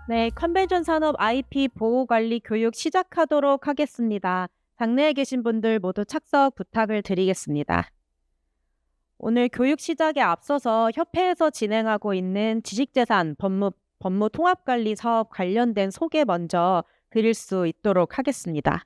네, 컨벤션 산업 IP 보호 관리 교육 시작하도록 하겠습니다. 장내에 계신 분들 모두 착석 부탁을 드리겠습니다. 오늘 교육 시작에 앞서서 협회에서 진행하고 있는 지식재산 법무 통합관리 사업 관련된 소개 먼저 드릴 수 있도록 하겠습니다.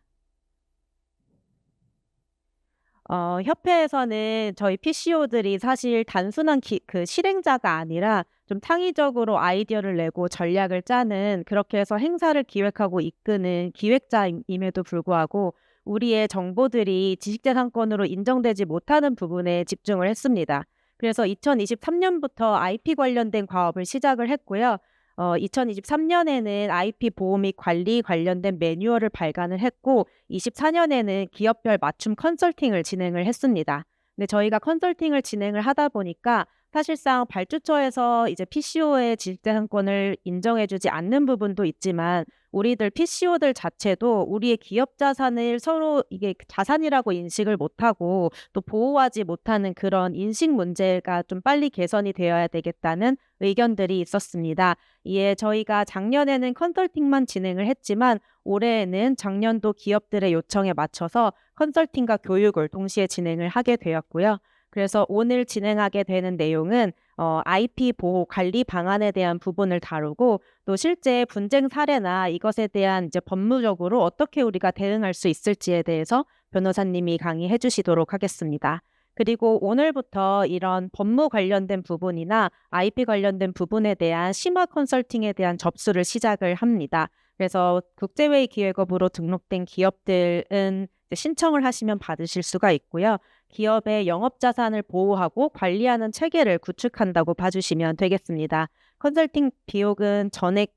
협회에서는 저희 PCO들이 사실 단순한 실행자가 아니라 좀 창의적으로 아이디어를 내고 전략을 짜는, 그렇게 해서 행사를 기획하고 이끄는 기획자임에도 불구하고 우리의 정보들이 지식재산권으로 인정되지 못하는 부분에 집중을 했습니다. 그래서 2023년부터 IP 관련된 과업을 시작을 했고요. 2023년에는 IP 보호 및 관리 관련된 매뉴얼을 발간을 했고, 24년에는 기업별 맞춤 컨설팅을 진행을 했습니다. 근데 저희가 컨설팅을 진행을 하다 보니까 사실상 발주처에서 이제 PCO의 지식재산권을 인정해주지 않는 부분도 있지만, 우리들 PCO들 자체도 우리의 기업 자산을 서로 이게 자산이라고 인식을 못하고 또 보호하지 못하는 그런 인식 문제가 좀 빨리 개선이 되어야 되겠다는 의견들이 있었습니다. 이에 저희가 작년에는 컨설팅만 진행을 했지만, 올해에는 작년도 기업들의 요청에 맞춰서 컨설팅과 교육을 동시에 진행을 하게 되었고요. 그래서 오늘 진행하게 되는 내용은 IP 보호 관리 방안에 대한 부분을 다루고, 또 실제 분쟁 사례나 이것에 대한 이제 법무적으로 어떻게 우리가 대응할 수 있을지에 대해서 변호사님이 강의해 주시도록 하겠습니다. 그리고 오늘부터 이런 법무 관련된 부분이나 IP 관련된 부분에 대한 심화 컨설팅에 대한 접수를 시작을 합니다. 그래서 국제회의 기획업으로 등록된 기업들은 이제 신청을 하시면 받으실 수가 있고요. 기업의 영업자산을 보호하고 관리하는 체계를 구축한다고 봐주시면 되겠습니다. 컨설팅 비용은 전액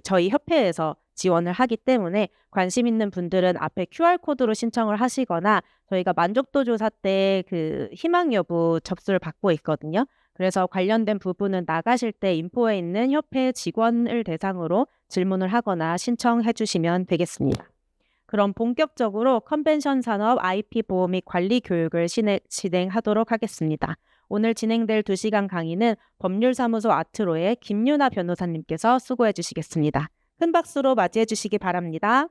저희 협회에서 지원을 하기 때문에 관심 있는 분들은 앞에 QR코드로 신청을 하시거나, 저희가 만족도 조사 때 희망 여부 접수를 받고 있거든요. 그래서 관련된 부분은 나가실 때 인포에 있는 협회 직원을 대상으로 질문을 하거나 신청해 주시면 되겠습니다. 그럼 본격적으로 컨벤션 산업 IP 보호 및 관리 교육을 진행하도록 하겠습니다. 오늘 진행될 2시간 강의는 법률사무소 아트로의 김유나 변호사님께서 수고해 주시겠습니다. 큰 박수로 맞이해 주시기 바랍니다.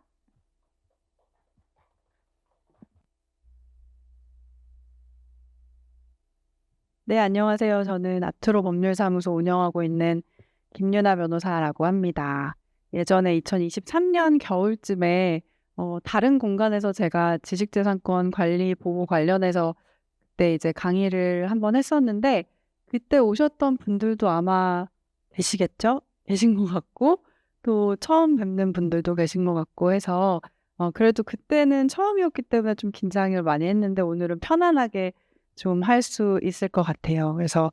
네, 안녕하세요. 저는 아트로 법률사무소 운영하고 있는 김유나 변호사라고 합니다. 예전에 2023년 겨울쯤에 다른 공간에서 제가 지식재산권 관리 보호 관련해서 그때 이제 강의를 한번 했었는데, 그때 오셨던 분들도 아마 계시겠죠? 계신 것 같고, 또 처음 뵙는 분들도 계신 것 같고 해서 그래도 그때는 처음이었기 때문에 좀 긴장을 많이 했는데, 오늘은 편안하게 좀 할 수 있을 것 같아요. 그래서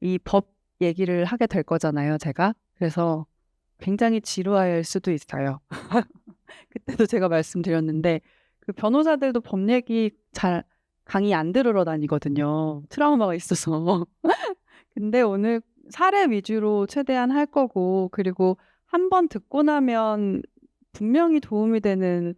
이 법 얘기를 하게 될 거잖아요, 제가. 그래서 굉장히 지루할 수도 있어요. 그때도 제가 말씀드렸는데, 그 변호사들도 법 얘기 잘 강의 안 들으러 다니거든요. 트라우마가 있어서. 근데 오늘 사례 위주로 최대한 할 거고, 그리고 한 번 듣고 나면 분명히 도움이 되는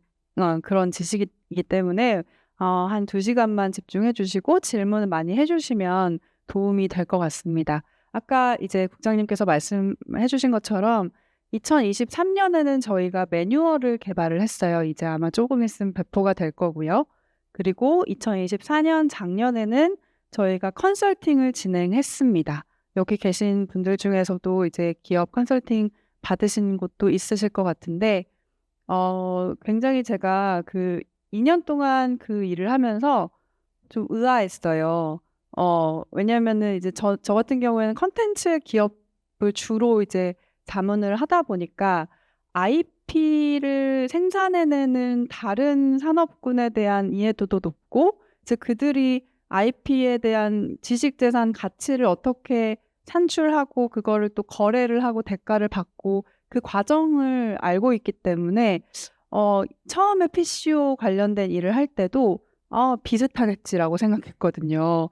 그런 지식이기 때문에 한 2시간만 집중해 주시고 질문을 많이 해 주시면 도움이 될 것 같습니다. 아까 이제 국장님께서 말씀해 주신 것처럼 2023년에는 저희가 매뉴얼을 개발을 했어요. 이제 아마 조금 있으면 배포가 될 거고요. 그리고 2024년 작년에는 저희가 컨설팅을 진행했습니다. 여기 계신 분들 중에서도 이제 기업 컨설팅 받으신 곳도 있으실 것 같은데, 굉장히 제가 2년 동안 그 일을 하면서 좀 의아했어요. 왜냐면은 이제 저 같은 경우에는 컨텐츠 기업을 주로 이제 자문을 하다 보니까 IP를 생산해내는 다른 산업군에 대한 이해도도 높고, 이제 그들이 IP에 대한 지식재산 가치를 어떻게 산출하고 그거를 또 거래를 하고 대가를 받고 그 과정을 알고 있기 때문에 처음에 PCO 관련된 일을 할 때도 비슷하겠지라고 생각했거든요.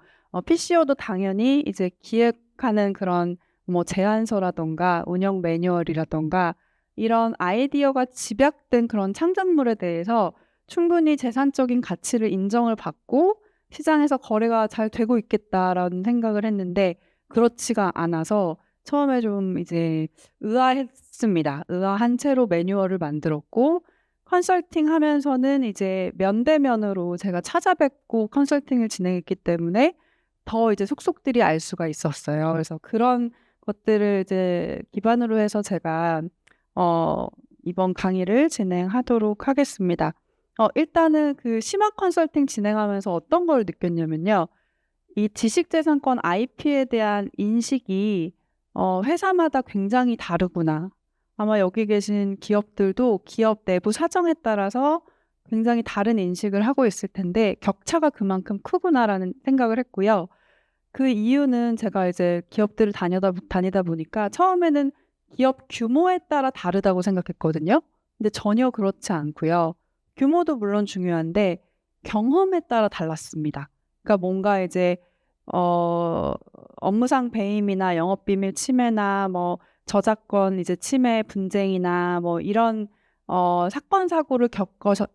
PCO도 당연히 이제 기획하는 그런 뭐 제안서라던가 운영 매뉴얼이라던가 이런 아이디어가 집약된 그런 창작물에 대해서 충분히 재산적인 가치를 인정을 받고 시장에서 거래가 잘 되고 있겠다라는 생각을 했는데, 그렇지가 않아서 처음에 좀 이제 의아했습니다. 의아한 채로 매뉴얼을 만들었고 컨설팅하면서는 이제 면대면으로 제가 찾아뵙고 컨설팅을 진행했기 때문에 더 이제 속속들이 알 수가 있었어요. 그래서 그런 것들을 이제 기반으로 해서 제가 이번 강의를 진행하도록 하겠습니다. 일단은 그 심화 컨설팅 진행하면서 어떤 걸 느꼈냐면요. 이 지식재산권 IP에 대한 인식이 회사마다 굉장히 다르구나. 아마 여기 계신 기업들도 기업 내부 사정에 따라서 굉장히 다른 인식을 하고 있을 텐데 격차가 그만큼 크구나라는 생각을 했고요. 그 이유는 제가 이제 기업들을 다니다 보니까 처음에는 기업 규모에 따라 다르다고 생각했거든요. 근데 전혀 그렇지 않고요. 규모도 물론 중요한데 경험에 따라 달랐습니다. 그러니까 뭔가 이제 업무상 배임이나 영업비밀 침해나 뭐 저작권 이제 침해 분쟁이나 뭐 이런 사건 사고를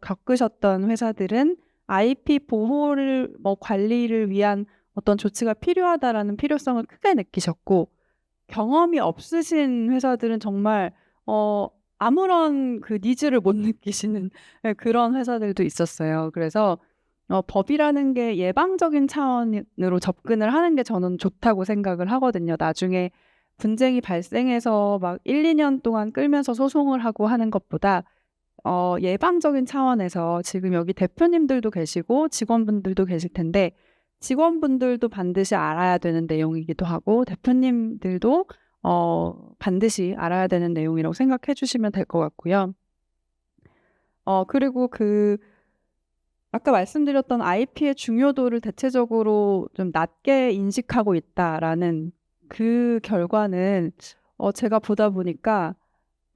겪으셨던 회사들은 IP 보호를 뭐 관리를 위한 어떤 조치가 필요하다라는 필요성을 크게 느끼셨고 경험이 없으신 회사들은 정말 아무런 그 니즈를 못 느끼시는 예, 그런 회사들도 있었어요. 그래서 법이라는 게 예방적인 차원으로 접근을 하는 게 저는 좋다고 생각을 하거든요. 나중에 분쟁이 발생해서 막 1-2년 동안 끌면서 소송을 하고 하는 것보다 예방적인 차원에서 지금 여기 대표님들도 계시고 직원분들도 계실 텐데 직원분들도 반드시 알아야 되는 내용이기도 하고 대표님들도 반드시 알아야 되는 내용이라고 생각해 주시면 될 것 같고요. 그리고 아까 말씀드렸던 IP의 중요도를 대체적으로 좀 낮게 인식하고 있다라는 그 결과는 제가 보다 보니까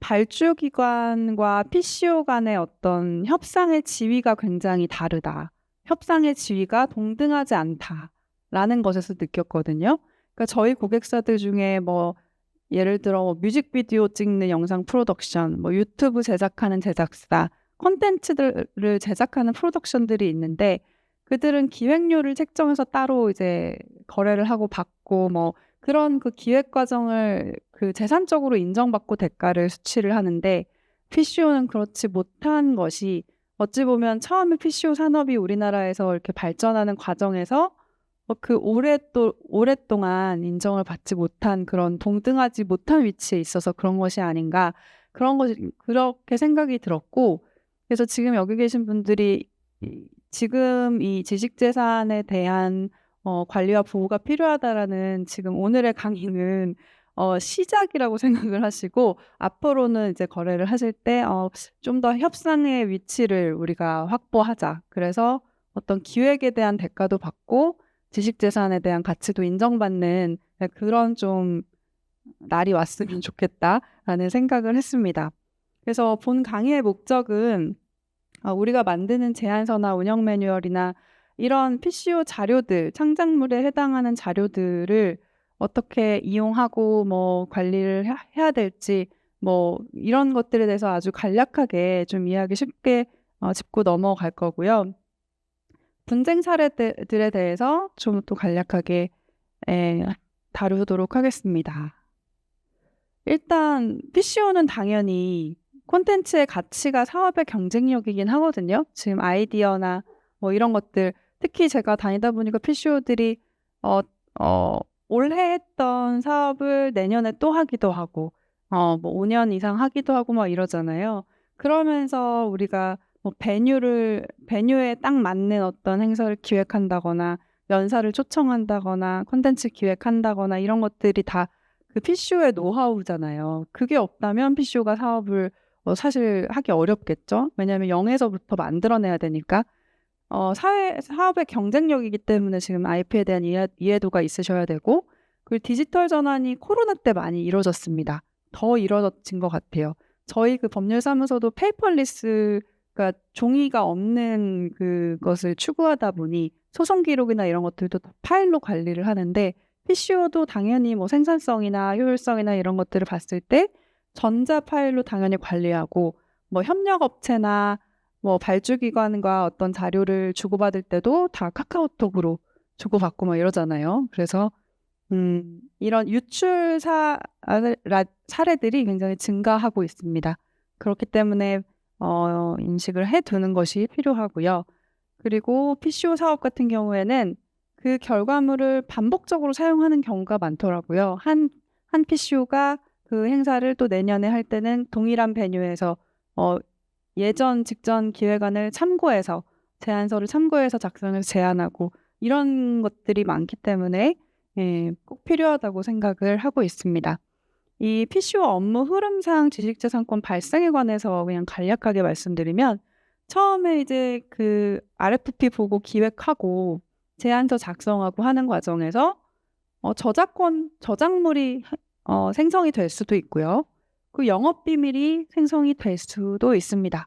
발주기관과 PCO 간의 어떤 협상의 지위가 굉장히 다르다. 협상의 지위가 동등하지 않다라는 것에서 느꼈거든요. 그러니까 저희 고객사들 중에 뭐 예를 들어 뭐 뮤직비디오 찍는 영상 프로덕션, 뭐 유튜브 제작하는 제작사, 콘텐츠들을 제작하는 프로덕션들이 있는데 그들은 기획료를 책정해서 따로 이제 거래를 하고 받고 뭐 그런 그 기획 과정을 그 재산적으로 인정받고 대가를 수취를 하는데 PCO는 그렇지 못한 것이 어찌 보면 처음에 PCO 산업이 우리나라에서 이렇게 발전하는 과정에서 오랫동안 인정을 받지 못한 그런 동등하지 못한 위치에 있어서 그런 것이 아닌가 그런 것이 그렇게 생각이 들었고 그래서 지금 여기 계신 분들이 지금 이 지식재산에 대한 관리와 보호가 필요하다라는 지금 오늘의 강의는 시작이라고 생각을 하시고 앞으로는 이제 거래를 하실 때 좀 더 협상의 위치를 우리가 확보하자. 그래서 어떤 기획에 대한 대가도 받고 지식재산에 대한 가치도 인정받는 그런 좀 날이 왔으면 좋겠다라는 생각을 했습니다. 그래서 본 강의의 목적은 우리가 만드는 제안서나 운영 매뉴얼이나 이런 PCO 자료들, 창작물에 해당하는 자료들을 어떻게 이용하고 뭐 관리를 해야 될지 뭐 이런 것들에 대해서 아주 간략하게 좀 이해하기 쉽게 짚고 넘어갈 거고요. 분쟁 사례들에 대해서 좀 또 간략하게 다루도록 하겠습니다. 일단 PCO는 당연히 콘텐츠의 가치가 사업의 경쟁력이긴 하거든요. 지금 아이디어나 뭐 이런 것들 특히 제가 다니다 보니까 PCO들이 올해 했던 사업을 내년에 또 하기도 하고 뭐 5년 이상 하기도 하고 막 이러잖아요. 그러면서 우리가 뭐 베뉴에 딱 맞는 어떤 행사를 기획한다거나 연사를 초청한다거나 콘텐츠 기획한다거나 이런 것들이 다 그 PCO의 노하우잖아요. 그게 없다면 PCO가 사업을 사실 하기 어렵겠죠. 왜냐하면 0에서부터 만들어내야 되니까. 사업의 경쟁력이기 때문에 지금 IP에 대한 이해도가 있으셔야 되고 그리고 디지털 전환이 코로나 때 많이 이루어졌습니다. 더 이루어진 것 같아요. 저희 그 법률사무소도 페이퍼리스가 종이가 없는 그것을 추구하다 보니 소송 기록이나 이런 것들도 다 파일로 관리를 하는데 PCO도 당연히 뭐 생산성이나 효율성이나 이런 것들을 봤을 때 전자 파일로 당연히 관리하고 뭐 협력업체나 뭐 발주기관과 어떤 자료를 주고받을 때도 다 카카오톡으로 주고받고 막 이러잖아요. 그래서 이런 유출 사례들이 굉장히 증가하고 있습니다. 그렇기 때문에 인식을 해 두는 것이 필요하고요. 그리고 PCO 사업 같은 경우에는 그 결과물을 반복적으로 사용하는 경우가 많더라고요. 한 PCO가 그 행사를 또 내년에 할 때는 동일한 베뉴에서 예전 직전 기획안을 참고해서 제안서를 참고해서 작성해서 제안하고 이런 것들이 많기 때문에 꼭 필요하다고 생각을 하고 있습니다. 이 PCO 업무 흐름상 지식재산권 발생에 관해서 그냥 간략하게 말씀드리면 처음에 이제 그 RFP 보고 기획하고 제안서 작성하고 하는 과정에서 저작물이 생성이 될 수도 있고요. 그 영업비밀이 생성이 될 수도 있습니다.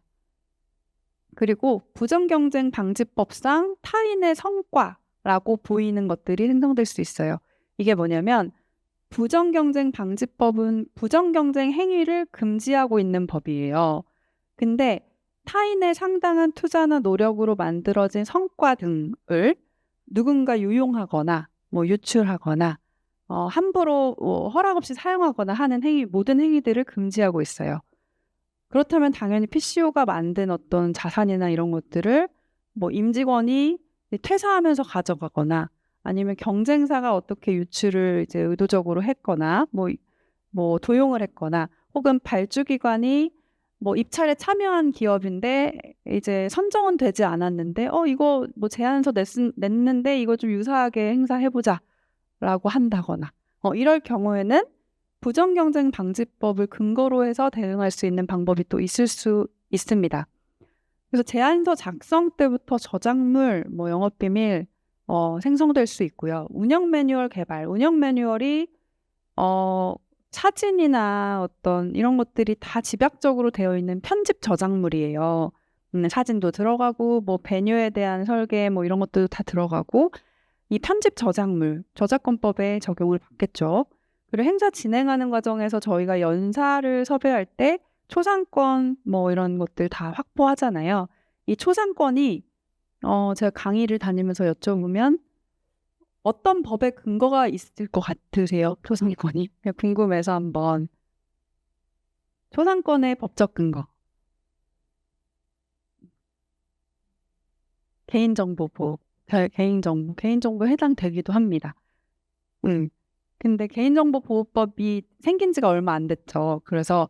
그리고 부정경쟁방지법상 타인의 성과라고 보이는 것들이 생성될 수 있어요. 이게 뭐냐면 부정경쟁방지법은 부정경쟁 행위를 금지하고 있는 법이에요. 근데 타인의 상당한 투자나 노력으로 만들어진 성과 등을 누군가 유용하거나 유출하거나 함부로 허락 없이 사용하거나 하는 모든 행위들을 금지하고 있어요. 그렇다면 당연히 PCO가 만든 어떤 자산이나 이런 것들을 임직원이 퇴사하면서 가져가거나 아니면 경쟁사가 어떻게 유출을 이제 의도적으로 했거나 도용을 했거나 혹은 발주기관이 입찰에 참여한 기업인데 이제 선정은 되지 않았는데 이거 제안서 냈는데 이거 좀 유사하게 행사해보자라고 한다거나 이럴 경우에는 부정경쟁방지법을 근거로 해서 대응할 수 있는 방법이 또 있을 수 있습니다. 그래서 제안서 작성 때부터 저작물, 영업비밀 생성될 수 있고요. 운영 매뉴얼 개발, 운영 매뉴얼이 사진이나 어떤 이런 것들이 다 집약적으로 되어 있는 편집 저작물이에요. 사진도 들어가고 베뉴에 대한 설계 이런 것도 다 들어가고 이 편집 저작물, 저작권법에 적용을 받겠죠. 그리고 행사 진행하는 과정에서 저희가 연사를 섭외할 때 초상권 이런 것들 다 확보하잖아요. 이 초상권이 제가 강의를 다니면서 여쭤보면 어떤 법의 근거가 있을 것 같으세요? 초상권이? 그냥 궁금해서 한번. 초상권의 법적 근거. 개인정보 보호. 개인정보 해당되기도 합니다. 근데 개인정보보호법이 생긴 지가 얼마 안 됐죠. 그래서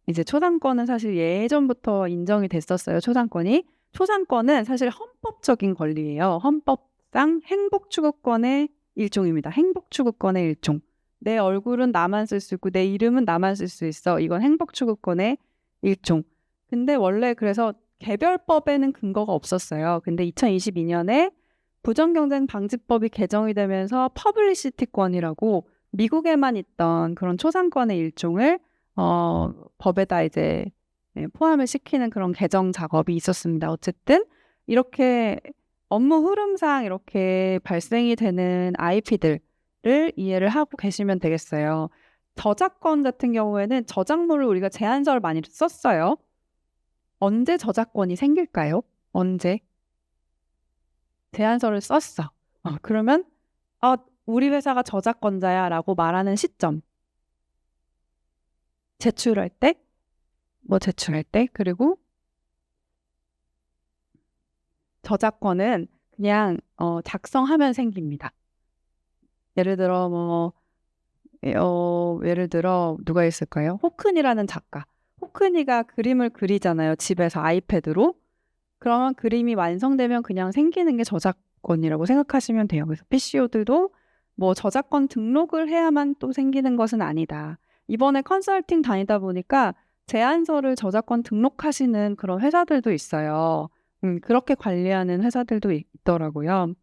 이제 초상권은 사실 예전부터 인정이 됐었어요. 초상권은 사실 헌법적인 권리예요. 헌법상 행복추구권의 일종입니다. 행복추구권의 일종. 내 얼굴은 나만 쓸 수 있고 내 이름은 나만 쓸 수 있어. 이건 행복추구권의 일종. 근데 원래 그래서 개별법에는 근거가 없었어요. 근데 2022년에 부정경쟁방지법이 개정이 되면서 퍼블리시티권이라고 미국에만 있던 그런 초상권의 일종을 법에다 이제 포함을 시키는 그런 개정 작업이 있었습니다. 어쨌든 이렇게 업무 흐름상 이렇게 발생이 되는 IP들을 이해를 하고 계시면 되겠어요. 저작권 같은 경우에는 저작물을 우리가 제안서를 많이 썼어요. 언제 저작권이 생길까요? 언제? 제안서를 썼어. 그러면 우리 회사가 저작권자야 라고 말하는 시점. 제출할 때, 그리고 저작권은 그냥 작성하면 생깁니다. 예를 들어 누가 있을까요? 호크니라는 작가. 호크니가 그림을 그리잖아요. 집에서 아이패드로. 그러면 그림이 완성되면 그냥 생기는 게 저작권이라고 생각하시면 돼요. 그래서 PCO들도 저작권 등록을 해야만 또 생기는 것은 아니다. 이번에 컨설팅 다니다 보니까 제안서를 저작권 등록하시는 그런 회사들도 있어요. 그렇게 관리하는 회사들도 있더라고요.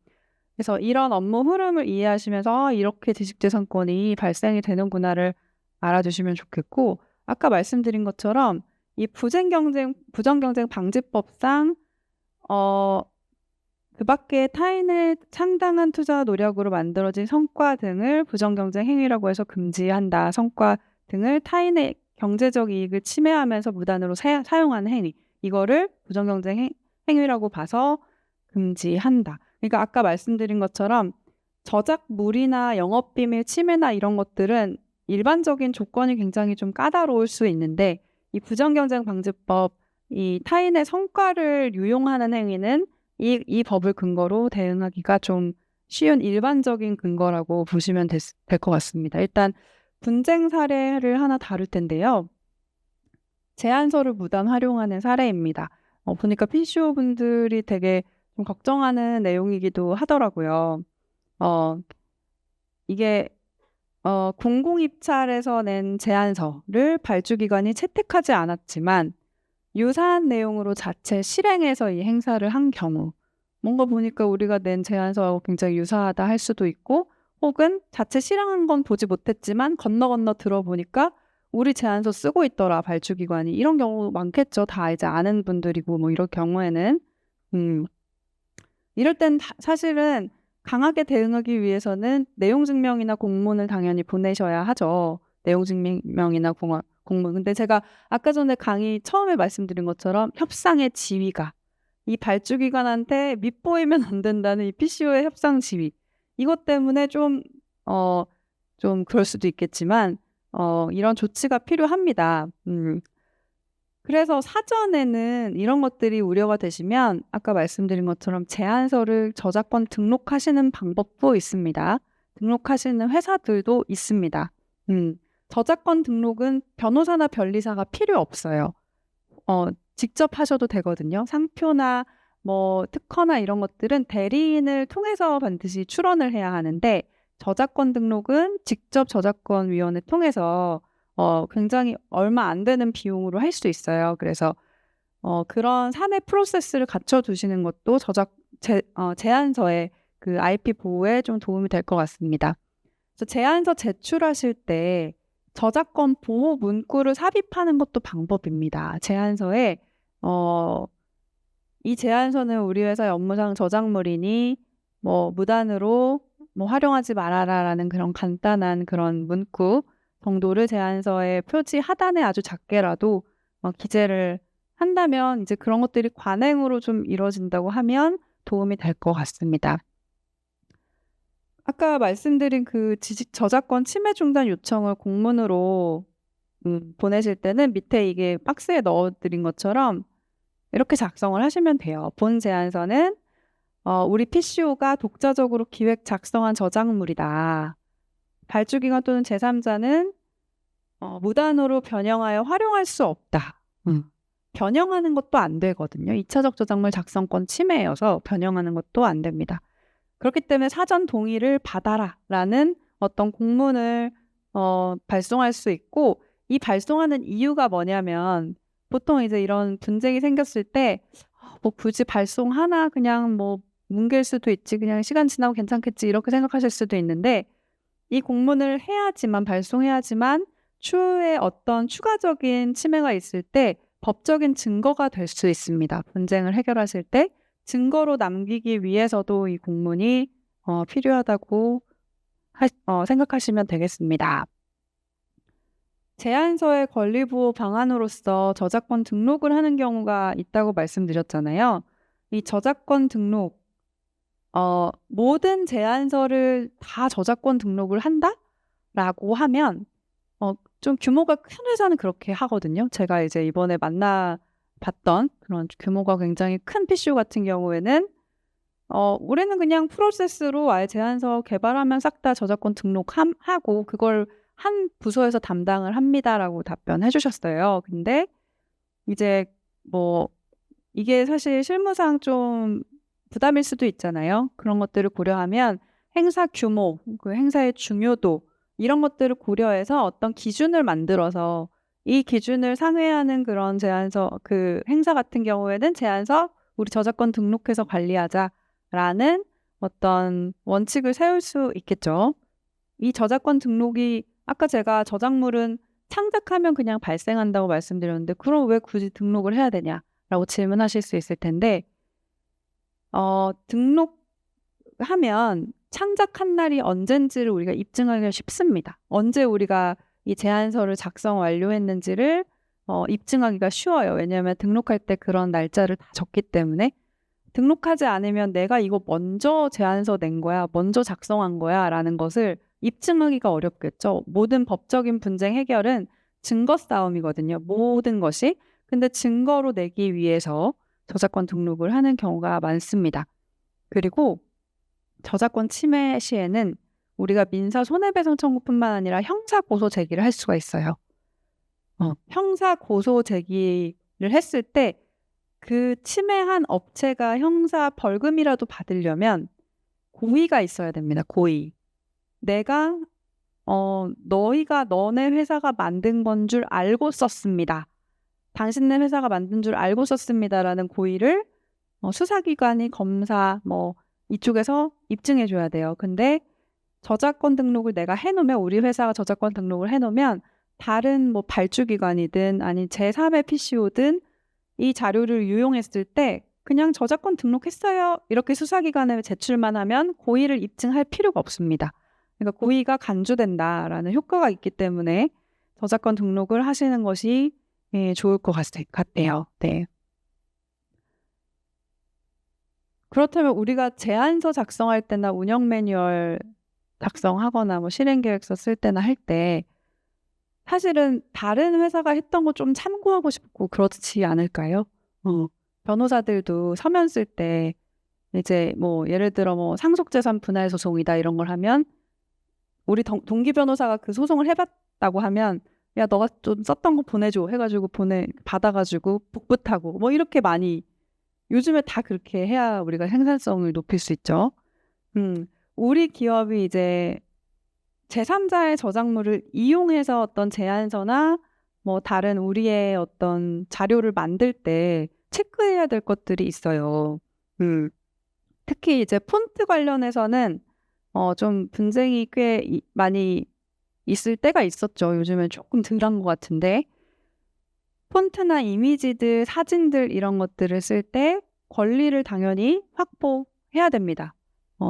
그래서 이런 업무 흐름을 이해하시면서 이렇게 지식재산권이 발생이 되는구나를 알아주시면 좋겠고, 아까 말씀드린 것처럼 이 부정경쟁 방지법상 그 밖에 타인의 상당한 투자 노력으로 만들어진 성과 등을 부정경쟁 행위라고 해서 금지한다. 성과 등을 타인의 경제적 이익을 침해하면서 무단으로 사용하는 행위. 이거를 부정경쟁 행위라고 봐서 금지한다. 그러니까 아까 말씀드린 것처럼 저작물이나 영업비밀 침해나 이런 것들은 일반적인 조건이 굉장히 좀 까다로울 수 있는데 이 부정경쟁방지법, 이 타인의 성과를 유용하는 행위는 이 법을 근거로 대응하기가 좀 쉬운 일반적인 근거라고 보시면 될 것 같습니다. 일단 분쟁 사례를 하나 다룰 텐데요. 제안서를 무단 활용하는 사례입니다. 보니까 PCO 분들이 되게 좀 걱정하는 내용이기도 하더라고요. 어, 이게 공공입찰에서 낸 제안서를 발주기관이 채택하지 않았지만 유사한 내용으로 자체 실행해서 이 행사를 한 경우, 뭔가 보니까 우리가 낸 제안서하고 굉장히 유사하다 할 수도 있고, 혹은 자체 실행한 건 보지 못했지만 건너 들어보니까 우리 제안서 쓰고 있더라, 발주기관이. 이런 경우 많겠죠. 다 이제 아는 분들이고 뭐 이럴 경우에는. 이럴 땐 사실은 강하게 대응하기 위해서는 내용 증명이나 공문을 당연히 보내셔야 하죠. 내용 증명이나 공문. 근데 제가 아까 전에 강의 처음에 말씀드린 것처럼 협상의 지위가 이 발주기관한테 밉보이면 안 된다는 이 PCO의 협상 지위. 이것 때문에 좀 그럴 수도 있겠지만 이런 조치가 필요합니다. 그래서 사전에는 이런 것들이 우려가 되시면 아까 말씀드린 것처럼 제안서를 저작권 등록하시는 방법도 있습니다. 등록하시는 회사들도 있습니다. 저작권 등록은 변호사나 변리사가 필요 없어요. 직접 하셔도 되거든요. 상표나 뭐 특허나 이런 것들은 대리인을 통해서 반드시 출원을 해야 하는데 저작권 등록은 직접 저작권위원회 통해서 굉장히 얼마 안 되는 비용으로 할 수 있어요. 그래서 그런 사내 프로세스를 갖춰두시는 것도 제안서의 그 IP 보호에 좀 도움이 될 것 같습니다. 그래서 제안서 제출하실 때 저작권 보호 문구를 삽입하는 것도 방법입니다. 제안서에 이 제안서는 우리 회사의 업무상 저작물이니 뭐 무단으로 뭐 활용하지 말아라라는 그런 간단한 그런 문구 정도를 제안서의 표지 하단에 아주 작게라도 기재를 한다면 이제 그런 것들이 관행으로 좀 이루어진다고 하면 도움이 될 것 같습니다. 아까 말씀드린 그 저작권 침해 중단 요청을 공문으로 보내실 때는 밑에 이게 박스에 넣어드린 것처럼 이렇게 작성을 하시면 돼요. 본 제안서는 우리 PCO가 독자적으로 기획 작성한 저작물이다. 발주기관 또는 제3자는 무단으로 변형하여 활용할 수 없다. 변형하는 것도 안 되거든요. 2차적 저작물 작성권 침해여서 변형하는 것도 안 됩니다. 그렇기 때문에 사전 동의를 받아라라는 어떤 공문을 발송할 수 있고, 이 발송하는 이유가 뭐냐면 보통 이제 이런 분쟁이 생겼을 때 뭐 굳이 발송하나, 그냥 뭐 뭉갤 수도 있지, 그냥 시간 지나고 괜찮겠지 이렇게 생각하실 수도 있는데, 이 공문을 발송해야지만 추후에 어떤 추가적인 침해가 있을 때 법적인 증거가 될 수 있습니다. 분쟁을 해결하실 때 증거로 남기기 위해서도 이 공문이 필요하다고 생각하시면 되겠습니다. 제안서의 권리보호 방안으로서 저작권 등록을 하는 경우가 있다고 말씀드렸잖아요. 이 저작권 등록, 모든 제안서를 다 저작권 등록을 한다라고 하면 좀 규모가 큰 회사는 그렇게 하거든요. 제가 이제 이번에 만나봤던 그런 규모가 굉장히 큰 PCO 같은 경우에는 올해는 그냥 프로세스로 아예 제안서 개발하면 싹 다 저작권 등록하고 그걸 한 부서에서 담당을 합니다라고 답변해 주셨어요. 근데 이제 뭐 이게 사실 실무상 좀 부담일 수도 있잖아요. 그런 것들을 고려하면 행사 규모, 그 행사의 중요도 이런 것들을 고려해서 어떤 기준을 만들어서 이 기준을 상회하는 그런 제안서, 그 행사 같은 경우에는 제안서 우리 저작권 등록해서 관리하자라는 어떤 원칙을 세울 수 있겠죠. 이 저작권 등록이 아까 제가 저작물은 창작하면 그냥 발생한다고 말씀드렸는데 그럼 왜 굳이 등록을 해야 되냐라고 질문하실 수 있을 텐데 등록하면 창작한 날이 언젠지를 우리가 입증하기가 쉽습니다. 언제 우리가 이 제안서를 작성 완료했는지를 입증하기가 쉬워요. 왜냐하면 등록할 때 그런 날짜를 다 적기 때문에. 등록하지 않으면 내가 이거 먼저 제안서 낸 거야, 먼저 작성한 거야 라는 것을 입증하기가 어렵겠죠. 모든 법적인 분쟁 해결은 증거 싸움이거든요. 모든 것이. 근데 증거로 내기 위해서 저작권 등록을 하는 경우가 많습니다. 그리고 저작권 침해 시에는 우리가 민사 손해배상 청구뿐만 아니라 형사 고소 제기를 할 수가 있어요. 형사 고소 제기를 했을 때 그 침해한 업체가 형사 벌금이라도 받으려면 고의가 있어야 됩니다. 고의. 내가 너네 회사가 만든 건 줄 알고 썼습니다. 당신네 회사가 만든 줄 알고 썼습니다라는 고의를 수사기관이 검사 이쪽에서 입증해 줘야 돼요. 근데 저작권 등록을 내가 해놓으면 우리 회사가 저작권 등록을 해놓으면 다른 발주기관이든 아니 제3의 PCO든 이 자료를 유용했을 때 그냥 저작권 등록했어요. 이렇게 수사기관에 제출만 하면 고의를 입증할 필요가 없습니다. 그러니까 고의가 간주된다라는 효과가 있기 때문에 저작권 등록을 하시는 것이 좋을 것 같아요. 네. 그렇다면 우리가 제안서 작성할 때나 운영 매뉴얼 작성하거나 실행계획서 쓸 때나 할 때 사실은 다른 회사가 했던 거 좀 참고하고 싶고 그렇지 않을까요? 변호사들도 서면 쓸 때 이제 예를 들어 상속재산 분할 소송이다 이런 걸 하면 우리 동기 변호사가 그 소송을 해봤다고 하면 야 너가 좀 썼던 거 보내줘 해가지고 받아가지고 복붙하고 이렇게 많이 요즘에 다 그렇게 해야 우리가 생산성을 높일 수 있죠. 우리 기업이 이제 제3자의 저작물을 이용해서 어떤 제안서나 다른 우리의 어떤 자료를 만들 때 체크해야 될 것들이 있어요. 특히 이제 폰트 관련해서는 좀 분쟁이 꽤 많이 있을 때가 있었죠. 요즘엔 조금 덜한 것 같은데 폰트나 이미지들, 사진들 이런 것들을 쓸 때 권리를 당연히 확보해야 됩니다.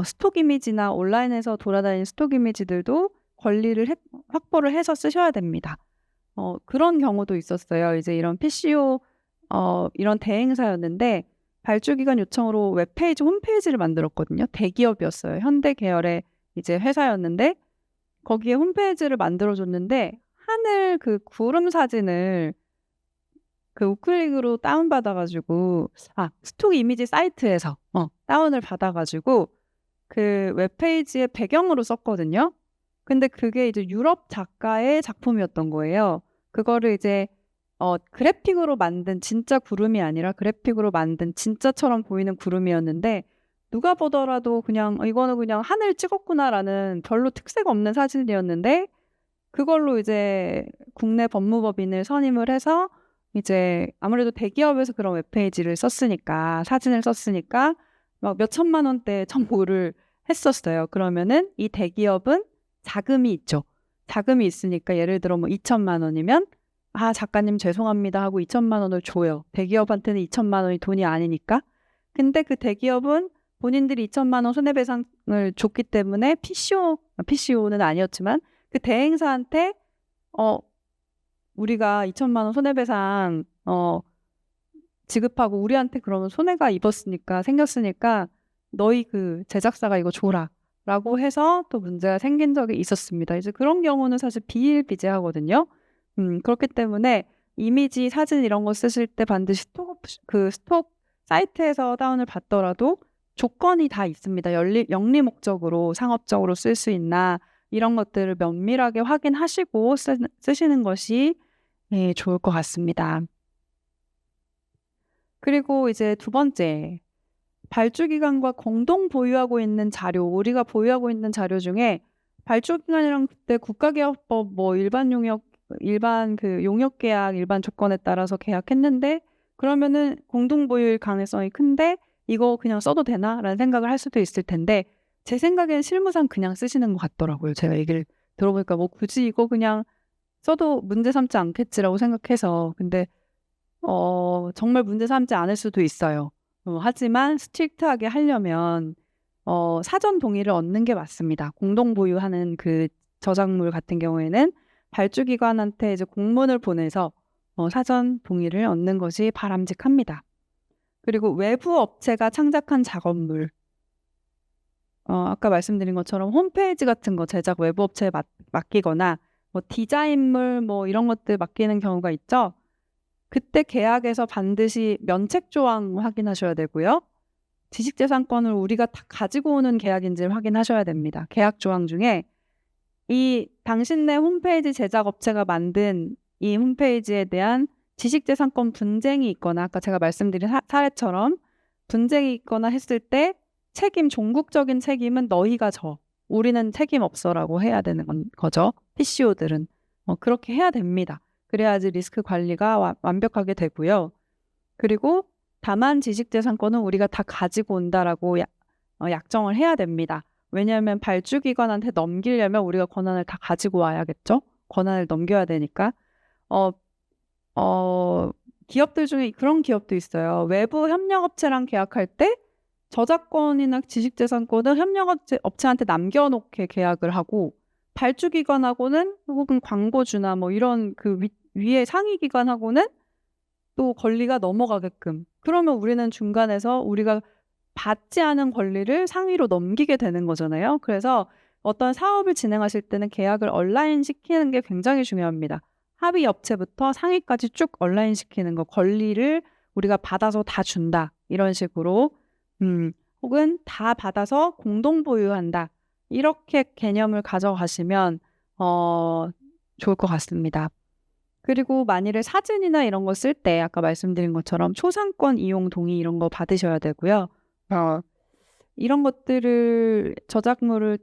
스톡 이미지나 온라인에서 돌아다니는 스톡 이미지들도 권리를 확보를 해서 쓰셔야 됩니다. 그런 경우도 있었어요. 이제 이런 PCO 이런 대행사였는데 발주기관 요청으로 웹페이지 홈페이지를 만들었거든요. 대기업이었어요. 현대 계열의 이제 회사였는데 거기에 홈페이지를 만들어줬는데 하늘 그 구름 사진을 그 우클릭으로 다운받아가지고 스톡 이미지 사이트에서 다운을 받아가지고 그 웹페이지의 배경으로 썼거든요. 근데 그게 이제 유럽 작가의 작품이었던 거예요. 그거를 이제 그래픽으로 만든 진짜 구름이 아니라 그래픽으로 만든 진짜처럼 보이는 구름이었는데 누가 보더라도 그냥 이거는 그냥 하늘 찍었구나라는 별로 특색 없는 사진이었는데 그걸로 이제 국내 법무법인을 선임을 해서 이제 아무래도 대기업에서 그런 웹페이지를 썼으니까 사진을 썼으니까 막 몇 천만 원대 청구를 했었어요. 그러면은 이 대기업은 자금이 있죠. 자금이 있으니까 예를 들어 2천만 원이면 작가님 죄송합니다 하고 2천만 원을 줘요. 대기업한테는 2천만 원이 돈이 아니니까. 근데 그 대기업은 본인들이 2천만 원 손해배상을 줬기 때문에 PCO는 아니었지만 그 대행사한테 우리가 2천만 원 손해배상 지급하고 우리한테 그러면 손해가 생겼으니까 너희 그 제작사가 이거 줘라 라고 해서 또 문제가 생긴 적이 있었습니다. 이제 그런 경우는 사실 비일비재하거든요. 그렇기 때문에 이미지, 사진 이런 거 쓰실 때 반드시 스톡 사이트에서 다운을 받더라도 조건이 다 있습니다. 영리 목적으로 상업적으로 쓸 수 있나 이런 것들을 면밀하게 확인하시고 쓰시는 것이 좋을 것 같습니다. 그리고 이제 두 번째, 발주기관과 공동 보유하고 있는 자료, 우리가 보유하고 있는 자료 중에 발주기관이랑 그때 국가기업법 일반 그 용역계약 일반 조건에 따라서 계약했는데 그러면은 공동 보유일 가능성이 큰데 이거 그냥 써도 되나? 라는 생각을 할 수도 있을 텐데 제 생각에는 실무상 그냥 쓰시는 것 같더라고요. 제가 얘기를 들어보니까 굳이 이거 그냥 써도 문제 삼지 않겠지라고 생각해서 근데 정말 문제 삼지 않을 수도 있어요. 하지만 스트릭트하게 하려면 사전 동의를 얻는 게 맞습니다. 공동 보유하는 그 저작물 같은 경우에는 발주기관한테 이제 공문을 보내서 사전 동의를 얻는 것이 바람직합니다. 그리고 외부 업체가 창작한 작업물. 아까 말씀드린 것처럼 홈페이지 같은 거 제작 외부 업체에 맡기거나 뭐 디자인물 뭐 이런 것들 맡기는 경우가 있죠. 그때 계약에서 반드시 면책 조항 확인하셔야 되고요. 지식재산권을 우리가 다 가지고 오는 계약인지를 확인하셔야 됩니다. 계약 조항 중에 이 당신네 홈페이지 제작 업체가 만든 이 홈페이지에 대한 지식재산권 분쟁이 있거나 아까 제가 말씀드린 사례처럼 분쟁이 있거나 했을 때 종국적인 책임은 너희가 져. 우리는 책임 없어라고 해야 되는 거죠. PCO들은. 그렇게 해야 됩니다. 그래야지 리스크 관리가 완벽하게 되고요. 그리고 다만 지식재산권은 우리가 다 가지고 온다라고 약정을 해야 됩니다. 왜냐하면 발주기관한테 넘기려면 우리가 권한을 다 가지고 와야겠죠? 권한을 넘겨야 되니까. 기업들 중에 그런 기업도 있어요. 외부 협력업체랑 계약할 때 저작권이나 지식재산권은 협력업체한테 남겨놓게 계약을 하고 발주기관하고는 혹은 광고주나 뭐 이런 그 위에 상위기관하고는 또 권리가 넘어가게끔. 그러면 우리는 중간에서 우리가 받지 않은 권리를 상위로 넘기게 되는 거잖아요. 그래서 어떤 사업을 진행하실 때는 계약을 온라인 시키는 게 굉장히 중요합니다. 합의 업체부터 상위까지 쭉 온라인 시키는 거, 권리를 우리가 받아서 다 준다. 이런 식으로. 혹은 다 받아서 공동 보유한다. 이렇게 개념을 가져가시면 좋을 것 같습니다. 그리고 만일에 사진이나 이런 거 쓸 때 아까 말씀드린 것처럼 초상권 이용 동의 이런 거 받으셔야 되고요. 이런 것들을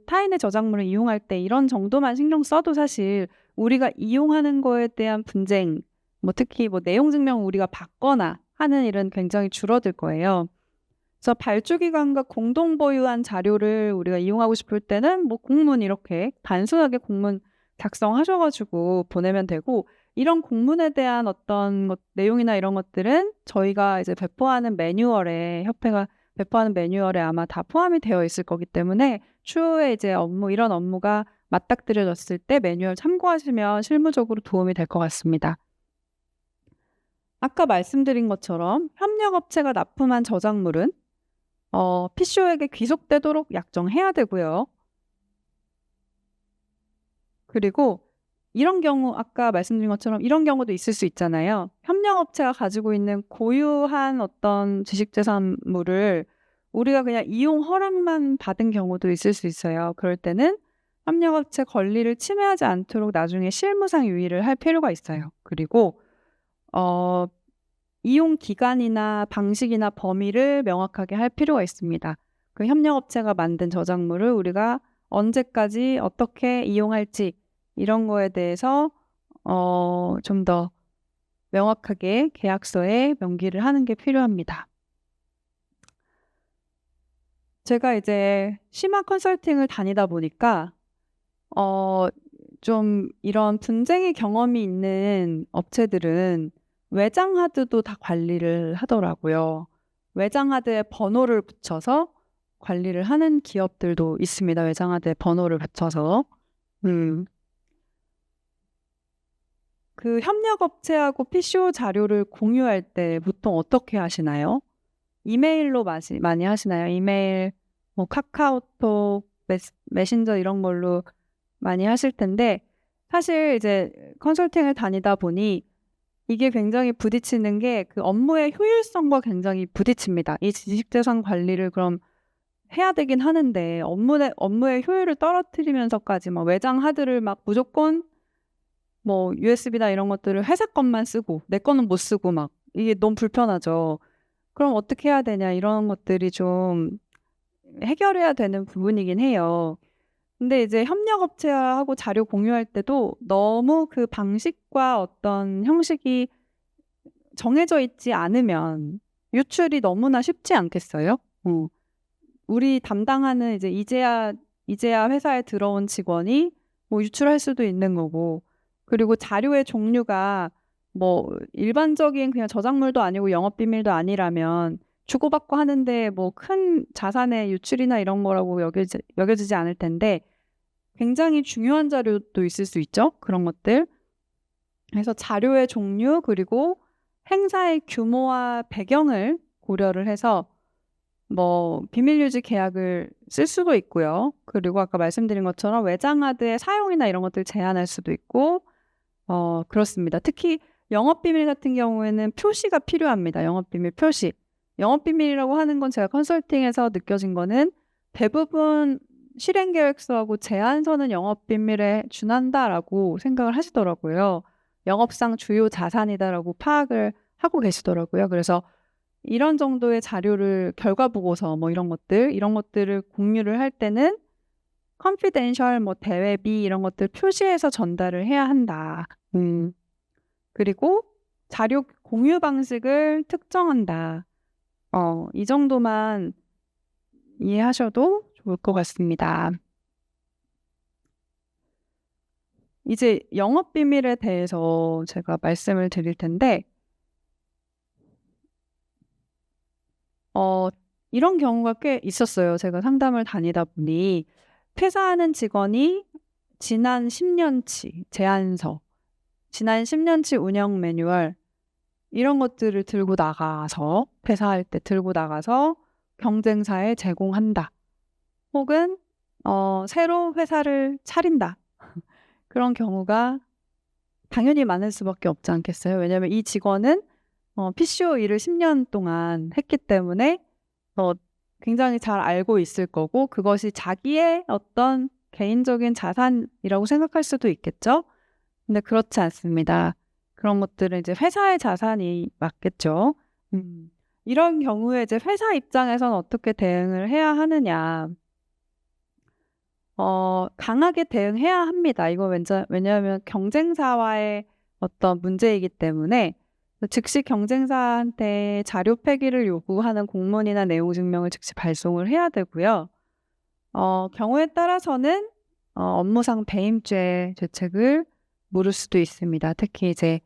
타인의 저작물을 이용할 때 이런 정도만 신경 써도 사실 우리가 이용하는 거에 대한 분쟁, 뭐 특히 뭐 내용 증명을 우리가 받거나 하는 일은 굉장히 줄어들 거예요. 그래서 발주기관과 공동 보유한 자료를 우리가 이용하고 싶을 때는 뭐 공문 이렇게 단순하게 공문 작성하셔가지고 보내면 되고 이런 공문에 대한 어떤 내용이나 이런 것들은 저희가 이제 협회가 배포하는 매뉴얼에 아마 다 포함이 되어 있을 거기 때문에 추후에 이제 이런 업무가 맞닥뜨려졌을 때 매뉴얼 참고하시면 실무적으로 도움이 될 것 같습니다. 아까 말씀드린 것처럼 협력업체가 납품한 저작물은 PCO에게 귀속되도록 약정해야 되고요. 그리고 이런 경우 아까 말씀드린 것처럼 이런 경우도 있을 수 있잖아요. 협력업체가 가지고 있는 고유한 어떤 지식재산물을 우리가 그냥 이용 허락만 받은 경우도 있을 수 있어요. 그럴 때는 협력업체 권리를 침해하지 않도록 나중에 실무상 유의를 할 필요가 있어요. 그리고 이용 기간이나 방식이나 범위를 명확하게 할 필요가 있습니다. 그 협력업체가 만든 저작물을 우리가 언제까지 어떻게 이용할지 이런 거에 대해서 좀 더 명확하게 계약서에 명기를 하는 게 필요합니다. 제가 이제 심화 컨설팅을 다니다 보니까 좀 이런 분쟁의 경험이 있는 업체들은 외장 하드도 다 관리를 하더라고요. 외장 하드에 번호를 붙여서 관리를 하는 기업들도 있습니다. 외장 하드에 번호를 붙여서. 그 협력업체하고 PCO 자료를 공유할 때 보통 어떻게 하시나요? 이메일로 많이 하시나요? 이메일, 뭐 카카오톡, 메신저 이런 걸로 많이 하실 텐데 사실 이제 컨설팅을 다니다 보니 이게 굉장히 부딪히는 게 그 업무의 효율성과 굉장히 부딪힙니다. 이 지식재산 관리를 그럼 해야 되긴 하는데 업무의 효율을 떨어뜨리면서까지 막 외장 하드를 막 무조건 뭐 USB나 이런 것들을 회사 것만 쓰고 내 거는 못 쓰고 막 이게 너무 불편하죠. 그럼 어떻게 해야 되냐 이런 것들이 좀 해결해야 되는 부분이긴 해요. 근데 이제 협력업체하고 자료 공유할 때도 너무 그 방식과 어떤 형식이 정해져 있지 않으면 유출이 너무나 쉽지 않겠어요? 우리 담당하는 이제야 회사에 들어온 직원이 뭐 유출할 수도 있는 거고 그리고 자료의 종류가 뭐 일반적인 그냥 저작물도 아니고 영업비밀도 아니라면 주고받고 하는데 뭐 큰 자산의 유출이나 이런 거라고 여겨지지 않을 텐데 굉장히 중요한 자료도 있을 수 있죠. 그런 것들. 그래서 자료의 종류 그리고 행사의 규모와 배경을 고려를 해서 뭐 비밀유지 계약을 쓸 수도 있고요. 그리고 아까 말씀드린 것처럼 외장하드의 사용이나 이런 것들 제한할 수도 있고 그렇습니다. 특히 영업비밀 같은 경우에는 표시가 필요합니다. 영업비밀 표시. 영업비밀이라고 하는 건 제가 컨설팅에서 느껴진 거는 대부분 실행계획서하고 제안서는 영업비밀에 준한다라고 생각을 하시더라고요. 영업상 주요 자산이다라고 파악을 하고 계시더라고요. 그래서 이런 정도의 자료를 결과 보고서 뭐 이런 것들을 공유를 할 때는 confidential 뭐 대외비 이런 것들 표시해서 전달을 해야 한다. 그리고 자료 공유 방식을 특정한다. 이 정도만 이해하셔도 좋을 것 같습니다. 이제 영업비밀에 대해서 제가 말씀을 드릴 텐데 이런 경우가 꽤 있었어요. 제가 상담을 다니다 보니 퇴사하는 직원이 지난 10년치 제안서, 지난 10년치 운영 매뉴얼 이런 것들을 들고 나가서 퇴사할 때 들고 나가서 경쟁사에 제공한다. 혹은 새로 회사를 차린다. 그런 경우가 당연히 많을 수밖에 없지 않겠어요. 왜냐하면 이 직원은 PCO 일을 10년 동안 했기 때문에 굉장히 잘 알고 있을 거고 그것이 자기의 어떤 개인적인 자산이라고 생각할 수도 있겠죠. 근데 그렇지 않습니다. 그런 것들은 이제 회사의 자산이 맞겠죠. 이런 경우에 이제 회사 입장에서는 어떻게 대응을 해야 하느냐. 강하게 대응해야 합니다. 이거 왜냐하면 경쟁사와의 어떤 문제이기 때문에 즉시 경쟁사한테 자료 폐기를 요구하는 공문이나 내용 증명을 즉시 발송을 해야 되고요. 경우에 따라서는 업무상 배임죄 죄책을 물을 수도 있습니다. 특히 이제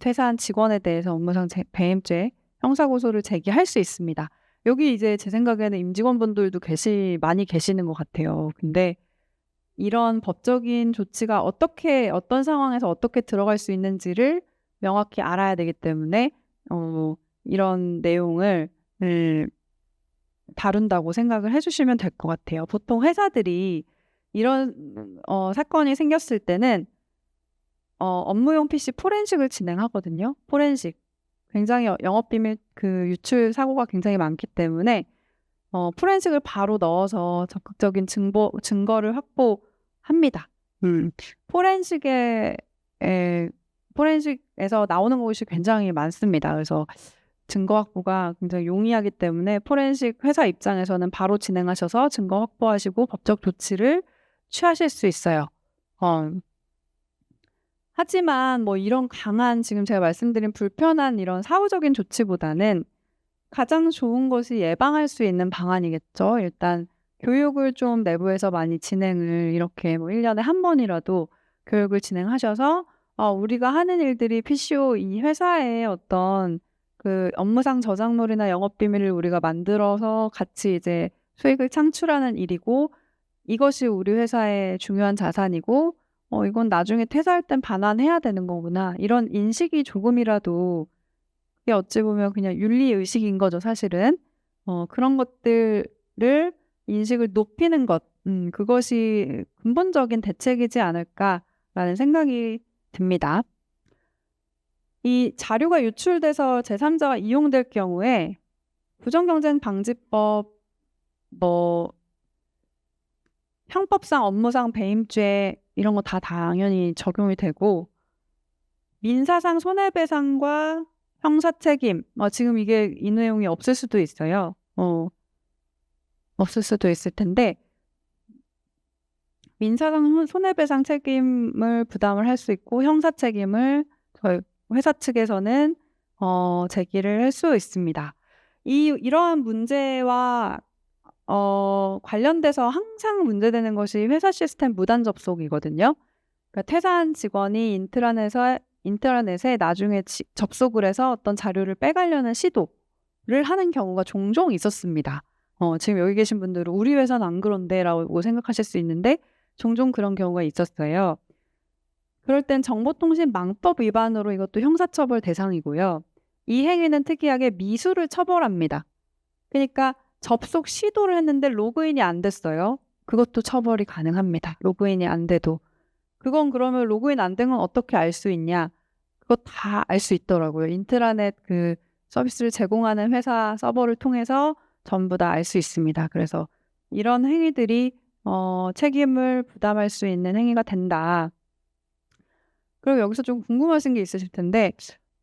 퇴사한 직원에 대해서 업무상 배임죄 형사고소를 제기할 수 있습니다. 여기 이제 제 생각에는 임직원분들도 많이 계시는 것 같아요. 근데 이런 법적인 조치가 어떤 상황에서 어떻게 들어갈 수 있는지를 명확히 알아야 되기 때문에 이런 내용을 다룬다고 생각을 해주시면 될 것 같아요. 보통 회사들이 이런 사건이 생겼을 때는 업무용 PC 포렌식을 진행하거든요. 포렌식. 굉장히 영업비밀 유출 사고가 굉장히 많기 때문에 포렌식을 바로 넣어서 적극적인 증거를 확보합니다. 포렌식에서 나오는 것이 굉장히 많습니다. 그래서 증거 확보가 굉장히 용이하기 때문에 포렌식 회사 입장에서는 바로 진행하셔서 증거 확보하시고 법적 조치를 취하실 수 있어요. 하지만 뭐 이런 강한 지금 제가 말씀드린 불편한 이런 사후적인 조치보다는 가장 좋은 것이 예방할 수 있는 방안이겠죠. 일단 교육을 좀 내부에서 많이 진행을 이렇게 뭐 1년에 한 번이라도 교육을 진행하셔서 우리가 하는 일들이 PCO 이 회사의 어떤 그 업무상 저작물이나 영업비밀을 우리가 만들어서 같이 이제 수익을 창출하는 일이고 이것이 우리 회사의 중요한 자산이고 이건 나중에 퇴사할 땐 반환해야 되는 거구나. 이런 인식이 조금이라도 그게 어찌 보면 그냥 윤리의식인 거죠, 사실은. 그런 것들을 인식을 높이는 것, 그것이 근본적인 대책이지 않을까라는 생각이 듭니다. 이 자료가 유출돼서 제3자가 이용될 경우에 부정경쟁방지법, 형법상 업무상 배임죄 이런 거 다 당연히 적용이 되고 민사상 손해배상과 형사책임, 지금 이 내용이 없을 수도 있어요. 없을 수도 있을 텐데 민사상 손해배상 책임을 부담을 할 수 있고 형사책임을 저희 회사 측에서는 제기를 할 수 있습니다. 이러한 문제와 관련돼서 항상 문제되는 것이 회사 시스템 무단 접속이거든요. 그러니까 퇴사한 직원이 인트라넷에 나중에 접속을 해서 어떤 자료를 빼가려는 시도를 하는 경우가 종종 있었습니다. 지금 여기 계신 분들은 우리 회사는 안 그런데 라고 생각하실 수 있는데 종종 그런 경우가 있었어요. 그럴 땐 정보통신망법 위반으로 이것도 형사처벌 대상이고요. 이 행위는 특이하게 미수를 처벌합니다. 그러니까 접속 시도를 했는데 로그인이 안 됐어요. 그것도 처벌이 가능합니다. 로그인이 안 돼도. 그건 그러면 로그인 안 된 건 어떻게 알 수 있냐? 그거 다 알 수 있더라고요. 인트라넷 그 서비스를 제공하는 회사 서버를 통해서 전부 다 알 수 있습니다. 그래서 이런 행위들이 책임을 부담할 수 있는 행위가 된다. 그럼 여기서 좀 궁금하신 게 있으실 텐데,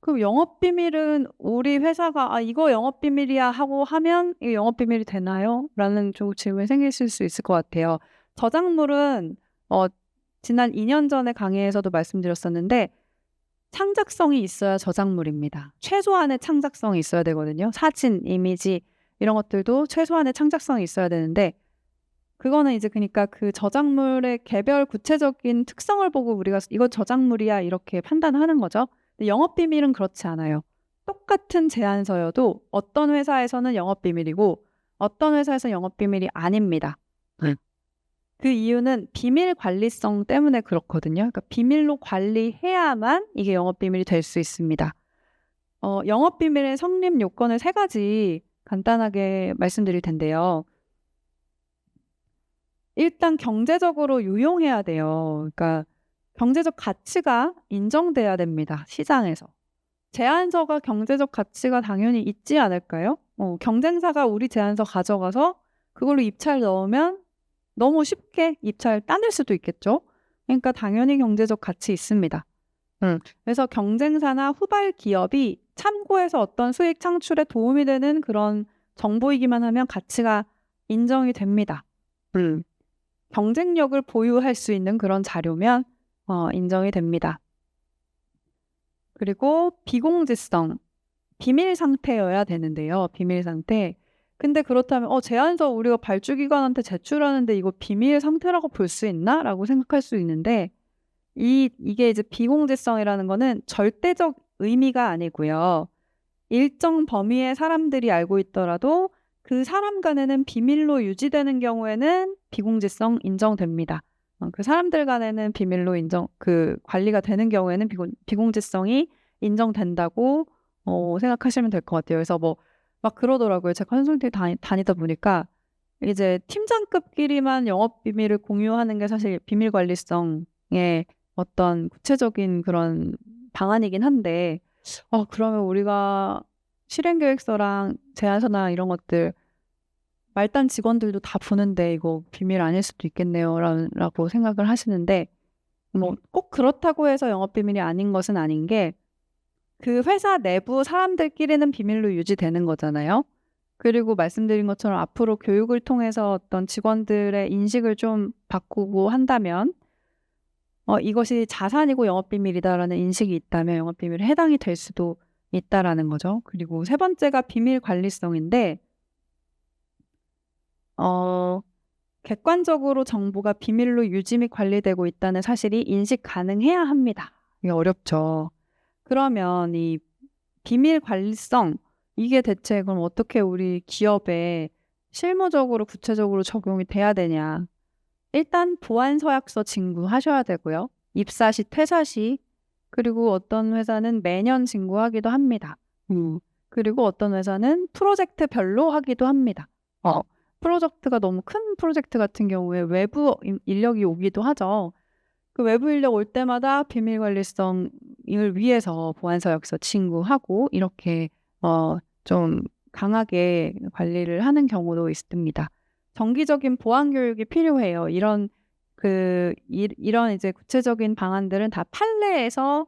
그럼 영업비밀은 우리 회사가 이거 영업비밀이야 하고 하면 이게 영업비밀이 되나요? 라는 좀 질문이 생기실 수 있을 것 같아요. 저작물은 지난 2년 전에 강의에서도 말씀드렸었는데 창작성이 있어야 저작물입니다. 최소한의 창작성이 있어야 되거든요. 사진, 이미지 이런 것들도 최소한의 창작성이 있어야 되는데, 그거는 이제 그러니까 그 저작물의 개별 구체적인 특성을 보고 우리가 이거 저작물이야 이렇게 판단하는 거죠. 근데 영업비밀은 그렇지 않아요. 똑같은 제안서여도 어떤 회사에서는 영업비밀이고 어떤 회사에서는 영업비밀이 아닙니다. 그 이유는 비밀 관리성 때문에 그렇거든요. 그러니까 비밀로 관리해야만 이게 영업비밀이 될 수 있습니다. 영업비밀의 성립 요건을 3가지 간단하게 말씀드릴 텐데요. 일단 경제적으로 유용해야 돼요. 그러니까 경제적 가치가 인정돼야 됩니다. 시장에서. 제안서가 경제적 가치가 당연히 있지 않을까요? 경쟁사가 우리 제안서 가져가서 그걸로 입찰 넣으면 너무 쉽게 입찰 따낼 수도 있겠죠. 그러니까 당연히 경제적 가치 있습니다. 그래서 경쟁사나 후발 기업이 참고해서 어떤 수익 창출에 도움이 되는 그런 정보이기만 하면 가치가 인정이 됩니다. 경쟁력을 보유할 수 있는 그런 자료면 인정이 됩니다. 그리고 비공지성, 비밀 상태여야 되는데요. 비밀 상태. 근데 그렇다면 제안서 우리가 발주기관한테 제출하는데 이거 비밀 상태라고 볼 수 있나? 라고 생각할 수 있는데 이게 이제 비공지성이라는 거는 절대적 의미가 아니고요. 일정 범위의 사람들이 알고 있더라도 그 사람 간에는 비밀로 유지되는 경우에는 비공지성 인정됩니다. 그 사람들 간에는 비밀로 관리가 되는 경우에는 비공지성이 인정된다고 생각하시면 될 것 같아요. 그래서 막 그러더라고요. 제가 컨설팅 다니다 보니까 이제 팀장급끼리만 영업 비밀을 공유하는 게 사실 비밀 관리성의 어떤 구체적인 그런 방안이긴 한데, 그러면 우리가 실행계획서랑 제안서나 이런 것들 말단 직원들도 다 보는데 이거 비밀 아닐 수도 있겠네요. 라고 생각을 하시는데, 꼭 그렇다고 해서 영업비밀이 아닌 것은 아닌 게, 그 회사 내부 사람들끼리는 비밀로 유지되는 거잖아요. 그리고 말씀드린 것처럼 앞으로 교육을 통해서 어떤 직원들의 인식을 좀 바꾸고 한다면, 이것이 자산이고 영업비밀이다라는 인식이 있다면 영업비밀에 해당이 될 수도 있다라는 거죠. 그리고 3번째가 비밀 관리성인데, 객관적으로 정보가 비밀로 유지 및 관리되고 있다는 사실이 인식 가능해야 합니다. 이게 어렵죠. 그러면 이 비밀 관리성, 이게 대체 그럼 어떻게 우리 기업에 실무적으로 구체적으로 적용이 돼야 되냐. 일단 보안 서약서 진구하셔야 되고요. 입사 시, 퇴사 시, 그리고 어떤 회사는 매년 진구하기도 합니다. 그리고 어떤 회사는 프로젝트별로 하기도 합니다. 프로젝트가 너무 큰 프로젝트 같은 경우에 외부 인력이 오기도 하죠. 그 외부 인력 올 때마다 비밀 관리성을 위해서 보안 서약서 진구하고 이렇게 좀 강하게 관리를 하는 경우도 있습니다. 정기적인 보안 교육이 필요해요. 이런 이제 구체적인 방안들은 다 판례에서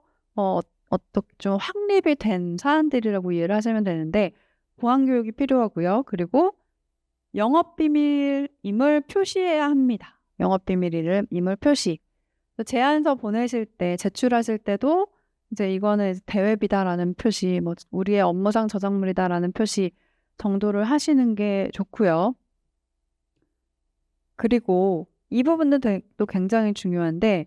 어떻게 좀 확립이 된 사안들이라고 이해를 하시면 되는데, 보안 교육이 필요하고요. 그리고 영업비밀임을 표시해야 합니다. 영업비밀임을 표시. 제안서 보내실 때, 제출하실 때도 이제 이거는 대외비다라는 표시, 우리의 업무상 저작물이다라는 표시 정도를 하시는 게 좋고요. 그리고 이 부분도 또 굉장히 중요한데,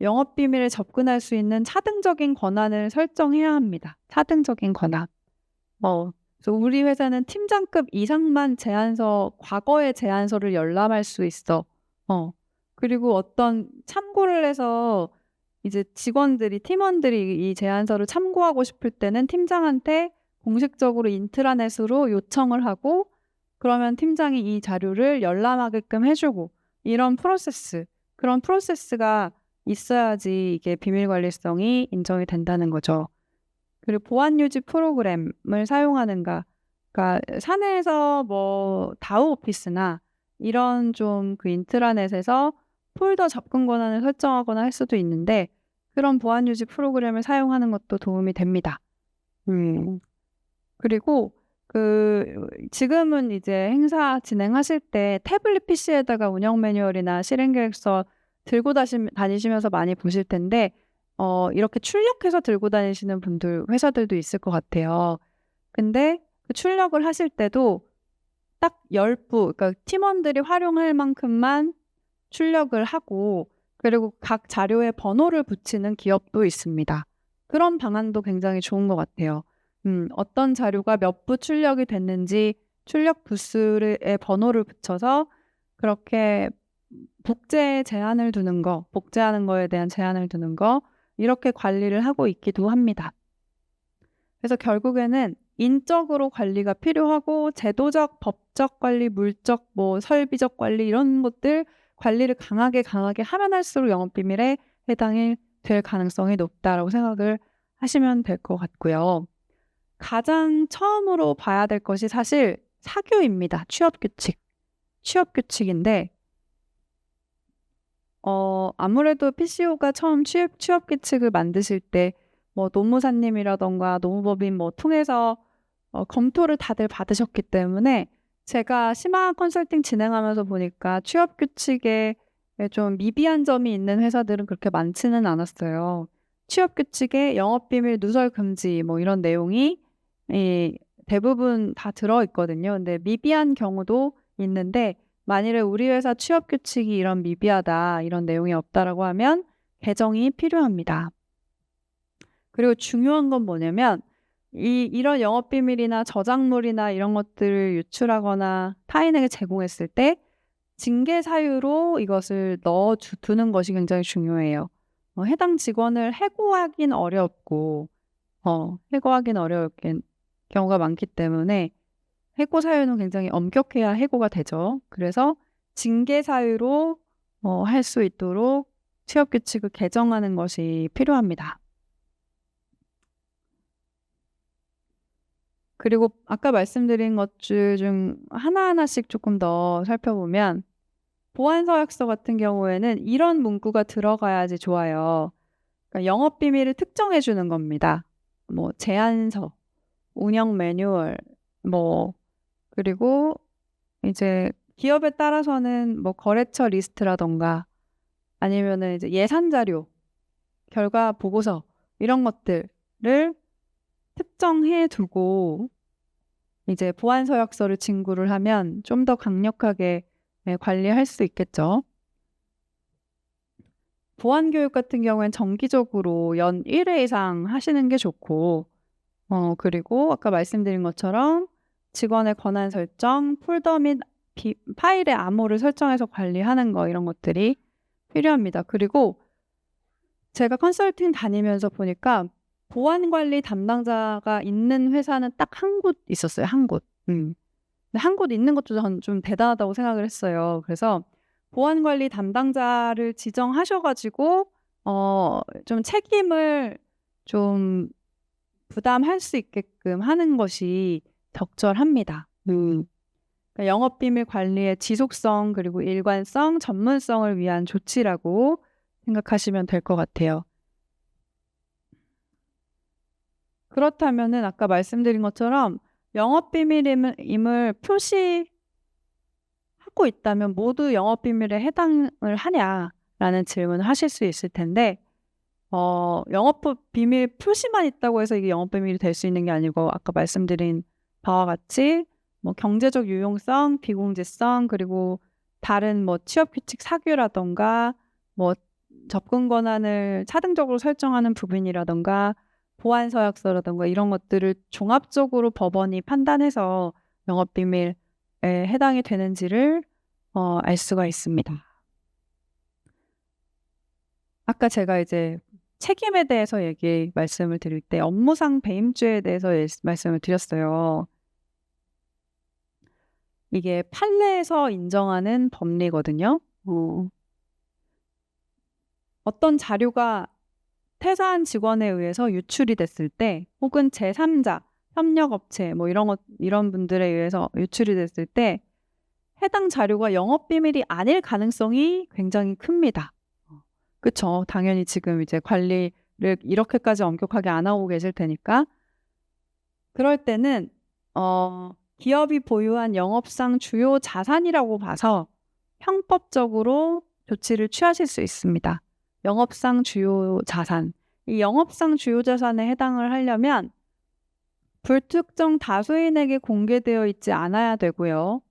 영업비밀에 접근할 수 있는 차등적인 권한을 설정해야 합니다. 차등적인 권한. 그래서 우리 회사는 팀장급 이상만 과거의 제안서를 열람할 수 있어. 그리고 어떤 참고를 해서 이제 팀원들이 이 제안서를 참고하고 싶을 때는 팀장한테 공식적으로 인트라넷으로 요청을 하고 그러면 팀장이 이 자료를 열람하게끔 해주고 이런 그런 프로세스가 있어야지 이게 비밀관리성이 인정이 된다는 거죠. 그리고 보안유지 프로그램을 사용하는가. 그러니까 사내에서 뭐 다우 오피스나 이런 좀 그 인트라넷에서 폴더 접근 권한을 설정하거나 할 수도 있는데 그런 보안유지 프로그램을 사용하는 것도 도움이 됩니다. 그리고 지금은 이제 행사 진행하실 때 태블릿 PC에다가 운영 매뉴얼이나 실행 계획서 들고 다니시면서 많이 보실 텐데 이렇게 출력해서 들고 다니시는 회사들도 있을 것 같아요. 근데 그 출력을 하실 때도 딱 10부, 그러니까 팀원들이 활용할 만큼만 출력을 하고 그리고 각 자료에 번호를 붙이는 기업도 있습니다. 그런 방안도 굉장히 좋은 것 같아요. 어떤 자료가 몇 부 출력이 됐는지 출력 부수에 번호를 붙여서 그렇게 복제하는 거에 대한 제한을 두는 거, 이렇게 관리를 하고 있기도 합니다. 그래서 결국에는 인적으로 관리가 필요하고 제도적, 법적 관리, 물적, 설비적 관리 이런 것들 관리를 강하게 하면 할수록 영업비밀에 해당이 될 가능성이 높다라고 생각을 하시면 될 것 같고요. 가장 처음으로 봐야 될 것이 사실 사규입니다. 취업규칙인데 아무래도 PCO가 처음 취업규칙을 만드실 때 노무사님이라던가 노무법인 통해서 검토를 다들 받으셨기 때문에 제가 심화 컨설팅 진행하면서 보니까 취업규칙에 좀 미비한 점이 있는 회사들은 그렇게 많지는 않았어요. 취업규칙에 영업비밀 누설 금지 이런 내용이 대부분 다 들어있거든요. 근데 미비한 경우도 있는데 만일에 우리 회사 취업규칙이 이런 미비하다, 이런 내용이 없다라고 하면 개정이 필요합니다. 그리고 중요한 건 뭐냐면 이런 영업비밀이나 저작물이나 이런 것들을 유출하거나 타인에게 제공했을 때 징계 사유로 이것을 두는 것이 굉장히 중요해요. 해당 직원을 해고하긴 어렵고 해고하긴 어려울 경우가 많기 때문에 해고 사유는 굉장히 엄격해야 해고가 되죠. 그래서 징계 사유로 할 수 있도록 취업규칙을 개정하는 것이 필요합니다. 그리고 아까 말씀드린 것들 중 하나하나씩 조금 더 살펴보면 보안서약서 같은 경우에는 이런 문구가 들어가야지 좋아요. 그러니까 영업비밀을 특정해 주는 겁니다. 제안서, 운영 매뉴얼, 그리고 이제 기업에 따라서는 거래처 리스트라던가 아니면은 이제 예산 자료, 결과 보고서 이런 것들을 특정해 두고 이제 보안 서약서를 진구를 하면 좀 더 강력하게 관리할 수 있겠죠. 보안 교육 같은 경우엔 정기적으로 연 1회 이상 하시는 게 좋고 그리고 아까 말씀드린 것처럼 직원의 권한 설정, 폴더 및 파일의 암호를 설정해서 관리하는 거 이런 것들이 필요합니다. 그리고 제가 컨설팅 다니면서 보니까 보안 관리 담당자가 있는 회사는 딱 한 곳 있었어요. 한 곳. 근데 한 곳 있는 것도 저는 좀 대단하다고 생각을 했어요. 그래서 보안 관리 담당자를 지정하셔가지고 좀 책임을 좀 부담할 수 있게끔 하는 것이 적절합니다. 그러니까 영업비밀 관리의 지속성 그리고 일관성, 전문성을 위한 조치라고 생각하시면 될 것 같아요. 그렇다면은 아까 말씀드린 것처럼 영업비밀임을 표시하고 있다면 모두 영업비밀에 해당을 하냐라는 질문을 하실 수 있을 텐데 영업비밀 표시만 있다고 해서 이게 영업비밀이 될 수 있는 게 아니고 아까 말씀드린 바와 같이 경제적 유용성, 비공개성 그리고 다른 취업규칙 사규라던가 접근 권한을 차등적으로 설정하는 부분이라던가 보안 서약서라던가 이런 것들을 종합적으로 법원이 판단해서 영업비밀에 해당이 되는지를 알 수가 있습니다. 아까 제가 이제 책임에 대해서 말씀을 드릴 때 업무상 배임죄에 대해서 말씀을 드렸어요. 이게 판례에서 인정하는 법리거든요. 어떤 자료가 퇴사한 직원에 의해서 유출이 됐을 때, 혹은 제3자, 협력업체 뭐 이런 분들에 의해서 유출이 됐을 때 해당 자료가 영업비밀이 아닐 가능성이 굉장히 큽니다. 그쵸? 당연히 지금 이제 관리를 이렇게까지 엄격하게 안 하고 계실 테니까. 그럴 때는 기업이 보유한 영업상 주요 자산이라고 봐서 형법적으로 조치를 취하실 수 있습니다. 영업상 주요 자산. 이 영업상 주요 자산에 해당을 하려면 불특정 다수인에게 공개되어 있지 않아야 되고요.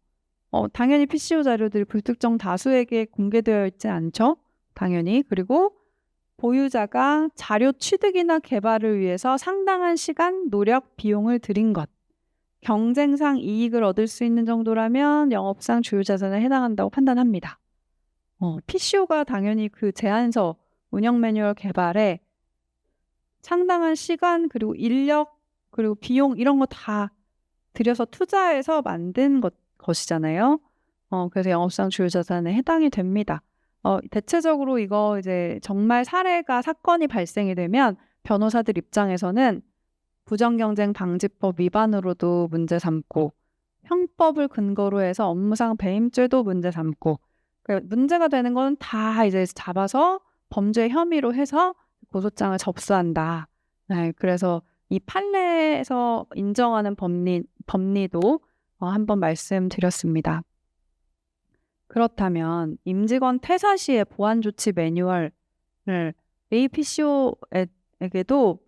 당연히 PCO 자료들이 불특정 다수에게 공개되어 있지 않죠? 당연히. 그리고 보유자가 자료 취득이나 개발을 위해서 상당한 시간, 노력, 비용을 들인 것. 경쟁상 이익을 얻을 수 있는 정도라면 영업상 주요 자산에 해당한다고 판단합니다. PCO가 당연히 그 제안서, 운영 매뉴얼 개발에 상당한 시간, 그리고 인력, 그리고 비용 이런 거 다 들여서 투자해서 만든 것이잖아요. 그래서 영업상 주요 자산에 해당이 됩니다. 대체적으로 이거 이제 정말 사건이 발생이 되면 변호사들 입장에서는 부정경쟁 방지법 위반으로도 문제 삼고, 형법을 근거로 해서 업무상 배임죄도 문제 삼고, 문제가 되는 건 다 이제 잡아서 범죄 혐의로 해서 고소장을 접수한다. 네, 그래서 이 판례에서 인정하는 법리도 한번 말씀드렸습니다. 그렇다면 임직원 퇴사 시의 보완조치 매뉴얼을 APCO에게도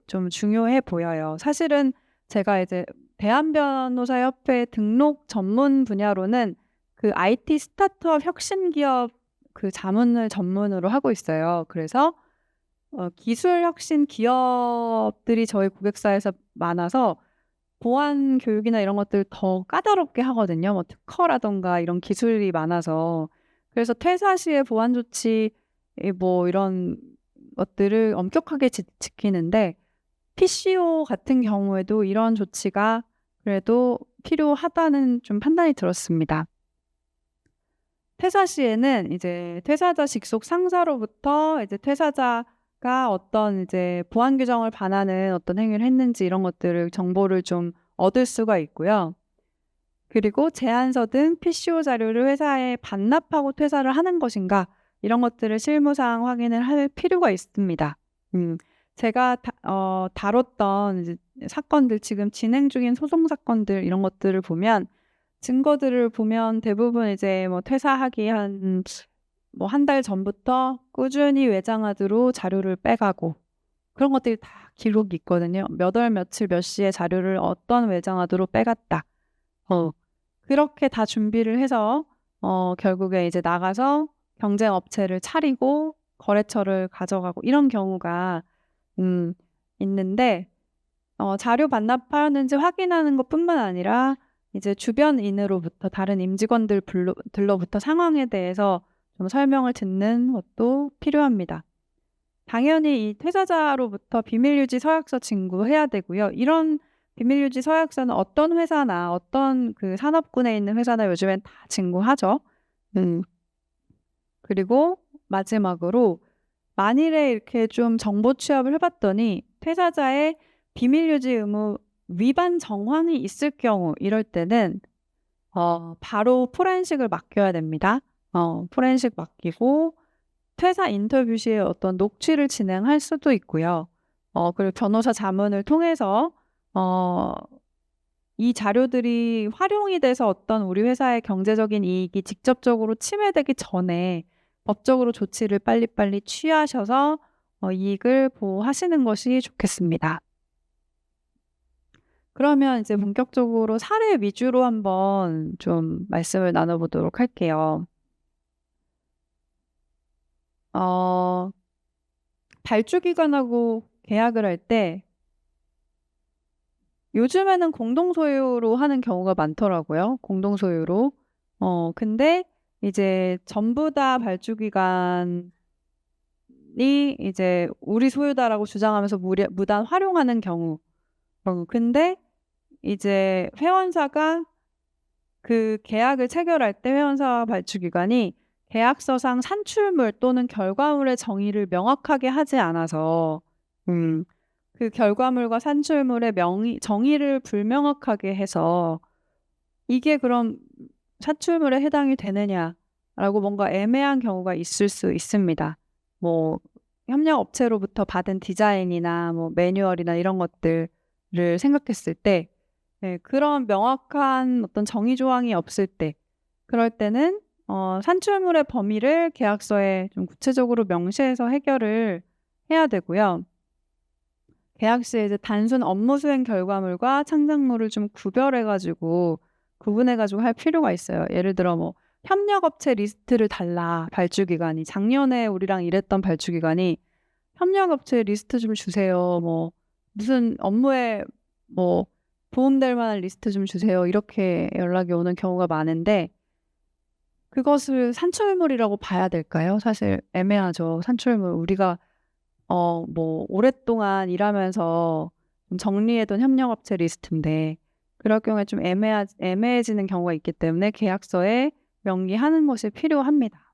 좀 중요해 보여요. 사실은 제가 이제 대한변호사협회 등록 전문 분야로는 그 IT 스타트업 혁신기업 그 자문을 전문으로 하고 있어요. 그래서 기술 혁신 기업들이 저희 고객사에서 많아서 보안 교육이나 이런 것들 더 까다롭게 하거든요. 뭐 특허라던가 이런 기술이 많아서. 그래서 퇴사 시에 보안 조치 뭐 이런 것들을 엄격하게 지키는데, PCO 같은 경우에도 이런 조치가 그래도 필요하다는 좀 판단이 들었습니다. 퇴사 시에는 이제 퇴사자 직속 상사로부터 이제 퇴사자가 어떤 이제 보안 규정을 반하는 어떤 행위를 했는지 이런 것들을 정보를 좀 얻을 수가 있고요. 그리고 제안서 등 PCO 자료를 회사에 반납하고 퇴사를 하는 것인가 이런 것들을 실무상 확인을 할 필요가 있습니다. 제가 다뤘던 이제 사건들, 지금 진행 중인 소송 사건들 이런 것들을 보면, 증거들을 보면 대부분 이제 뭐 퇴사하기 한 달 전부터 꾸준히 외장하드로 자료를 빼가고, 그런 것들이 다 기록이 있거든요. 몇 월 며칠 몇 시에 자료를 어떤 외장하드로 빼갔다. 그렇게 다 준비를 해서 결국에 이제 나가서 경쟁 업체를 차리고 거래처를 가져가고 이런 경우가 있는데, 자료 반납하였는지 확인하는 것뿐만 아니라 이제 주변인으로부터, 다른 임직원들로부터 상황에 대해서 좀 설명을 듣는 것도 필요합니다. 당연히 이 퇴사자로부터 비밀유지 서약서 진구해야 되고요. 이런 비밀유지 서약서는 어떤 회사나 어떤 그 산업군에 있는 회사나 요즘엔 다 진구하죠. 그리고 마지막으로, 만일에 이렇게 좀 정보 취합을 해봤더니 퇴사자의 비밀유지 의무 위반 정황이 있을 경우, 이럴 때는 바로 포렌식을 맡겨야 됩니다. 포렌식 맡기고 퇴사 인터뷰 시에 어떤 녹취를 진행할 수도 있고요. 그리고 변호사 자문을 통해서 이 자료들이 활용이 돼서 어떤 우리 회사의 경제적인 이익이 직접적으로 침해되기 전에 법적으로 조치를 빨리빨리 취하셔서 이익을 보호하시는 것이 좋겠습니다. 그러면 이제 본격적으로 사례 위주로 한번 좀 말씀을 나눠보도록 할게요. 발주기관하고 계약을 할 때 요즘에는 공동소유로 하는 경우가 많더라고요. 공동소유로. 근데 이제 전부 다 발주기관이 이제 우리 소유다라고 주장하면서 무단 활용하는 경우. 근데 이제 회원사가 그 계약을 체결할 때 회원사와 발주기관이 계약서상 산출물 또는 결과물의 정의를 명확하게 하지 않아서 그 결과물과 산출물의 정의를 불명확하게 해서 이게 그럼 산출물에 해당이 되느냐라고 뭔가 애매한 경우가 있을 수 있습니다. 뭐 협력업체로부터 받은 디자인이나 뭐 매뉴얼이나 이런 것들을 생각했을 때 그런 명확한 어떤 정의 조항이 없을 때 그럴 때는 산출물의 범위를 계약서에 좀 구체적으로 명시해서 해결을 해야 되고요. 계약시에 이제 단순 업무 수행 결과물과 창작물을 좀 구분해 가지고 할 필요가 있어요. 예를 들어 뭐 협력업체 리스트를 달라, 발주기관이. 작년에 우리랑 일했던 발주기관이 협력업체 리스트 좀 주세요. 뭐 무슨 업무에 뭐 도움될 만한 리스트 좀 주세요. 이렇게 연락이 오는 경우가 많은데 그것을 산출물이라고 봐야 될까요? 사실 애매하죠. 산출물. 우리가 뭐 오랫동안 일하면서 좀 정리해둔 협력업체 리스트인데 그럴 경우에 좀 애매해지는 경우가 있기 때문에 계약서에 명기하는 것이 필요합니다.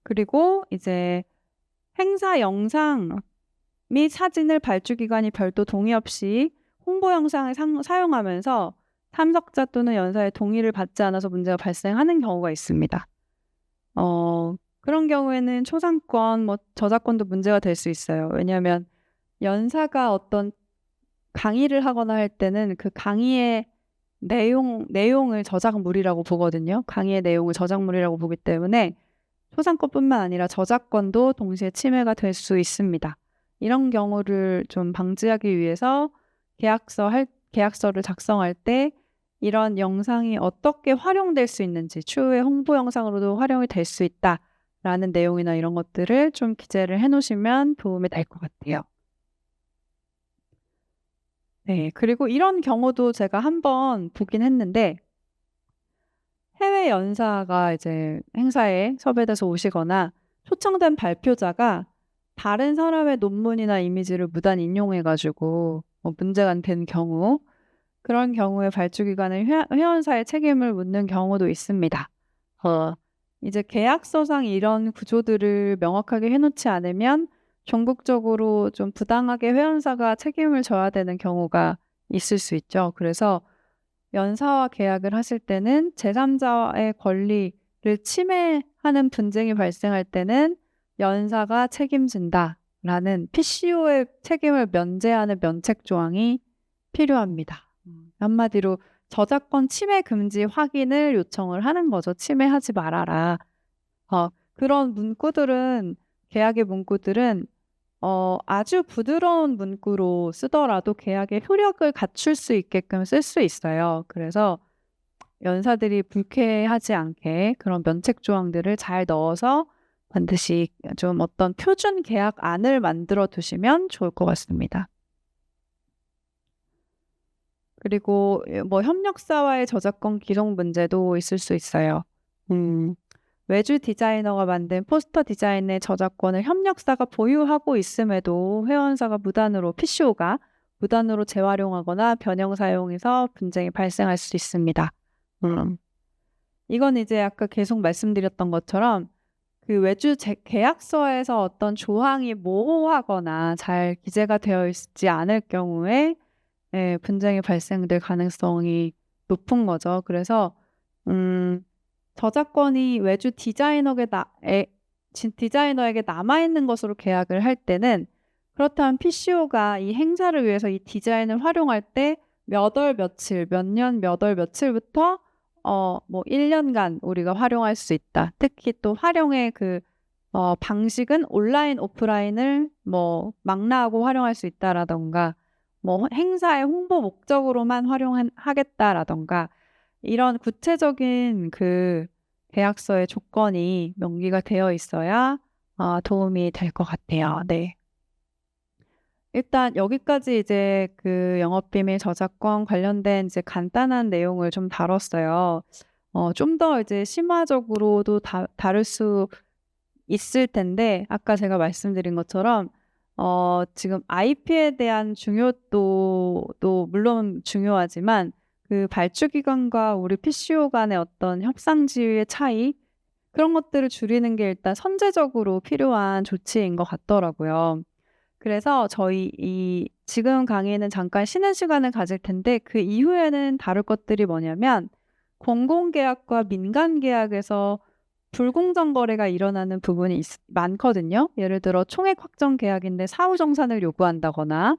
그리고 이제 행사 영상 및 사진을 발주기관이 별도 동의 없이 홍보 영상을 사용하면서 참석자 또는 연사의 동의를 받지 않아서 문제가 발생하는 경우가 있습니다. 그런 경우에는 초상권, 뭐 저작권도 문제가 될 수 있어요. 왜냐하면 연사가 어떤 강의를 하거나 할 때는 그 강의의 내용을 저작물이라고 보거든요. 강의의 내용을 저작물이라고 보기 때문에 초상권뿐만 아니라 저작권도 동시에 침해가 될 수 있습니다. 이런 경우를 좀 방지하기 위해서 계약서를 작성할 때 이런 영상이 어떻게 활용될 수 있는지, 추후에 홍보 영상으로도 활용이 될 수 있다라는 내용이나 이런 것들을 좀 기재를 해놓으시면 도움이 될 것 같아요. 네, 그리고 이런 경우도 제가 한번 보긴 했는데 해외 연사가 이제 행사에 섭외돼서 오시거나 초청된 발표자가 다른 사람의 논문이나 이미지를 무단 인용해가지고 문제가 된 경우, 그런 경우에 발주기관은 회원사의 책임을 묻는 경우도 있습니다. 이제 계약서상 이런 구조들을 명확하게 해놓지 않으면 전국적으로 좀 부당하게 회원사가 책임을 져야 되는 경우가 있을 수 있죠. 그래서 연사와 계약을 하실 때는 제3자의 권리를 침해하는 분쟁이 발생할 때는 연사가 책임진다라는 PCO의 책임을 면제하는 면책 조항이 필요합니다. 한마디로 저작권 침해 금지 확인을 요청을 하는 거죠. 침해하지 말아라. 그런 문구들은, 계약의 문구들은 아주 부드러운 문구로 쓰더라도 계약의 효력을 갖출 수 있게끔 쓸 수 있어요. 그래서 연사들이 불쾌하지 않게 그런 면책 조항들을 잘 넣어서 반드시 좀 어떤 표준 계약안을 만들어 두시면 좋을 것 같습니다. 그리고 뭐 협력사와의 저작권 기록 문제도 있을 수 있어요. 외주 디자이너가 만든 포스터 디자인의 저작권을 협력사가 보유하고 있음에도 회원사가 PCO가 무단으로 재활용하거나 변형 사용해서 분쟁이 발생할 수 있습니다. 이건 이제 아까 계속 말씀드렸던 것처럼 그 외주 계약서에서 어떤 조항이 모호하거나 잘 기재가 되어 있지 않을 경우에 분쟁이 발생될 가능성이 높은 거죠. 그래서 저작권이 외주 디자이너에게 남아있는 것으로 계약을 할 때는 그렇다면 PCO가 이 행사를 위해서 이 디자인을 활용할 때 몇 년 몇 월 며칠부터 뭐 1년간 우리가 활용할 수 있다. 특히 또 활용의 그 방식은 온라인, 오프라인을 뭐 망라하고 활용할 수 있다라던가 뭐 행사의 홍보 목적으로만 활용하겠다라던가 이런 구체적인 그 계약서의 조건이 명기가 되어 있어야 도움이 될 것 같아요. 네. 일단 여기까지 이제 그 영업비밀 저작권 관련된 이제 간단한 내용을 좀 다뤘어요. 좀 더 이제 심화적으로도 다룰 수 있을 텐데 아까 제가 말씀드린 것처럼 지금 IP에 대한 중요도도 물론 중요하지만 그 발주기관과 우리 PCO 간의 어떤 협상 지위의 차이 그런 것들을 줄이는 게 일단 선제적으로 필요한 조치인 것 같더라고요. 그래서 저희 이 지금 강의는 잠깐 쉬는 시간을 가질 텐데 그 이후에는 다룰 것들이 뭐냐면 공공계약과 민간계약에서 불공정 거래가 일어나는 부분이 많거든요. 예를 들어 총액 확정 계약인데 사후정산을 요구한다거나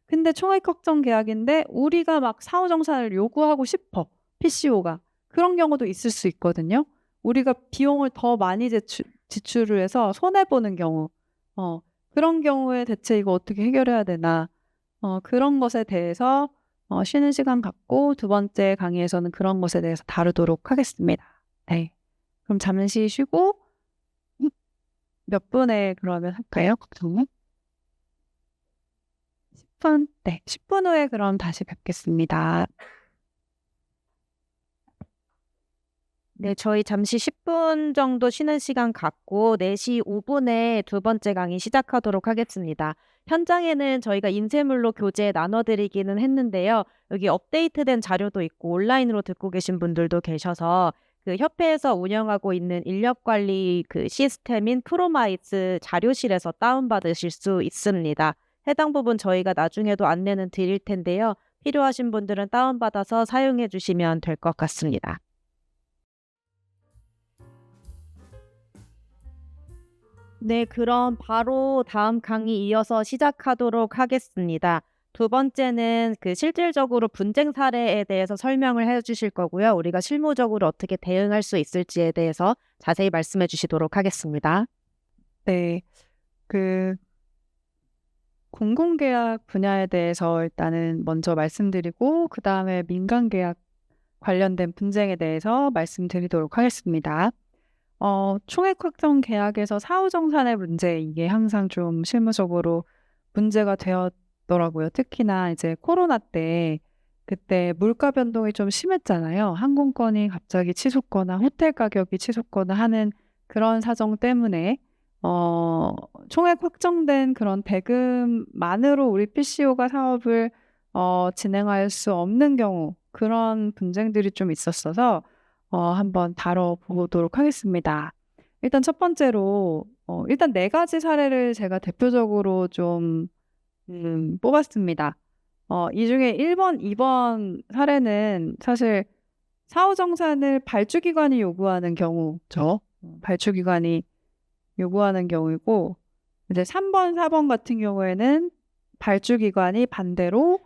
근데 총액 확정 계약인데 우리가 막 사후정산을 요구하고 싶어. PCO가. 그런 경우도 있을 수 있거든요. 우리가 비용을 더 많이 지출을 해서 손해보는 경우. 그런 경우에 대체 이거 어떻게 해결해야 되나. 그런 것에 대해서 쉬는 시간 갖고 두 번째 강의에서는 그런 것에 대해서 다루도록 하겠습니다. 네. 그럼 잠시 쉬고 몇 분에 그러면 할까요? 걱정은? 10분? 네. 10분 후에 그럼 다시 뵙겠습니다. 네, 저희 잠시 10분 정도 쉬는 시간 갖고 4시 5분에 두 번째 강의 시작하도록 하겠습니다. 현장에는 저희가 인쇄물로 교재 나눠드리기는 했는데요. 여기 업데이트된 자료도 있고 온라인으로 듣고 계신 분들도 계셔서 그 협회에서 운영하고 있는 인력관리 그 시스템인 프로마이스 자료실에서 다운받으실 수 있습니다. 해당 부분 저희가 나중에도 안내는 드릴 텐데요. 필요하신 분들은 다운받아서 사용해 주시면 될 것 같습니다. 네, 그럼 바로 다음 강의 이어서 시작하도록 하겠습니다. 두 번째는 그 실질적으로 분쟁 사례에 대해서 설명을 해 주실 거고요. 우리가 실무적으로 어떻게 대응할 수 있을지에 대해서 자세히 말씀해 주시도록 하겠습니다. 네. 그 공공계약 분야에 대해서 일단은 먼저 말씀드리고 그다음에 민간계약 관련된 분쟁에 대해서 말씀드리도록 하겠습니다. 총액 확정 계약에서 사후정산의 문제 이게 항상 좀 실무적으로 문제가 되었더라고요. 특히나 이제 코로나 때 그때 물가 변동이 좀 심했잖아요. 항공권이 갑자기 치솟거나 호텔 가격이 치솟거나 하는 그런 사정 때문에 총액 확정된 그런 대금만으로 우리 PCO가 사업을 진행할 수 없는 경우 그런 분쟁들이 좀 있었어서 한번 다뤄보도록 하겠습니다. 일단 첫 번째로 일단 4가지 사례를 제가 대표적으로 좀 뽑았습니다. 이 중에 1번, 2번 사례는 사실 사후정산을 발주기관이 요구하는 경우죠. 발주기관이 요구하는 경우이고 이제 3번, 4번 같은 경우에는 발주기관이 반대로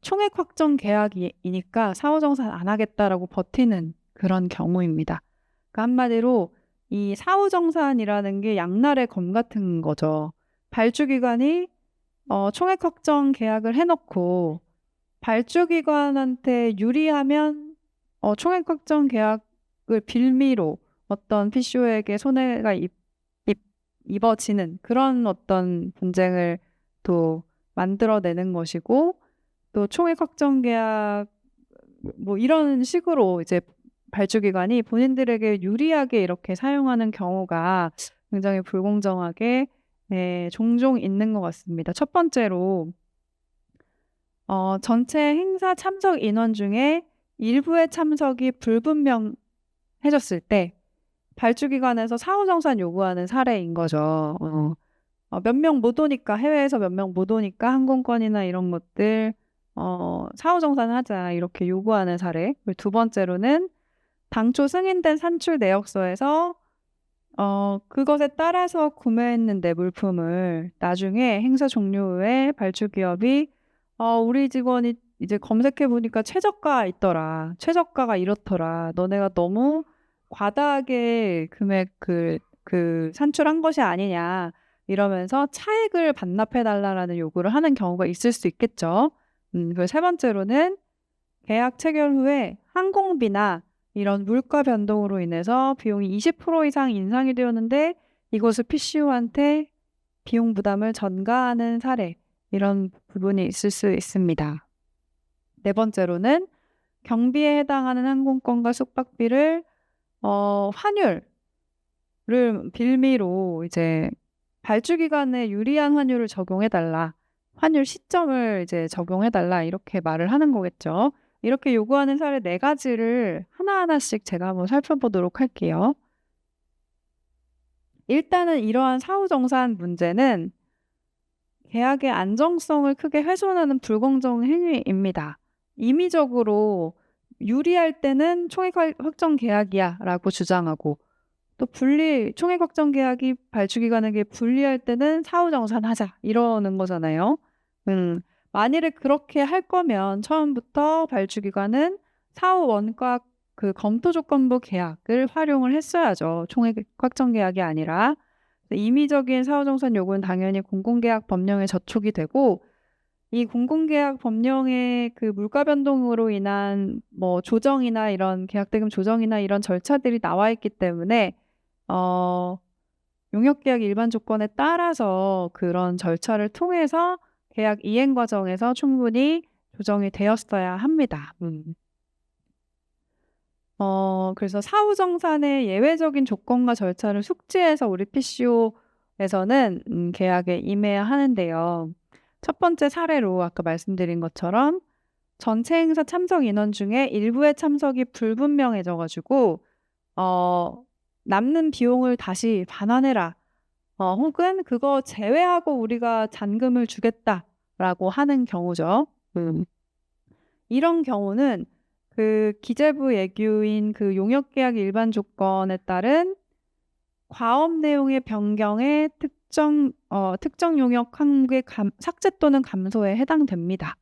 총액 확정 계약이니까 사후정산 안 하겠다라고 버티는 그런 경우입니다. 그러니까 한마디로 이 사후정산이라는 게 양날의 검 같은 거죠. 발주기관이 총액 확정 계약을 해놓고 발주기관한테 유리하면 총액 확정 계약을 빌미로 어떤 PCO에게 손해가 입어지는 그런 어떤 분쟁을 또 만들어내는 것이고 또 총액 확정 계약 뭐 이런 식으로 이제 발주기관이 본인들에게 유리하게 이렇게 사용하는 경우가 굉장히 불공정하게 종종 있는 것 같습니다. 첫 번째로 전체 행사 참석 인원 중에 일부의 참석이 불분명해졌을 때 발주기관에서 사후정산 요구하는 사례인 거죠. 몇 명 못 오니까 해외에서 몇 명 못 오니까 항공권이나 이런 것들 사후정산하자 이렇게 요구하는 사례. 그리고 두 번째로는 당초 승인된 산출 내역서에서 그것에 따라서 구매했는데 물품을 나중에 행사 종료 후에 발주기업이 우리 직원이 이제 검색해 보니까 최저가 있더라. 최저가가 이렇더라. 너네가 너무 과다하게 금액 그 산출한 것이 아니냐 이러면서 차액을 반납해 달라라는 요구를 하는 경우가 있을 수 있겠죠. 그리고 세 번째로는 계약 체결 후에 항공비나 이런 물가 변동으로 인해서 비용이 20% 이상 인상이 되었는데 이것을 PCO한테 비용 부담을 전가하는 사례 이런 부분이 있을 수 있습니다. 네 번째로는 경비에 해당하는 항공권과 숙박비를 환율을 빌미로 이제 발주 기간에 유리한 환율을 적용해 달라. 환율 시점을 이제 적용해 달라 이렇게 말을 하는 거겠죠. 이렇게 요구하는 사례 4가지를 하나하나씩 제가 한번 살펴보도록 할게요. 일단은 이러한 사후정산 문제는 계약의 안정성을 크게 훼손하는 불공정 행위입니다. 임의적으로 유리할 때는 총액 확정 계약이야라고 주장하고 또 총액 확정 계약이 발주 기간에게 불리할 때는 사후정산하자 이러는 거잖아요. 만일에 그렇게 할 거면 처음부터 발주 기관은 사후 원가 검토 조건부 계약을 활용을 했어야죠. 총액 확정 계약이 아니라. 임의적인 사후정산 요구는 당연히 공공계약 법령에 저촉이 되고 이 공공계약 법령의 그 물가 변동으로 인한 뭐 조정이나 이런 계약대금 조정이나 이런 절차들이 나와 있기 때문에 용역계약 일반 조건에 따라서 그런 절차를 통해서 계약 이행 과정에서 충분히 조정이 되었어야 합니다. 그래서 사후정산의 예외적인 조건과 절차를 숙지해서 우리 PCO에서는 계약에 임해야 하는데요. 첫 번째 사례로 아까 말씀드린 것처럼 전체 행사 참석 인원 중에 일부의 참석이 불분명해져 가지고 남는 비용을 다시 반환해라. 혹은 그거 제외하고 우리가 잔금을 주겠다라고 하는 경우죠. 이런 경우는 그 기재부 예규인 그 용역계약 일반 조건에 따른 과업 내용의 변경에 특정 용역 항목의 삭제 또는 감소에 해당됩니다.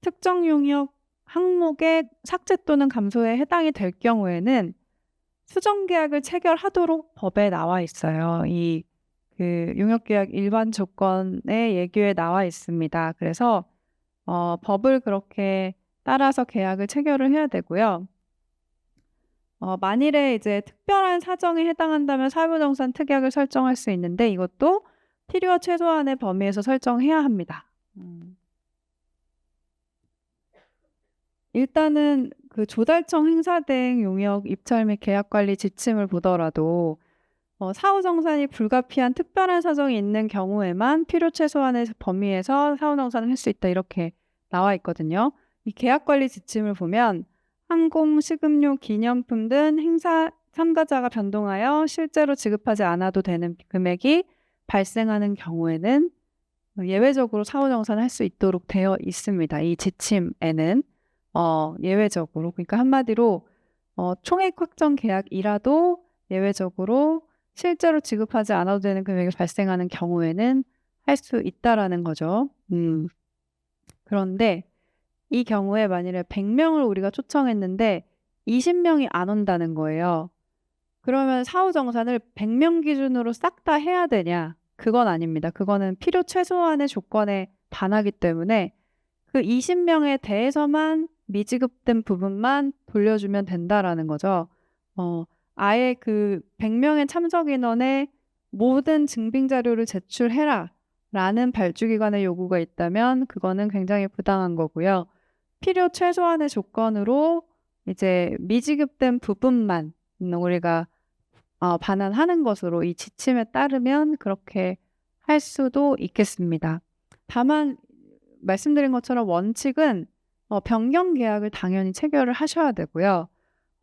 특정 용역 항목의 삭제 또는 감소에 해당이 될 경우에는 수정계약을 체결하도록 법에 나와 있어요. 그 용역계약 일반 조건의 예규에 나와 있습니다. 그래서 법을 그렇게 따라서 계약을 체결을 해야 되고요. 만일에 이제 특별한 사정에 해당한다면 사후정산 특약을 설정할 수 있는데 이것도 필요 최소한의 범위에서 설정해야 합니다. 일단은 그 조달청 행사된 용역 입찰 및 계약 관리 지침을 보더라도 사후정산이 불가피한 특별한 사정이 있는 경우에만 필요 최소한의 범위에서 사후정산을 할 수 있다 이렇게 나와 있거든요. 이 계약관리 지침을 보면 항공, 식음료, 기념품 등 행사 참가자가 변동하여 실제로 지급하지 않아도 되는 금액이 발생하는 경우에는 예외적으로 사후정산을 할 수 있도록 되어 있습니다. 이 지침에는 예외적으로, 그러니까 한마디로 총액 확정 계약이라도 예외적으로 실제로 지급하지 않아도 되는 금액이 발생하는 경우에는 할 수 있다라는 거죠. 그런데 이 경우에 만일에 100명을 우리가 초청했는데 20명이 안 온다는 거예요. 그러면 사후정산을 100명 기준으로 싹 다 해야 되냐? 그건 아닙니다. 그거는 필요 최소한의 조건에 반하기 때문에 그 20명에 대해서만 미지급된 부분만 돌려주면 된다라는 거죠. 아예 그 100명의 참석 인원의 모든 증빙 자료를 제출해라 라는 발주기관의 요구가 있다면 그거는 굉장히 부당한 거고요. 필요 최소한의 조건으로 이제 미지급된 부분만 우리가 반환하는 것으로 이 지침에 따르면 그렇게 할 수도 있겠습니다. 다만 말씀드린 것처럼 원칙은 변경 계약을 당연히 체결을 하셔야 되고요.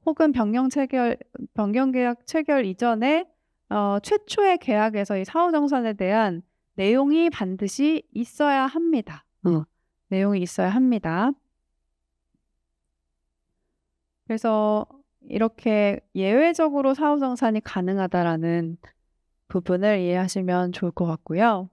혹은 변경 계약 체결 이전에 최초의 계약에서 이 사후정산에 대한 내용이 반드시 있어야 합니다. 내용이 있어야 합니다. 그래서 이렇게 예외적으로 사후정산이 가능하다라는 부분을 이해하시면 좋을 것 같고요.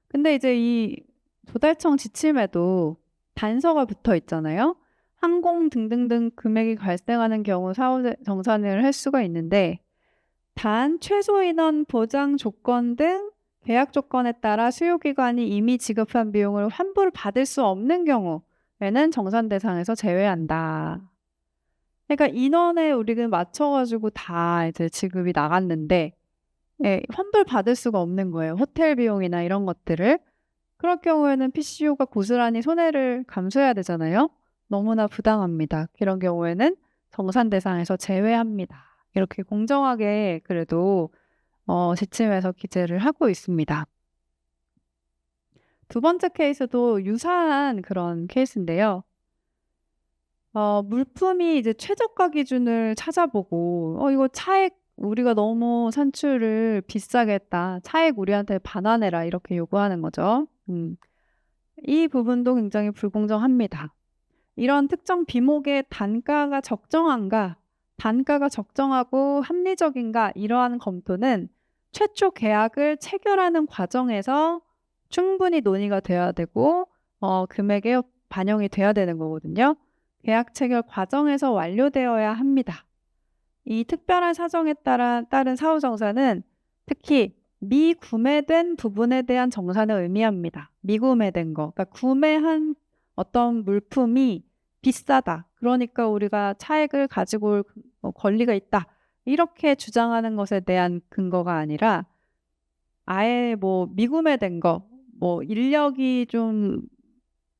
근데 이제 이 조달청 지침에도 단서가 붙어 있잖아요. 항공 등등등 금액이 발생하는 경우 사후정산을 할 수가 있는데 단 최소 인원 보장 조건 등 계약 조건에 따라 수요기관이 이미 지급한 비용을 환불을 받을 수 없는 경우에는 정산 대상에서 제외한다. 그러니까 인원에 우리가 맞춰가지고 다 이제 지급이 나갔는데 환불 받을 수가 없는 거예요. 호텔 비용이나 이런 것들을. 그럴 경우에는 PCO가 고스란히 손해를 감수해야 되잖아요. 너무나 부당합니다. 이런 경우에는 정산 대상에서 제외합니다. 이렇게 공정하게 그래도 지침에서 기재를 하고 있습니다. 두 번째 케이스도 유사한 그런 케이스인데요. 물품이 이제 최저가 기준을 찾아보고 이거 차액 우리가 너무 산출을 비싸게 했다. 차액 우리한테 반환해라." 이렇게 요구하는 거죠. 이 부분도 굉장히 불공정합니다. 이런 특정 비목의 단가가 적정한가, 단가가 적정하고 합리적인가 이러한 검토는 최초 계약을 체결하는 과정에서 충분히 논의가 돼야 되고 금액에 반영이 돼야 되는 거거든요. 계약 체결 과정에서 완료되어야 합니다. 이 특별한 사정에 따른 사후 정산은 특히 미구매된 부분에 대한 정산을 의미합니다. 미구매된 거. 그러니까 구매한 어떤 물품이 비싸다. 그러니까 우리가 차액을 가지고 올 권리가 있다. 이렇게 주장하는 것에 대한 근거가 아니라 아예 뭐 미구매된 거, 뭐 인력이 좀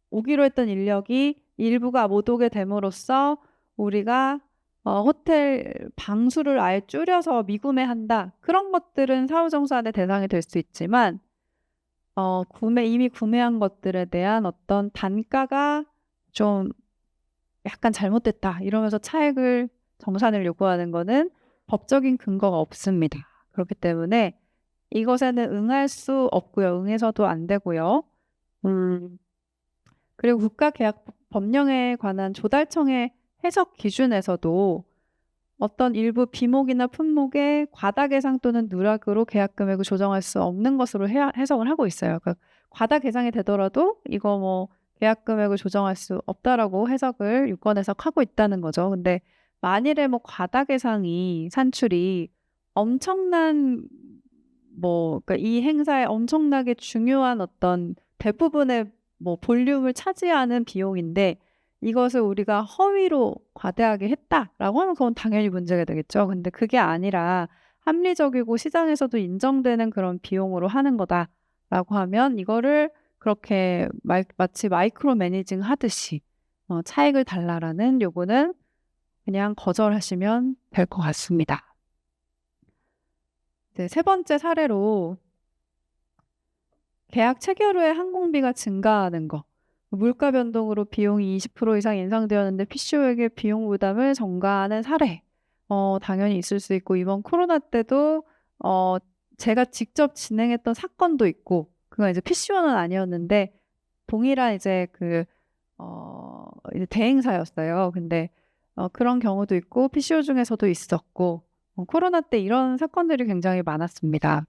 오기로 했던 인력이 일부가 못 오게 됨으로써 우리가 호텔 방수를 아예 줄여서 미구매한다. 그런 것들은 사후정산의 대상이 될 수 있지만 이미 구매한 것들에 대한 어떤 단가가 좀 약간 잘못됐다 이러면서 차액을 정산을 요구하는 거는 법적인 근거가 없습니다. 그렇기 때문에 이것에는 응할 수 없고요. 응해서도 안 되고요. 그리고 국가계약법 법령에 관한 조달청의 해석 기준에서도 어떤 일부 비목이나 품목의 과다 계상 또는 누락으로 계약 금액을 조정할 수 없는 것으로 해석을 하고 있어요. 그러니까 과다 계상이 되더라도 이거 뭐 계약 금액을 조정할 수 없다라고 해석을 유권 해석하고 있다는 거죠. 근데 만일에 뭐 과다 계상이 산출이 엄청난 그러니까 이 행사에 엄청나게 중요한 어떤 대부분의 뭐 볼륨을 차지하는 비용인데 이것을 우리가 허위로 과대하게 했다라고 하면 그건 당연히 문제가 되겠죠. 근데 그게 아니라 합리적이고 시장에서도 인정되는 그런 비용으로 하는 거다라고 하면 이거를 그렇게 마치 마이크로 매니징 하듯이 차익을 달라라는 요구는 그냥 거절하시면 될 것 같습니다. 네, 세 번째 사례로 계약 체결 후에 항공비가 증가하는 거. 물가 변동으로 비용이 20% 이상 인상되었는데 PCO에게 비용 부담을 전가하는 사례. 당연히 있을 수 있고 이번 코로나 때도 제가 직접 진행했던 사건도 있고 그건 이제 PCO는 아니었는데 동일한 이제 이제 대행사였어요. 근데 그런 경우도 있고 PCO 중에서도 있었고 코로나 때 이런 사건들이 굉장히 많았습니다.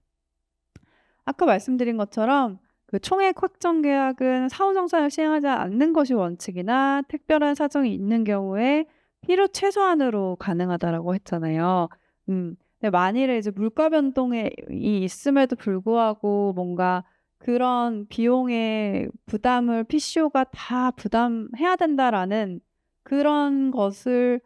아까 말씀드린 것처럼 그 총액 확정 계약은 사후정산을 시행하지 않는 것이 원칙이나 특별한 사정이 있는 경우에 필요 최소한으로 가능하다라고 했잖아요. 근데 만일에 이제 물가 변동이 있음에도 불구하고 뭔가 그런 비용의 부담을 PCO가 다 부담해야 된다라는 그런 것을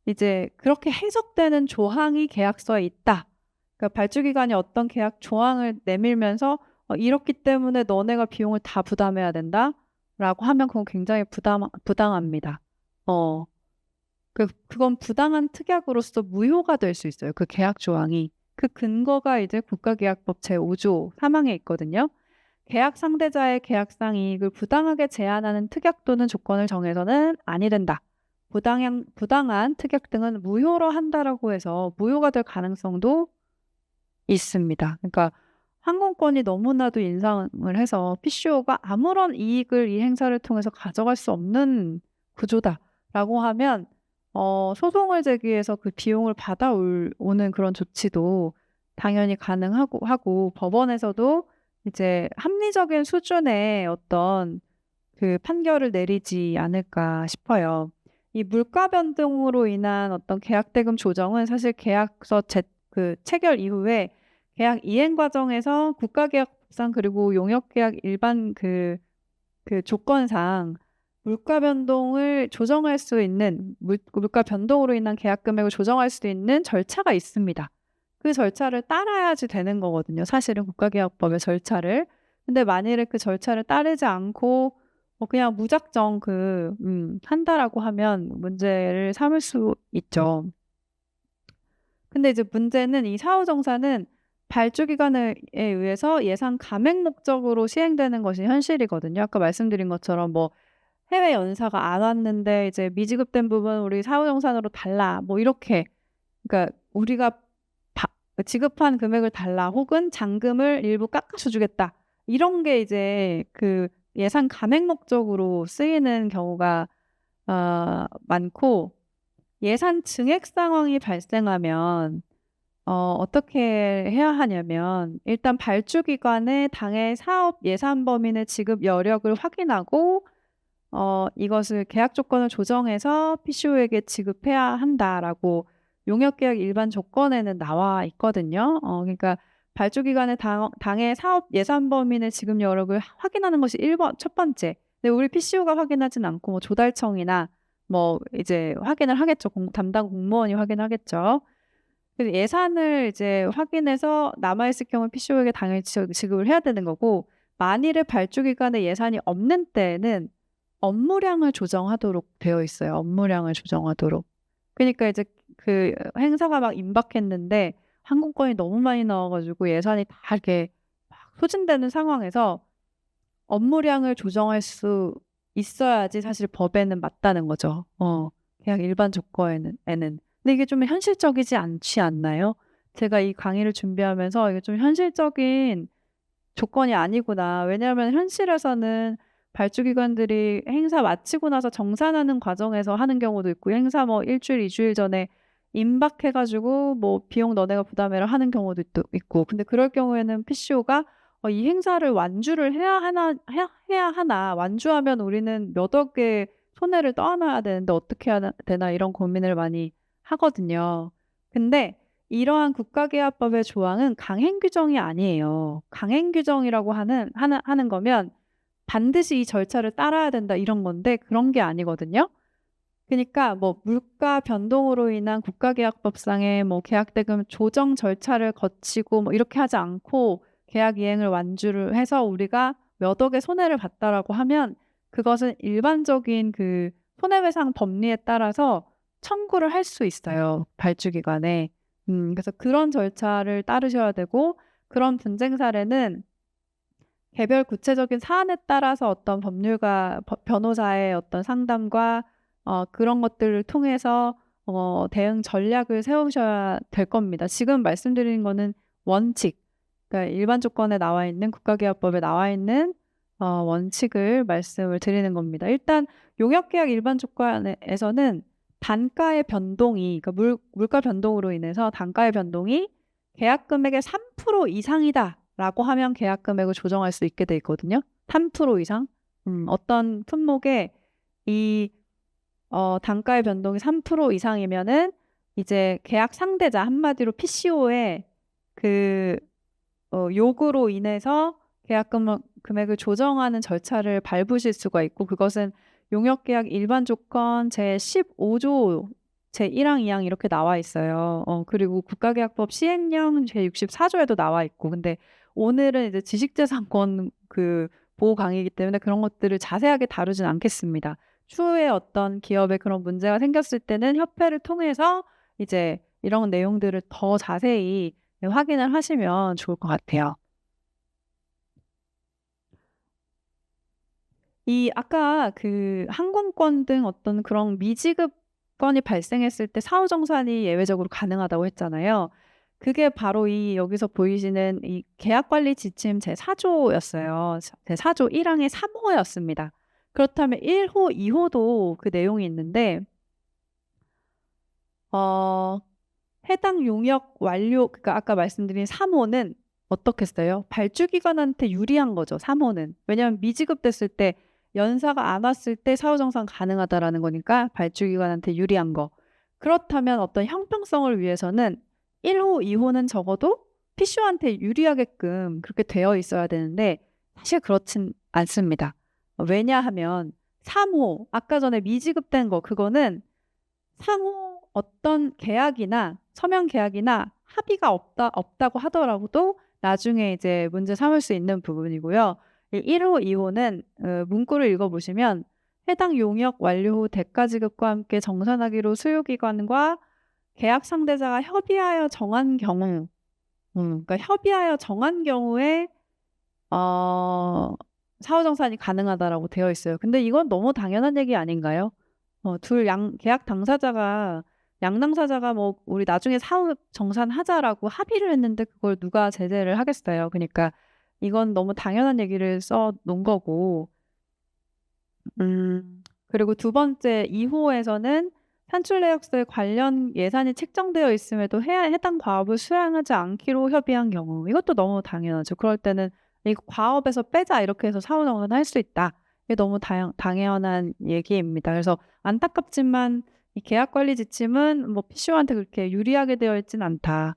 이제 그렇게 해석되는 조항이 계약서에 있다. 그러니까 발주기관이 어떤 계약 조항을 내밀면서 "이렇기 때문에 너네가 비용을 다 부담해야 된다."라고 하면 그건 굉장히 부당합니다. 그건 부당한 특약으로서 무효가 될 수 있어요, 그 계약 조항이. 그 근거가 이제 국가계약법 제5조 3항에 있거든요. "계약 상대자의 계약상 이익을 부당하게 제한하는 특약 또는 조건을 정해서는 아니 된다. 부당한 특약 등은 무효로 한다."라고 해서 무효가 될 가능성도 있습니다. 그러니까 항공권이 너무나도 인상을 해서 PCO가 아무런 이익을 이 행사를 통해서 가져갈 수 없는 구조다라고 하면 소송을 제기해서 그 비용을 오는 그런 조치도 당연히 가능하고 법원에서도 이제 합리적인 수준의 어떤 그 판결을 내리지 않을까 싶어요. 이 물가 변동으로 인한 어떤 계약 대금 조정은 사실 계약서 체결 이후에 계약 이행 과정에서 국가계약법상 그리고 용역계약 일반 그 조건상 물가 변동을 조정할 수 있는 물가 변동으로 인한 계약 금액을 조정할 수 있는 절차가 있습니다. 그 절차를 따라야지 되는 거거든요. 사실은 국가계약법의 절차를. 근데 만일에 그 절차를 따르지 않고 그냥 무작정 한다라고 하면 문제를 삼을 수 있죠. 근데 이제 문제는 이 사후정사는 발주 기관에 의해서 예산 감액 목적으로 시행되는 것이 현실이거든요. 아까 말씀드린 것처럼 뭐 해외 연사가 안 왔는데 이제 "미지급된 부분 우리 사후정산으로 달라." 뭐 이렇게, 그러니까 우리가 바 지급한 금액을 달라, 혹은 잔금을 일부 깎아서 주겠다. 이런 게 이제 그 예산 감액 목적으로 쓰이는 경우가 많고, 예산 증액 상황이 발생하면 어떻게 해야 하냐면, 일단 발주 기관에 당해 사업 예산 범위내 지급 여력을 확인하고 이것을 계약 조건을 조정해서 PCO에게 지급해야 한다라고 용역계약 일반 조건에는 나와 있거든요. 그러니까 발주 기관에 당해 사업 예산 범위 내 지급 여력을 확인하는 것이 첫 번째. 근데 우리 PCO가 확인하진 않고 뭐 조달청이나 뭐 이제 확인을 하겠죠. 담당 공무원이 확인하겠죠. 그래서 예산을 이제 확인해서 남아 있을 경우 PCO에게 당연히 지급을 해야 되는 거고, 만일에 발주 기관에 예산이 없는 때에는 업무량을 조정하도록 되어 있어요. 업무량을 조정하도록. 그니까 이제 그 행사가 막 임박했는데 항공권이 너무 많이 나와 가지고 예산이 다 이렇게 막 소진되는 상황에서 업무량을 조정할 수 있어야지 사실 법에는 맞다는 거죠. 계약 일반 조건에는. 근데 이게 좀 현실적이지 않지 않나요? 제가 이 강의를 준비하면서 이게 좀 '현실적인 조건이 아니구나.' 왜냐하면 현실에서는 발주 기관들이 행사 마치고 나서 정산하는 과정에서 하는 경우도 있고, 행사 뭐 1 주일, 2 주일 전에 임박해 가지고 뭐 "비용 너네가 부담해라." 하는 경우도 또 있고. 근데 그럴 경우에는 PCO가 이 행사를 완주를 해야 하나. 완주하면 우리는 몇 억의 손해를 떠안아야 되는데 어떻게 해야 되나, 이런 고민을 많이 하거든요. 근데 이러한 국가계약법의 조항은 강행 규정이 아니에요. 강행 규정이라고 하는 거면 반드시 이 절차를 따라야 된다 이런 건데, 그런 게 아니거든요. 그니까 뭐 물가 변동으로 인한 국가계약법상의 뭐 계약대금 조정 절차를 거치고 뭐 이렇게 하지 않고 계약 이행을 완주를 해서 우리가 몇 억의 손해를 봤다라고 하면, 그것은 일반적인 그 손해배상 법리에 따라서 청구를 할 수 있어요, 발주 기관에. 그래서 그런 절차를 따르셔야 되고, 그런 분쟁 사례는 개별 구체적인 사안에 따라서 어떤 법률가 변호사의 어떤 상담과 그런 것들을 통해서 대응 전략을 세우셔야 될 겁니다. 지금 말씀드리는 거는 원칙, 그러니까 일반 조건에 나와 있는, 국가계약법에 나와 있는 원칙을 말씀을 드리는 겁니다. 일단 용역계약 일반 조건에서는 단가의 변동이, 그러니까 물가 변동으로 인해서 단가의 변동이 계약 금액의 3% 이상이다라고 하면 계약 금액을 조정할 수 있게 돼 있거든요. 3% 이상. 어떤 품목에 이 단가의 변동이 3% 이상이면은 이제 계약 상대자, 한마디로 PCO의 그 요구로 인해서 계약 금액을 조정하는 절차를 밟으실 수가 있고, 그것은 용역계약 일반 조건 제15조 제1항, 2항 이렇게 나와 있어요. 그리고 국가계약법 시행령 제64조에도 나와 있고. 근데 오늘은 이제 지식재산권 보호 강의이기 때문에 그런 것들을 자세하게 다루진 않겠습니다. 추후에 어떤 기업에 그런 문제가 생겼을 때는 협회를 통해서 이제 이런 내용들을 더 자세히 확인을 하시면 좋을 것 같아요. 이 아까 항공권 등 어떤 그런 미지급건이 발생했을 때 사후정산이 예외적으로 가능하다고 했잖아요. 그게 바로 이 여기서 보이시는 이 계약관리 지침 제4조였어요. 제4조 1항의 3호였습니다. 그렇다면 1호, 2호도 그 내용이 있는데, 어 해당 용역 완료, 그러니까 아까 말씀드린 3호는 어떻게 써요? 발주 기관한테 유리한 거죠, 3호는. 왜냐하면 미지급됐을 때, 연사가 안 왔을 때 사후정산 가능하다라는 거니까 발주 기관한테 유리한 거. 그렇다면 어떤 형평성을 위해서는 1호, 2호는 적어도 PCO한테 유리하게끔 그렇게 되어 있어야 되는데, 사실 그렇진 않습니다. 왜냐하면 3호, 아까 전에 미지급된 거, 그거는 상호 어떤 계약이나 서면 계약이나 합의가 없다고 하더라도 나중에 이제 문제 삼을 수 있는 부분이고요. 이 1호, 2호는 문구를 읽어보시면 해당 용역 완료 후 대가 지급과 함께 정산하기로 수요기관과 계약 상대자가 협의하여 정한 경우, 그러니까 협의하여 정한 경우에 사후정산이 가능하다라고 되어 있어요. 근데 이건 너무 당연한 얘기 아닌가요? 계약 당사자가 양당사자가 뭐 "우리 나중에 사후 정산하자."라고 합의를 했는데 그걸 누가 제재를 하겠어요. 그니까 이건 너무 당연한 얘기를 써 놓은 거고. 그리고 두 번째 2 호에서는 산출 내역서에 관련 예산이 책정되어 있음에도 해당 과업을 수행하지 않기로 협의한 경우, 이것도 너무 당연하죠. 그럴 때는 "이거 과업에서 빼자." 이렇게 해서 사후 정산할 수 있다. 이게 너무 당연한 얘기입니다. 그래서 안타깝지만 이 계약 관리 지침은 뭐 PCO한테 그렇게 유리하게 되어 있지는 않다.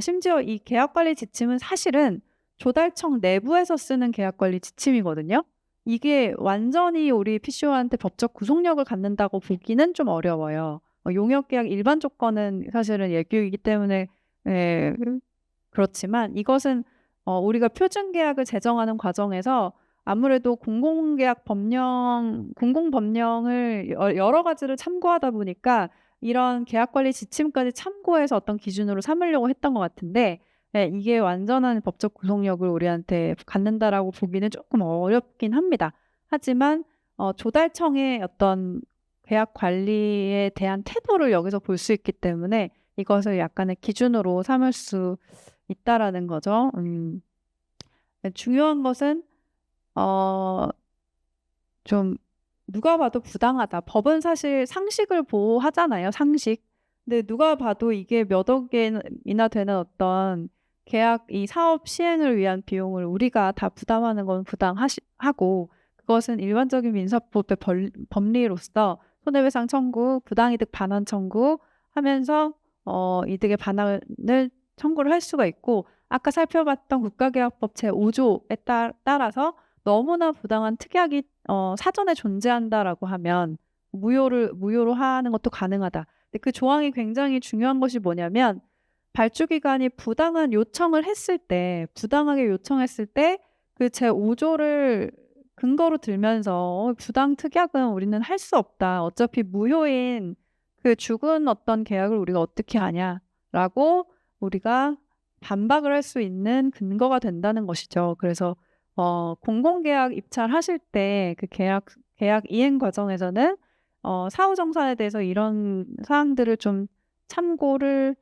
심지어 이 계약 관리 지침은 사실은 조달청 내부에서 쓰는 계약 관리 지침이거든요. 이게 완전히 우리 PCO한테 법적 구속력을 갖는다고 보기는 좀 어려워요. 용역 계약 일반 조건은 사실은 예규이기 때문에 예 그렇지만, 이것은 우리가 표준 계약을 제정하는 과정에서 아무래도 공공 법령을 여러 가지를 참고하다 보니까 이런 계약 관리 지침까지 참고해서 어떤 기준으로 삼으려고 했던 것 같은데, 예 이게 완전한 법적 구속력을 우리한테 갖는다라고 보기는 조금 어렵긴 합니다. 하지만 조달청의 어떤 계약 관리에 대한 태도를 여기서 볼 수 있기 때문에 이것을 약간의 기준으로 삼을 수 있다라는 거죠. 네, 중요한 것은 어 좀 누가 봐도 부당하다. 법은 사실 상식을 보호하잖아요, 상식. 근데 누가 봐도 이게 몇 억엔이나 되는 어떤 이 사업 시행을 위한 비용을 우리가 다 부담하는 건 하고, 그것은 일반적인 민사법의 법리로서 손해배상 청구, 부당이득 반환 청구하면서 이득의 반환을 청구를 할 수가 있고, 아까 살펴봤던 국가계약법 제5 조에 따라서 너무나 부당한 특약이 사전에 존재한다라고 하면 무효로 하는 것도 가능하다. 근데 그 조항이 굉장히 중요한 것이 뭐냐면, 발주기관이 부당하게 요청했을 때 그 제5 조를 근거로 들면서 부당 특약은 우리는 할 수 없다. 어차피 무효인 그 죽은 어떤 계약을 우리가 어떻게 하냐."라고 우리가 반박을 할 수 있는 근거가 된다는 것이죠. 그래서 공공계약 입찰하실 때 그 계약 이행 과정에서는 사후 정산에 대해서 이런 사항들을 좀 참고를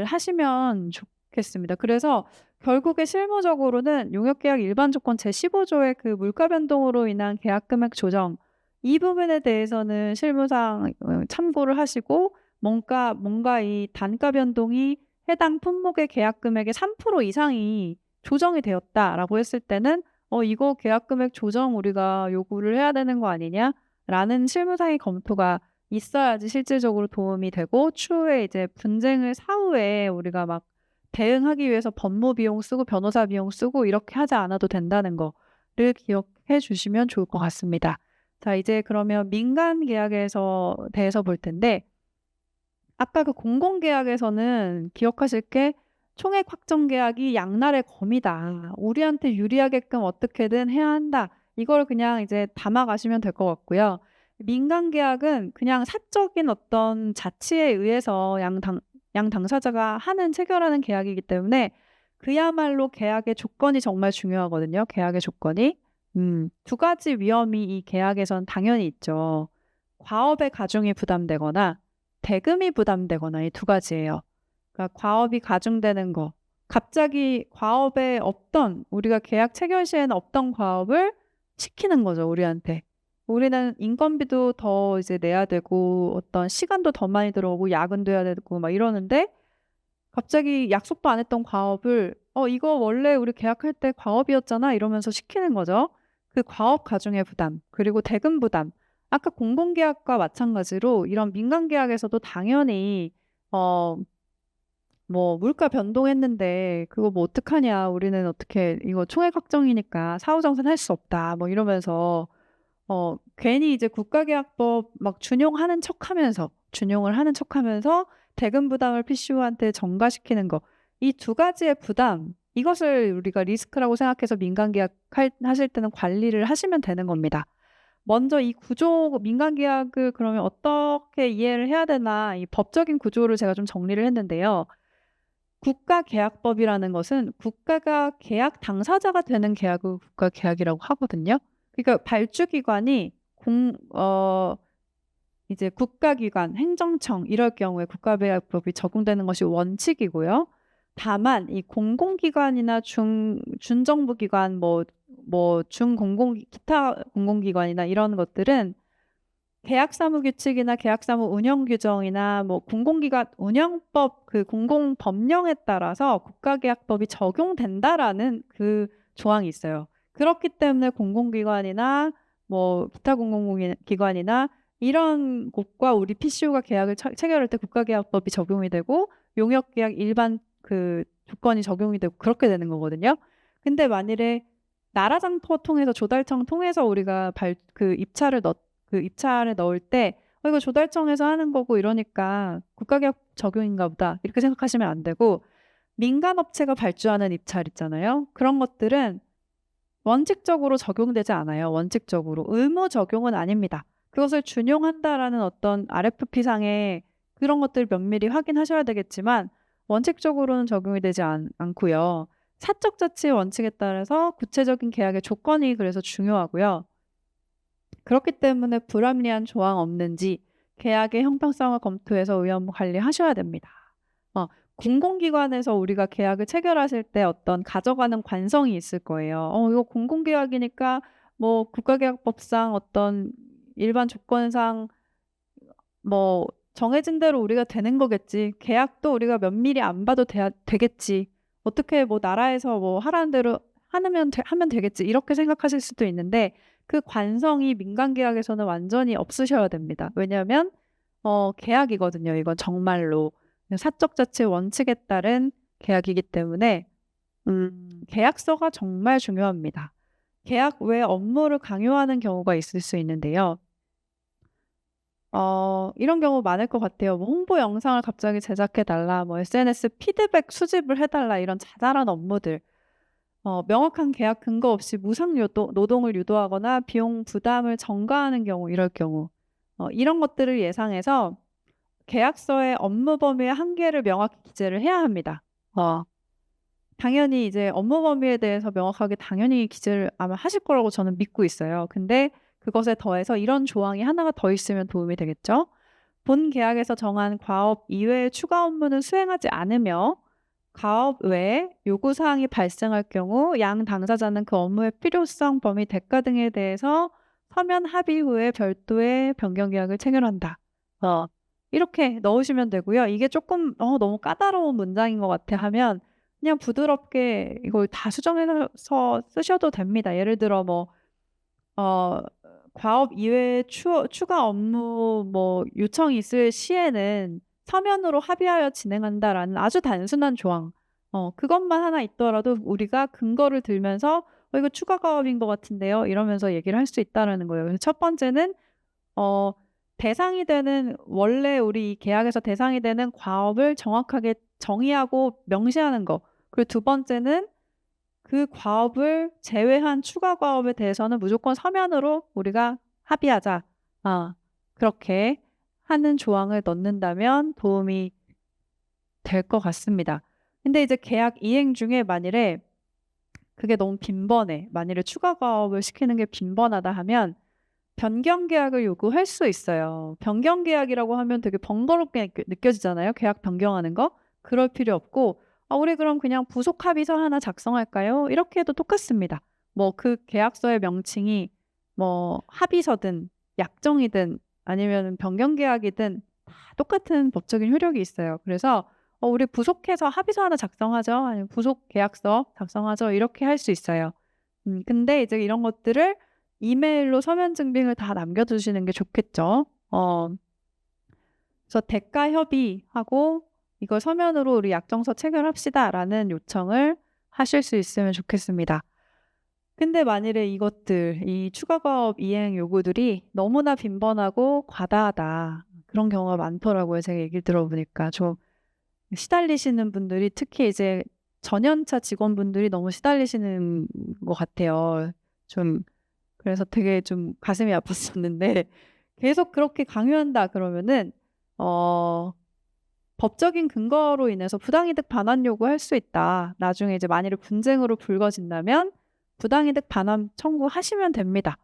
하시면 좋겠습니다. 그래서 결국에 실무적으로는 용역계약 일반 조건 제15 조의 그 물가 변동으로 인한 계약 금액 조정, 이 부분에 대해서는 실무상 참고를 하시고, 뭔가 이 단가 변동이 해당 품목의 계약 금액의 3% 이상이 조정이 되었다라고 했을 때는 이거 계약 금액 조정 우리가 요구를 해야 되는 거 아니냐?"라는 실무상의 검토가 있어야지 실질적으로 도움이 되고, 추후에 이제 분쟁을 사후에 우리가 막 대응하기 위해서 법무 비용 쓰고 변호사 비용 쓰고 이렇게 하지 않아도 된다는 거를 기억해 주시면 좋을 것 같습니다. 자, 이제 그러면 민간 계약에서 대해서 볼 텐데, 아까 그 공공계약에서는 기억하실 게 "총액 확정 계약이 양날의 검이다. 우리한테 유리하게끔 어떻게든 해야 한다." 이걸 그냥 이제 담아 가시면 될 것 같고요. 민간 계약은 그냥 사적인 어떤 자치에 의해서 양 당사자가 체결하는 계약이기 때문에 그야말로 계약의 조건이 정말 중요하거든요, 계약의 조건이. 두 가지 위험이 이 계약에선 당연히 있죠. 과업의 가중이 부담되거나 대금이 부담되거나, 이 두 가지예요. 그러니까 과업이 가중되는 거, 갑자기 과업에 우리가 계약 체결 시에는 없던 과업을 시키는 거죠, 우리한테. 우리는 인건비도 더 이제 내야 되고 어떤 시간도 더 많이 들어오고 야근도 해야 되고 막 이러는데, 갑자기 약속도 안 했던 과업을 이거 원래 우리 계약할 때 과업이었잖아." 이러면서 시키는 거죠. 그 과업 가중의 부담, 그리고 대금 부담. 아까 공공계약과 마찬가지로 이런 민간계약에서도 당연히 어 뭐 "물가 변동했는데 그거 뭐 어떡하냐. 우리는 어떻게 이거 총액 확정이니까 사후정산할 수 없다." 뭐 이러면서 괜히 이제 국가계약법 막 준용을 하는 척하면서 대금 부담을 PCO한테 전가시키는 거. 이 두 가지의 부담, 이것을 우리가 리스크라고 생각해서 민간 계약 하실 때는 관리를 하시면 되는 겁니다. 먼저 이 구조 민간 계약을 그러면 어떻게 이해를 해야 되나 이 법적인 구조를 제가 좀 정리를 했는데요. 국가계약법이라는 것은 국가가 계약 당사자가 되는 계약을 국가계약이라고 하거든요. 그러니까 발주기관이 이제 국가기관, 행정청 이럴 경우에 국가계약법이 적용되는 것이 원칙이고요. 다만 이 공공기관이나 준정부기관 기타 공공기관이나 이런 것들은 계약사무규칙이나 계약사무 운영규정이나 공공기관 운영법 그 공공법령에 따라서 국가계약법이 적용된다라는 그 조항이 있어요. 그렇기 때문에 공공기관이나 기타 공공기관이나 이런 곳과 우리 PCU가 계약을 체결할 때 국가계약법이 적용이 되고 용역계약 일반 그 조건이 적용이 되고 그렇게 되는 거거든요. 근데 만일에 나라장 통해서 조달청 통해서 우리가 입찰을 넣을 때 이거 조달청에서 하는 거고 이러니까 국가계약 적용인가 보다 이렇게 생각하시면 안 되고 민간업체가 발주하는 입찰 있잖아요. 그런 것들은 원칙적으로 적용되지 않아요. 원칙적으로. 의무 적용은 아닙니다. 그것을 준용한다라는 어떤 RFP상의 그런 것들 면밀히 확인하셔야 되겠지만 원칙적으로는 적용이 되지 않고요. 사적 자치 원칙에 따라서 구체적인 계약의 조건이 그래서 중요하고요. 그렇기 때문에 불합리한 조항 없는지 계약의 형평성을 검토해서 위험 관리하셔야 됩니다. 공공기관에서 우리가 계약을 체결하실 때 어떤 가져가는 관성이 있을 거예요. 이거 공공계약이니까 국가계약법상 어떤 일반 조건상 정해진 대로 우리가 되는 거겠지. 계약도 우리가 면밀히 안 봐도 되겠지. 어떻게 나라에서 하라는 대로 하면 되겠지. 이렇게 생각하실 수도 있는데 그 관성이 민간계약에서는 완전히 없으셔야 됩니다. 왜냐하면 계약이거든요. 이건 정말로 사적 자치 원칙에 따른 계약이기 때문에 계약서가 정말 중요합니다. 계약 외 업무를 강요하는 경우가 있을 수 있는데요. 이런 경우 많을 것 같아요. 홍보 영상을 갑자기 제작해달라, SNS 피드백 수집을 해달라 이런 자잘한 업무들. 명확한 계약 근거 없이 무상 노동을 유도하거나 비용 부담을 전가하는 경우 이럴 경우 이런 것들을 예상해서 계약서의 업무 범위의 한계를 명확히 기재를 해야 합니다. 당연히 이제 업무 범위에 대해서 명확하게 당연히 기재를 아마 하실 거라고 저는 믿고 있어요. 근데 그것에 더해서 이런 조항이 하나가 더 있으면 도움이 되겠죠. 본 계약에서 정한 과업 이외의 추가 업무는 수행하지 않으며 가업 외에 요구사항이 발생할 경우 양 당사자는 그 업무의 필요성, 범위, 대가 등에 대해서 서면 합의 후에 별도의 변경 계약을 체결한다. 이렇게 넣으시면 되고요. 이게 조금 너무 까다로운 문장인 것 같아 하면 그냥 부드럽게 이걸 다 수정해서 쓰셔도 됩니다. 예를 들어 과업 이외에 추가 업무 요청이 있을 시에는 서면으로 합의하여 진행한다라는 아주 단순한 조항. 그것만 하나 있더라도 우리가 근거를 들면서 이거 추가 과업인 것 같은데요. 이러면서 얘기를 할 수 있다라는 거예요. 그래서 첫 번째는 대상이 되는 원래 우리 계약에서 대상이 되는 과업을 정확하게 정의하고 명시하는 거. 그리고 두 번째는 그 과업을 제외한 추가 과업에 대해서는 무조건 서면으로 우리가 합의하자. 그렇게 하는 조항을 넣는다면 도움이 될 것 같습니다. 근데 이제 계약 이행 중에 만일에 그게 너무 빈번해. 만일에 추가 과업을 시키는 게 빈번하다 하면 변경 계약을 요구할 수 있어요. 변경 계약이라고 하면 되게 번거롭게 느껴지잖아요. 계약 변경하는 거. 그럴 필요 없고 우리 그럼 그냥 부속 합의서 하나 작성할까요? 이렇게 해도 똑같습니다. 그 계약서의 명칭이 합의서든 약정이든 아니면 변경 계약이든 다 똑같은 법적인 효력이 있어요. 그래서 우리 부속해서 합의서 하나 작성하죠. 아니면 부속 계약서 작성하죠. 이렇게 할 수 있어요. 근데 이제 이런 것들을 이메일로 서면 증빙을 다 남겨두시는 게 좋겠죠. 그래서 대가 협의하고 이걸 서면으로 우리 약정서 체결합시다라는 요청을 하실 수 있으면 좋겠습니다. 근데 만일에 이 추가 과업 이행 요구들이 너무나 빈번하고 과다하다. 그런 경우가 많더라고요. 제가 얘기를 들어보니까 좀 시달리시는 분들이 특히 이제 전연차 직원분들이 너무 시달리시는 것 같아요. 좀 그래서 되게 좀 가슴이 아팠었는데 계속 그렇게 강요한다 그러면은 어 법적인 근거로 인해서 부당이득 반환 요구할 수 있다. 나중에 이제 만일에 분쟁으로 불거진다면 부당이득 반환 청구하시면 됩니다.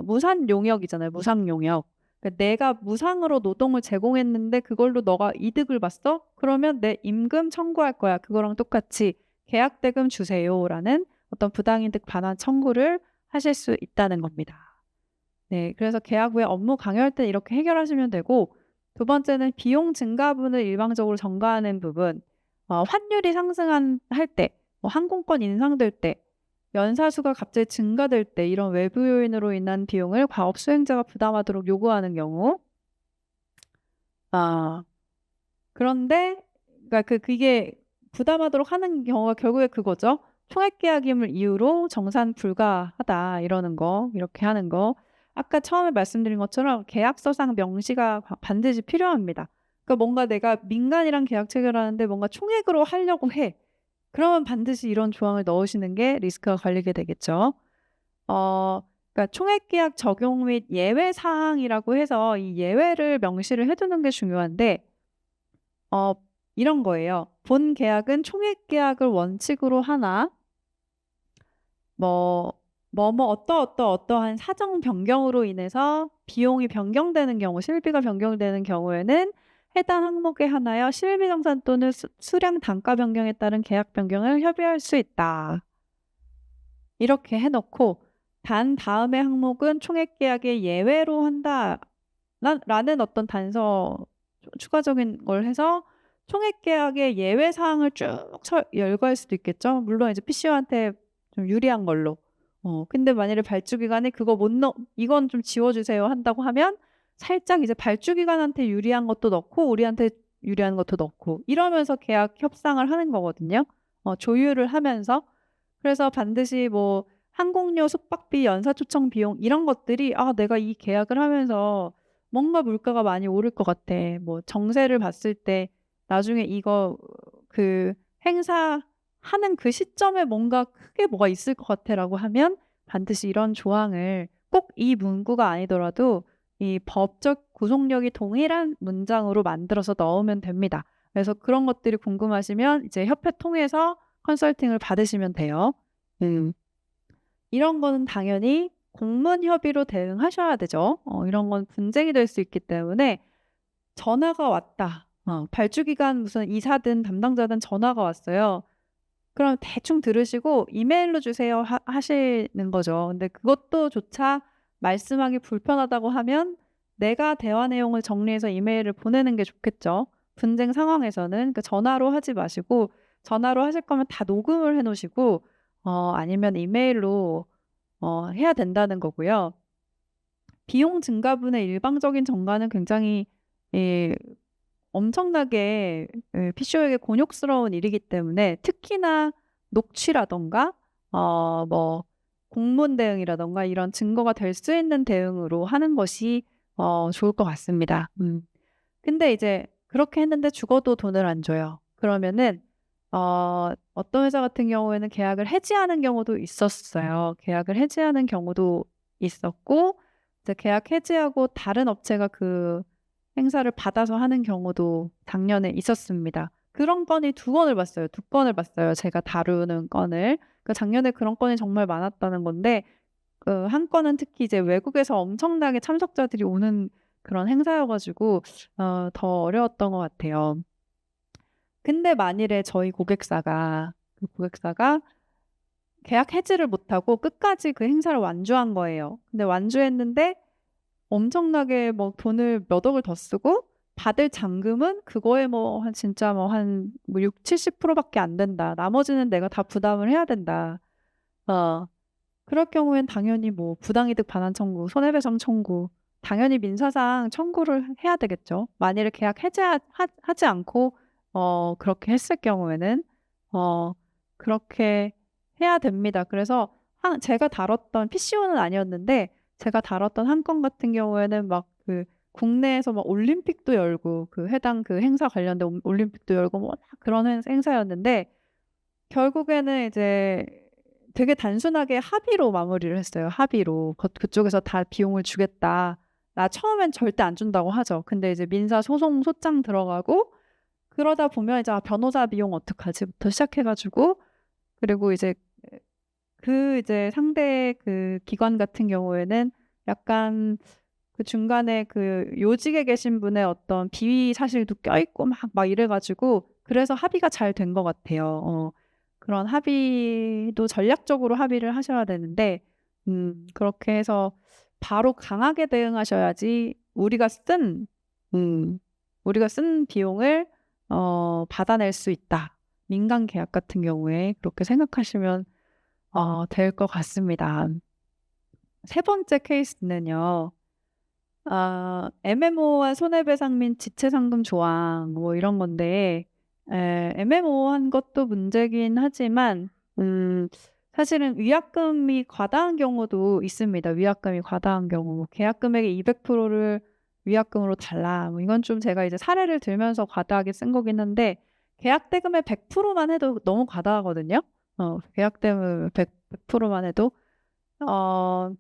무산 용역이잖아요. 무상 용역. 그러니까 내가 무상으로 노동을 제공했는데 그걸로 너가 이득을 봤어? 그러면 내 임금 청구할 거야. 그거랑 똑같이 계약 대금 주세요라는 어떤 부당이득 반환 청구를 하실 수 있다는 겁니다. 네, 그래서 계약 후에 업무 강요할 때 이렇게 해결하시면 되고, 두 번째는 비용 증가분을 일방적으로 전가하는 부분. 환율이 할 때, 뭐 항공권 인상될 때, 연사수가 갑자기 증가될 때 이런 외부 요인으로 인한 비용을 과업 수행자가 부담하도록 요구하는 경우. 아, 그런데 그러니까 그게 부담하도록 하는 경우가 결국에 그거죠. 총액 계약임을 이유로 정산 불가하다 이러는 거, 이렇게 하는 거. 아까 처음에 말씀드린 것처럼 계약서상 명시가 반드시 필요합니다. 그러니까 뭔가 내가 민간이랑 계약 체결하는데 뭔가 총액으로 하려고 해. 그러면 반드시 이런 조항을 넣으시는 게 리스크가 걸리게 되겠죠. 그러니까 총액 계약 적용 및 예외 사항이라고 해서 이 예외를 명시를 해두는 게 중요한데 어 이런 거예요. 본 계약은 총액 계약을 원칙으로 하나 뭐 어떠어떠어떠한 사정 변경으로 인해서 비용이 변경되는 경우, 실비가 변경되는 경우에는 해당 항목에 한하여 실비 정산 또는 수량 단가 변경에 따른 계약 변경을 협의할 수 있다. 이렇게 해 놓고 단 다음의 항목은 총액 계약의 예외로 한다. 라는 어떤 단서 추가적인 걸 해서 총액 계약의 예외 사항을 쭉 열거할 수도 있겠죠. 물론 이제 PCO한테 좀 유리한 걸로. 근데 만일에 발주 기관에 그거 못 넣 이건 좀 지워 주세요 한다고 하면 살짝 이제 발주 기관한테 유리한 것도 넣고 우리한테 유리한 것도 넣고 이러면서 계약 협상을 하는 거거든요. 조율을 하면서. 그래서 반드시 뭐 항공료, 숙박비, 연사 초청 비용 이런 것들이 '아 내가 이 계약을 하면서 뭔가 물가가 많이 오를 것 같아. 뭐 정세를 봤을 때 나중에 이거 그 행사하는 그 시점에 뭔가 크게 뭐가 있을 것 같아.'라고 하면 반드시 이런 조항을 꼭 이 문구가 아니더라도 이 법적 구속력이 동일한 문장으로 만들어서 넣으면 됩니다. 그래서 그런 것들이 궁금하시면 이제 협회 통해서 컨설팅을 받으시면 돼요. 음. 이런 거는 당연히 공문 협의로 대응하셔야 되죠. 이런 건 분쟁이 될 수 있기 때문에 전화가 왔다. 발주기관 무슨 이사든 담당자든 전화가 왔어요. 그럼 대충 들으시고 "이메일로 주세요." 하시는 거죠. 근데 그것도 조차 말씀하기 불편하다고 하면 내가 대화 내용을 정리해서 이메일을 보내는 게 좋겠죠. 분쟁 상황에서는 그 전화로 하지 마시고 전화로 하실 거면 다 녹음을 해 놓으시고 아니면 이메일로 해야 된다는 거고요. 비용 증가분의 일방적인 전가는 굉장히 예 엄청나게 PCO에게 곤욕스러운 일이기 때문에 특히나 녹취라든가 뭐 공문 대응이라든가 이런 증거가 될 수 있는 대응으로 하는 것이 좋을 것 같습니다. 근데 이제 그렇게 했는데 죽어도 돈을 안 줘요. 그러면은 어떤 회사 같은 경우에는 계약을 해지하는 경우도 있었어요. 계약을 해지하는 경우도 있었고 이제 계약 해지하고 다른 업체가 그 행사를 받아서 하는 경우도 작년에 있었습니다. 그런 건이 두 건을 봤어요. 두 건을 봤어요, 제가 다루는 건을. 작년에 그런 건이 정말 많았다는 건데 한 건은 특히 이제 외국에서 엄청나게 참석자들이 오는 그런 행사여 가지고 더 어려웠던 것 같아요. 근데 만일에 저희 고객사가 계약 해지를 못하고 끝까지 그 행사를 완주한 거예요. 근데 완주했는데 엄청나게 뭐 돈을 몇 억을 더 쓰고 받을 잔금은 그거에 뭐 한 진짜 뭐 한 뭐 60-70% 밖에 안 된다. 나머지는 내가 다 부담을 해야 된다. 어 그럴 경우엔 당연히 뭐 부당이득 반환 청구, 손해배상 청구 당연히 민사상 청구를 해야 되겠죠. 만일에 계약 하지 않고 그렇게 했을 경우에는 어 그렇게 해야 됩니다. 그래서 제가 다뤘던 PCO는 아니었는데 제가 다뤘던 한 건 같은 경우에는 막 그 국내에서 막 올림픽도 열고 그 해당 그 행사 관련된 올림픽도 열고 뭐 그런 행사였는데 결국에는 이제 되게 단순하게 합의로 마무리를 했어요. 합의로. 그쪽에서 다 비용을 주겠다. 나 처음엔 절대 안 준다고 하죠. 근데 이제 민사 소송 소장 들어가고 그러다 보면 이제 '아 변호사 비용 어떡하지?'부터 시작해 가지고 그리고 이제 이제 상대 그 기관 같은 경우에는 약간 그 중간에 그 요직에 계신 분의 어떤 비위 사실도 껴있고 막 이래 가지고 그래서 합의가 잘 된 것 같아요. 그런 합의도 전략적으로 합의를 하셔야 되는데 그렇게 해서 바로 강하게 대응하셔야지 음 우리가 쓴 비용을 받아낼 수 있다. 민간 계약 같은 경우에 그렇게 생각하시면 될 것 같습니다. 세 번째 케이스는요. 애매모호한 손해배상 및 지체상금 조항 뭐 이런 건데 애매모호한 것도 문제긴 하지만 사실은 위약금이 과다한 경우도 있습니다. 위약금이 과다한 경우. 계약 금액의 200%를 위약금으로 달라. 뭐 이건 좀 제가 이제 사례를 들면서 과다하게 쓴 거긴 한데 계약 대금의 100%만 해도 너무 과다하거든요. 계약 대금 100%만 해도 어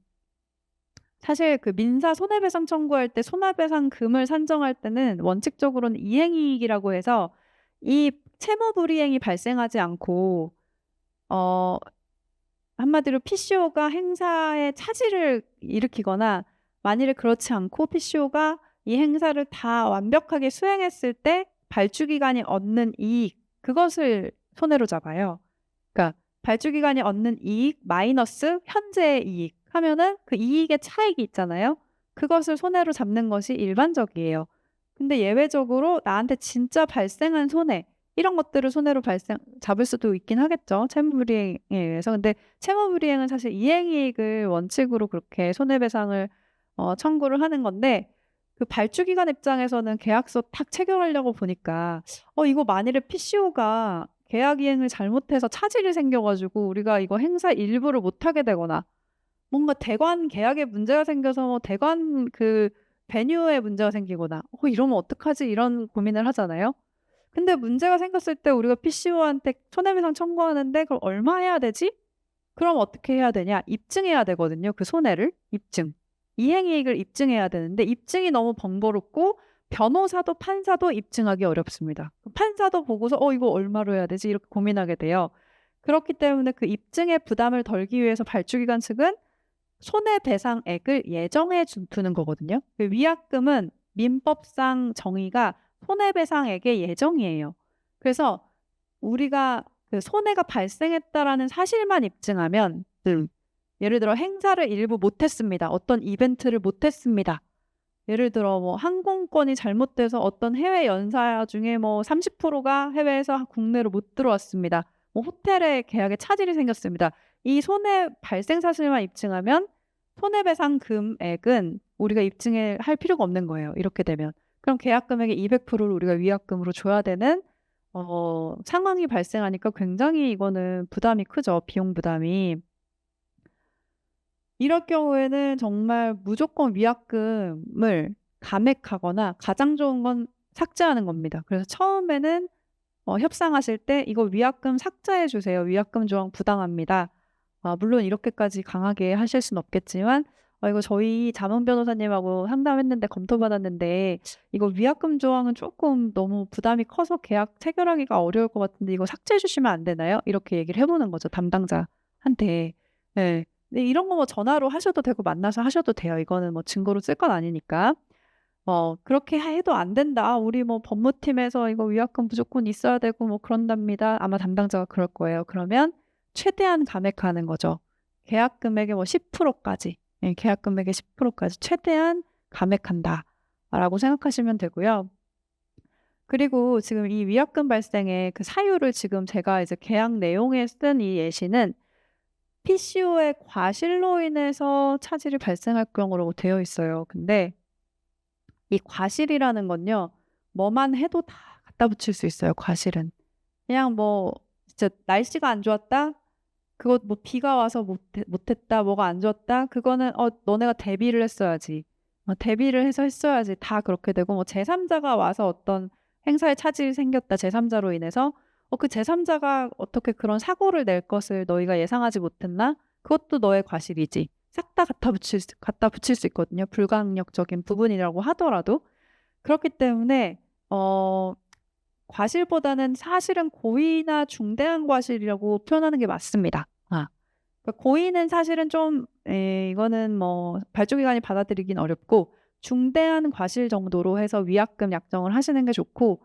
사실 그 민사 손해배상 청구할 때 손해배상금을 산정할 때는 원칙적으로는 이행이익이라고 해서 이 채무 불이행이 발생하지 않고 어 한마디로 PCO가 행사에 차질을 일으키거나 만일에 그렇지 않고 PCO가 이 행사를 다 완벽하게 수행했을 때 발주기관이 얻는 이익 그것을 손해로 잡아요. 그러니까 발주기관이 얻는 이익 마이너스 현재의 이익 하면은 그 이익의 차익이 있잖아요. 그것을 손해로 잡는 것이 일반적이에요. 근데 예외적으로 나한테 진짜 발생한 손해 이런 것들을 손해로 잡을 수도 있긴 하겠죠, 채무불이행에 의해서. 근데 채무불이행은 사실 이행이익을 원칙으로 그렇게 손해배상을 청구를 하는 건데 그 발주기관 입장에서는 계약서 탁 체결하려고 보니까 이거 만일에 PCO가 계약 이행을 잘못해서 차질이 생겨 가지고 우리가 이거 행사 일부를 못 하게 되거나 뭔가 대관 계약에 문제가 생겨서 대관 그 베뉴에 문제가 생기거나 '이러면 어떡하지?' 이런 고민을 하잖아요. 근데 문제가 생겼을 때 우리가 PCO한테 손해배상 청구하는데 그럼 얼마 해야 되지? 그럼 어떻게 해야 되냐? 입증해야 되거든요, 그 손해를. 입증. 이행이익을 입증해야 되는데 입증이 너무 번거롭고 변호사도 판사도 입증하기 어렵습니다. 판사도 보고서 이거 얼마로 해야 되지?' 이렇게 고민하게 돼요. 그렇기 때문에 그 입증의 부담을 덜기 위해서 발주기관 측은 손해배상액을 예정해 두는 거거든요. 그 위약금은 민법상 정의가 손해배상액의 예정이에요. 그래서 우리가 그 손해가 발생했다라는 사실만 입증하면 예를 들어 행사를 일부 못 했습니다. 어떤 이벤트를 못 했습니다. 예를 들어 뭐 항공권이 잘못돼서 어떤 해외 연사 중에 뭐 30%가 해외에서 국내로 못 들어왔습니다. 뭐 호텔의 계약에 차질이 생겼습니다. 이 손해 발생 사실만 입증하면 손해배상 금액은 우리가 입증을 할 필요가 없는 거예요, 이렇게 되면. 그럼 계약 금액의 200%를 우리가 위약금으로 줘야 되는 상황이 발생하니까 굉장히 이거는 부담이 크죠, 비용 부담이. 이럴 경우에는 정말 무조건 위약금을 감액하거나 가장 좋은 건 삭제하는 겁니다. 그래서 처음에는 협상하실 때 "이거 위약금 삭제해 주세요. 위약금 조항 부당합니다." 물론 이렇게까지 강하게 하실 수는 없겠지만 "이거 저희 자문 변호사님하고 상담했는데 검토 받았는데 이거 위약금 조항은 조금 너무 부담이 커서 계약 체결하기가 어려울 것 같은데 이거 삭제해 주시면 안 되나요?" 이렇게 얘기를 해 보는 거죠, 담당자한테. 네. 근데 이런 거 뭐 전화로 하셔도 되고 만나서 하셔도 돼요. 이거는 뭐 증거로 쓸 건 아니니까. 그렇게 해도 안 된다. 우리 뭐 법무팀에서 이거 위약금 무조건 있어야 되고 뭐 그런답니다. 아마 담당자가 그럴 거예요. 그러면 최대한 감액하는 거죠. 계약 금액의 뭐 10% 까지. 예, 계약 금액의 10% 까지 최대한 감액한다라고 생각하시면 되고요. 그리고 지금 이 위약금 발생의 그 사유를 지금 제가 이제 계약 내용에 쓴 이 예시는 PCO의 과실로 인해서 차질이 발생할 경우라고 되어 있어요. 근데 이 과실이라는 건요. 뭐만 해도 다 갖다 붙일 수 있어요, 과실은. 그냥 뭐 진짜 날씨가 안 좋았다? 그거 뭐 비가 와서 못 했다. 뭐가 안 좋았다? 그거는 너네가 대비를 했어야지. 대비를 해서 했어야지. 다 그렇게 되고 뭐 제3자가 와서 어떤 행사에 차질이 생겼다, 제3자로 인해서. 그 제3자가 어떻게 그런 사고를 낼 것을 너희가 예상하지 못했나? 그것도 너의 과실이지. 싹 다 갖다 붙일 수 있거든요. 불가항력적인 부분이라고 하더라도. 그렇기 때문에 과실보다는 사실은 고의나 중대한 과실이라고 표현하는 게 맞습니다. 그러니까 고의는 사실은 좀 이거는 뭐 발족기관이 받아들이긴 어렵고, 중대한 과실 정도로 해서 위약금 약정을 하시는 게 좋고,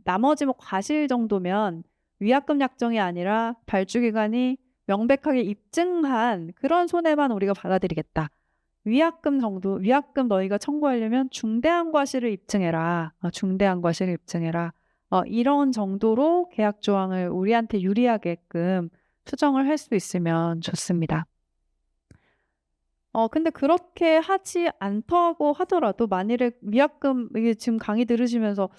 나머지 뭐 과실 정도면 위약금 약정이 아니라 발주기관이 명백하게 입증한 그런 손해만 우리가 받아들이겠다. 위약금 정도, 위약금 너희가 청구하려면 중대한 과실을 입증해라. 중대한 과실을 입증해라. 이런 정도로 계약 조항을 우리한테 유리하게끔 수정을 할 수 있으면 좋습니다. 근데 그렇게 하지 않다고 하더라도 만일에 위약금, 이게 지금 강의 들으시면서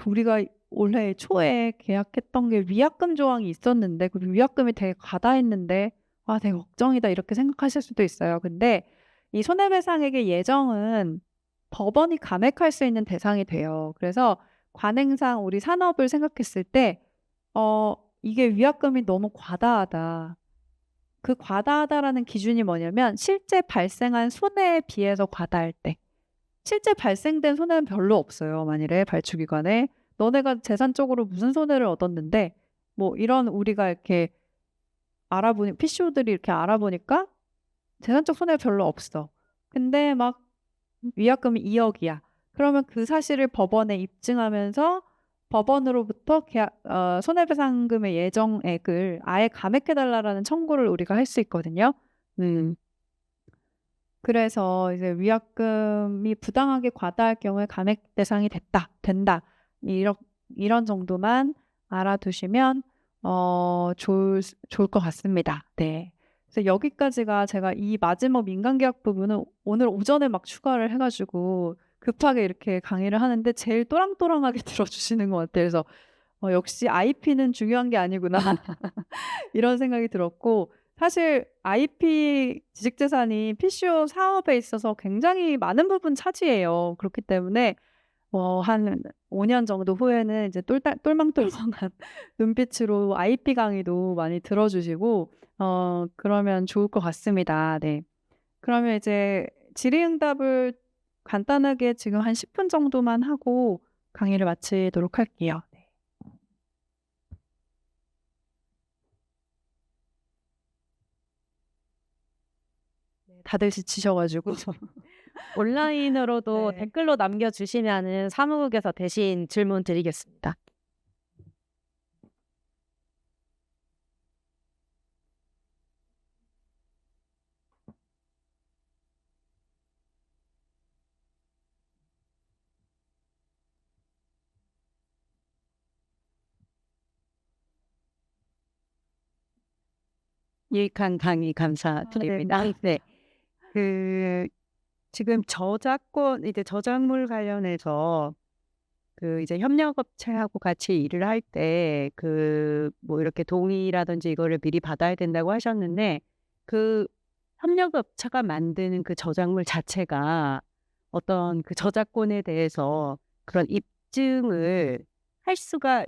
우리가 올해 초에 계약했던 게 위약금 조항이 있었는데, 그리고 위약금이 되게 과다했는데, 되게 걱정이다, 이렇게 생각하실 수도 있어요. 근데 이 손해배상액의 예정은 법원이 감액할 수 있는 대상이 돼요. 그래서 관행상 우리 산업을 생각했을 때, 이게 위약금이 너무 과다하다. 그 과다하다라는 기준이 뭐냐면 실제 발생한 손해에 비해서 과다할 때. 실제 발생된 손해는 별로 없어요. 만일에 발주기관에 너네가 재산적으로 무슨 손해를 얻었는데, 뭐 이런 우리가 이렇게 알아보니 PCO들이 이렇게 알아보니까 재산적 손해가 별로 없어. 근데 막 위약금이 2억이야. 그러면 그 사실을 법원에 입증하면서 법원으로부터 손해배상금의 예정액을 아예 감액해달라는 청구를 우리가 할 수 있거든요. 그래서 이제 위약금이 부당하게 과다할 경우에 감액 대상이 된다. 이런 정도만 알아두시면 좋을 것 같습니다. 네. 그래서 여기까지가 제가 이 마지막 민간계약 부분은 오늘 오전에 막 추가를 해가지고 급하게 이렇게 강의를 하는데 제일 또랑또랑하게 들어주시는 것 같아요. 그래서 역시 IP는 중요한 게 아니구나. 이런 생각이 들었고, 사실 IP 지식재산이 PCO 사업에 있어서 굉장히 많은 부분 차지해요. 그렇기 때문에 한 5년 정도 후에는 이제 똘망똘망한 눈빛으로 IP 강의도 많이 들어주시고 그러면 좋을 것 같습니다. 네. 그러면 이제 질의응답을 간단하게 지금 한 10분 정도만 하고 강의를 마치도록 할게요. 네. 다들 지치셔가지고 온라인으로도 네. 댓글로 남겨주시면은 사무국에서 대신 질문 드리겠습니다. 유익한 강의 감사드립니다. 네. 지금 저작권, 이제 저작물 관련해서 이제 협력업체하고 같이 일을 할 때 뭐 이렇게 동의라든지 이거를 미리 받아야 된다고 하셨는데, 협력업체가 만드는 저작물 자체가 어떤 저작권에 대해서 그런 입증을 할 수가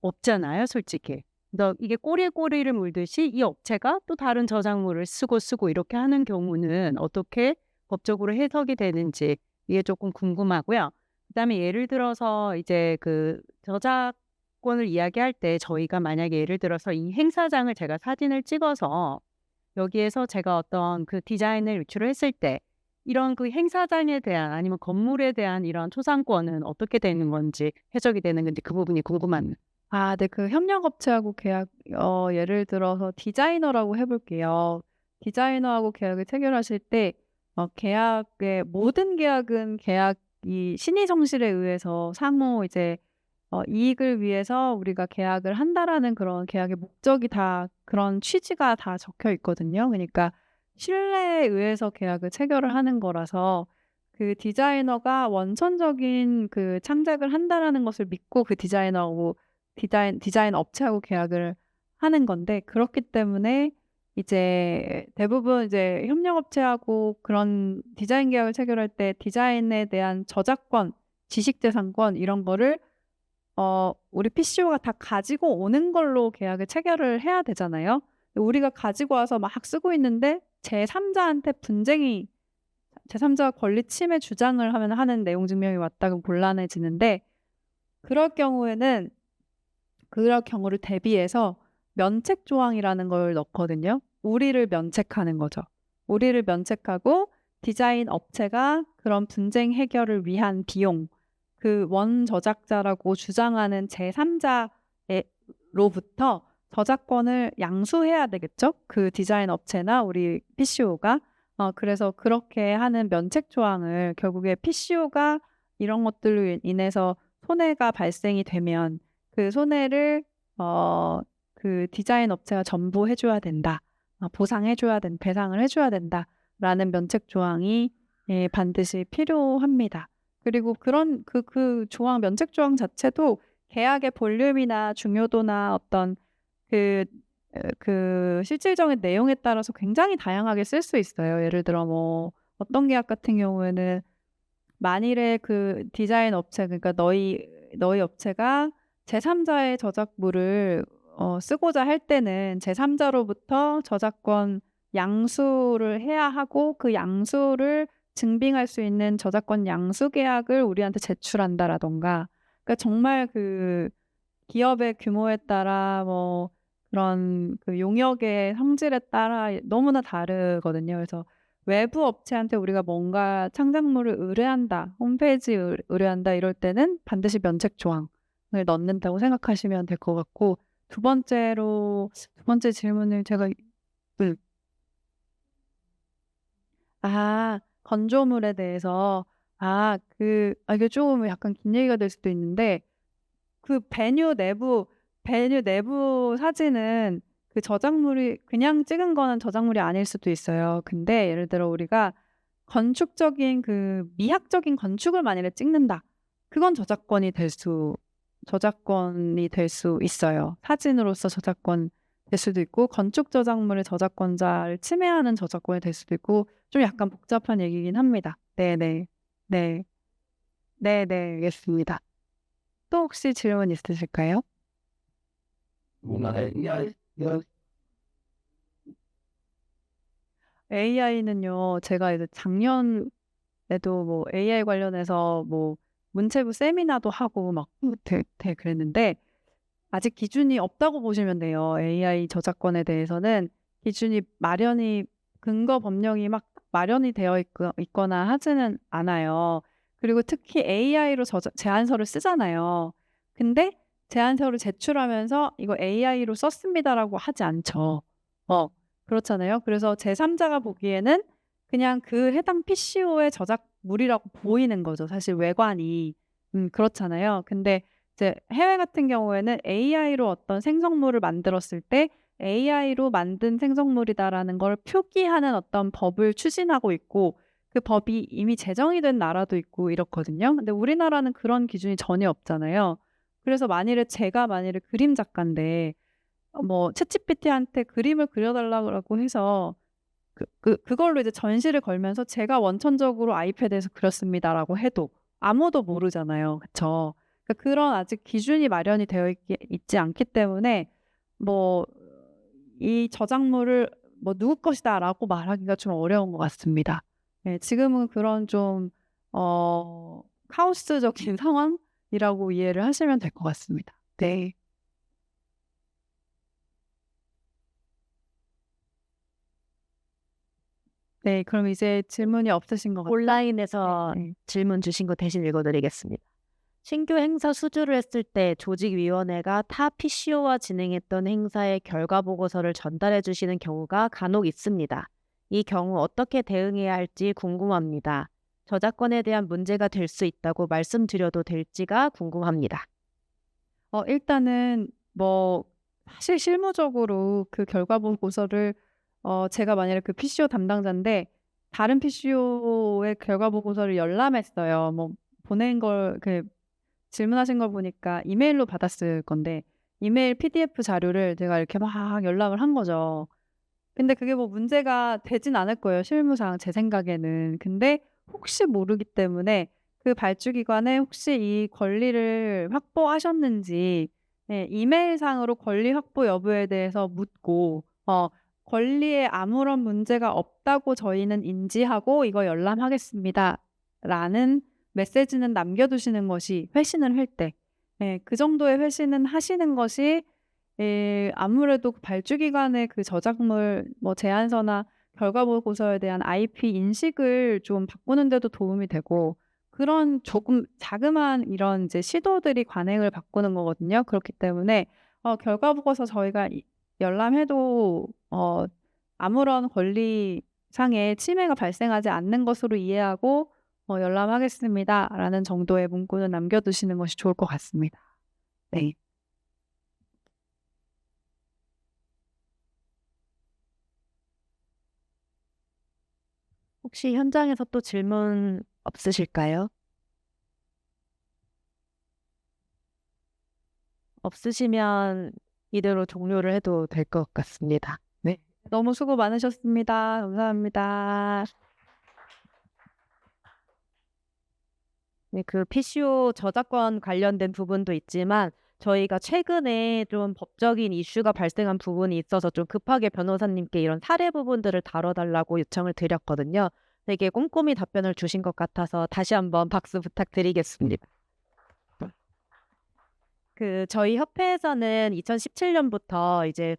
없잖아요, 솔직히. 그래서 이게 꼬리에 꼬리를 물듯이 이 업체가 또 다른 저작물을 쓰고 이렇게 하는 경우는 어떻게 법적으로 해석이 되는지 이게 조금 궁금하고요. 그다음에 예를 들어서 이제 저작권을 이야기할 때 저희가 만약에 예를 들어서 이 행사장을 제가 사진을 찍어서 여기에서 제가 어떤 디자인을 유출을 했을 때 이런 행사장에 대한 아니면 건물에 대한 이런 초상권은 어떻게 되는 건지, 해석이 되는 건지 그 부분이 궁금합니다. 네. 협력업체하고 계약, 예를 들어서 디자이너라고 해볼게요. 디자이너하고 계약을 체결하실 때, 모든 계약은 계약이 신의 성실에 의해서 상호 이제 이익을 위해서 우리가 계약을 한다라는 그런 계약의 목적이 그런 취지가 다 적혀 있거든요. 그러니까 신뢰에 의해서 계약을 체결을 하는 거라서 그 디자이너가 원천적인 창작을 한다라는 것을 믿고 그 디자이너하고 디자인 업체하고 계약을 하는 건데, 그렇기 때문에 이제 대부분 이제 협력업체하고 그런 디자인 계약을 체결할 때 디자인에 대한 저작권, 지식재산권 이런 거를 우리 PCO가 다 가지고 오는 걸로 계약을 체결을 해야 되잖아요. 우리가 가지고 와서 막 쓰고 있는데 제3자한테 제3자가 권리 침해 주장을 하는 내용 증명이 왔다고 곤란해지는데, 그럴 경우에는 그럴 경우를 대비해서 면책 조항이라는 걸 넣거든요. 우리를 면책하는 거죠. 우리를 면책하고 디자인 업체가 그런 분쟁 해결을 위한 비용, 그 원저작자라고 주장하는 제3자로부터 저작권을 양수해야 되겠죠? 그 디자인 업체나 우리 PCO가. 그래서 그렇게 하는 면책 조항을, 결국에 PCO가 이런 것들로 인해서 손해가 발생이 되면 그 손해를 그 디자인 업체가 전부 해줘야 된다. 배상을 해줘야 된다라는 면책 조항이 반드시 필요합니다. 그리고 그런 그 조항, 면책 조항 자체도 계약의 볼륨이나 중요도나 어떤 그 실질적인 내용에 따라서 굉장히 다양하게 쓸 수 있어요. 예를 들어 뭐 어떤 계약 같은 경우에는 만일에 그 디자인 업체, 그러니까 너희 업체가 제3자의 저작물을 쓰고자 할 때는 제3자로부터 저작권 양수를 해야 하고, 그 양수를 증빙할 수 있는 저작권 양수 계약을 우리한테 제출한다라던가. 그러니까 정말 그 기업의 규모에 따라 뭐 그런 그 용역의 성질에 따라 너무나 다르거든요. 그래서 외부 업체한테 우리가 뭔가 창작물을 의뢰한다, 홈페이지 의뢰한다 이럴 때는 반드시 면책 조항을 넣는다고 생각하시면 될 것 같고, 두 번째 질문을 제가 건조물에 대해서 이게 조금 약간 긴 얘기가 될 수도 있는데, 그 베뉴 내부 사진은 그 저작물이 그냥 찍은 거는 저작물이 아닐 수도 있어요. 근데 예를 들어 우리가 건축적인 그 미학적인 건축을 만일에 찍는다. 그건 저작권이 될 수 있어요. 사진으로서 저작권 될 수도 있고, 건축 저작물의 저작권자를 침해하는 저작권이 될 수도 있고, 좀 약간 복잡한 얘기긴 합니다. 네네. 네. 네네, 알겠습니다. 또 혹시 질문 있으실까요? AI는요, 제가 이제 작년에도 뭐 AI 관련해서 뭐 문체부 세미나도 하고 막 그랬는데, 아직 기준이 없다고 보시면 돼요. AI 저작권에 대해서는 기준이 근거 법령이 막 마련이 되어 있거나 하지는 않아요. 그리고 특히 AI로 제안서를 쓰잖아요. 근데 제안서를 제출하면서 이거 AI로 썼습니다라고 하지 않죠. 그렇잖아요. 그래서 제3자가 보기에는 그냥 그 해당 PCO의 저작물이라고 보이는 거죠. 사실 외관이. 그렇잖아요. 근데 이제 해외 같은 경우에는 AI로 어떤 생성물을 만들었을 때 AI로 만든 생성물이다라는 걸 표기하는 어떤 법을 추진하고 있고, 그 법이 이미 제정이 된 나라도 있고 이렇거든요. 근데 우리나라는 그런 기준이 전혀 없잖아요. 그래서 제가 만일에 그림 작가인데 뭐 챗GPT한테 그림을 그려달라고 해서 그걸로 이제 전시를 걸면서 제가 원천적으로 아이패드에서 그렸습니다라고 해도 아무도 모르잖아요. 그쵸? 그러니까 그런 아직 기준이 마련이 되어 있지 않기 때문에 뭐 이 저작물을 뭐 누구 것이다라고 말하기가 좀 어려운 것 같습니다. 네, 지금은 그런 좀 카오스적인 상황이라고 이해를 하시면 될 것 같습니다. 네. 네, 그럼 이제 질문이 없으신 것 같아요. 온라인에서 네. 질문 주신 거 대신 읽어드리겠습니다. 신규 행사 수주를 했을 때 조직위원회가 타 PCO와 진행했던 행사의 결과 보고서를 전달해 주시는 경우가 간혹 있습니다. 이 경우 어떻게 대응해야 할지 궁금합니다. 저작권에 대한 문제가 될 수 있다고 말씀드려도 될지가 궁금합니다. 일단은 뭐 사실 실무적으로 그 결과 보고서를 제가 만약에 그 PCO 담당자인데 다른 PCO의 결과 보고서를 열람했어요. 뭐 보낸 걸 질문하신 걸 보니까 이메일로 받았을 건데, 이메일 PDF 자료를 제가 이렇게 막 열람을 한 거죠. 근데 그게 뭐 문제가 되진 않을 거예요, 실무상 제 생각에는. 근데 혹시 모르기 때문에 그 발주기관에 혹시 이 권리를 확보하셨는지 이메일상으로 권리 확보 여부에 대해서 묻고 "권리에 아무런 문제가 없다고 저희는 인지하고 이거 열람하겠습니다."라는 메시지는 남겨 두시는 것이 회신을 할 때 그 정도의 회신은 하시는 것이 아무래도 그 발주기관의 그 저작물 제안서나 결과 보고서에 대한 IP 인식을 좀 바꾸는 데도 도움이 되고 그런 조금 자그마한 이런 이제 시도들이 관행을 바꾸는 거거든요. 그렇기 때문에 결과 보고서 저희가 열람해도 아무런 권리상의 침해가 발생하지 않는 것으로 이해하고 "열람하겠습니다."라는 정도의 문구는 남겨 두시는 것이 좋을 것 같습니다. 네. 혹시 현장에서 또 질문 없으실까요? 없으시면 이대로 종료를 해도 될 것 같습니다. 네. 너무 수고 많으셨습니다. 감사합니다. 네, 그 PCO 저작권 관련된 부분도 있지만 저희가 최근에 좀 법적인 이슈가 발생한 부분이 있어서 좀 급하게 변호사님께 이런 사례 부분들을 다뤄달라고 요청을 드렸거든요. 되게 꼼꼼히 답변을 주신 것 같아서 다시 한번 박수 부탁드리겠습니다. 그 저희 협회에서는 2017년부터 이제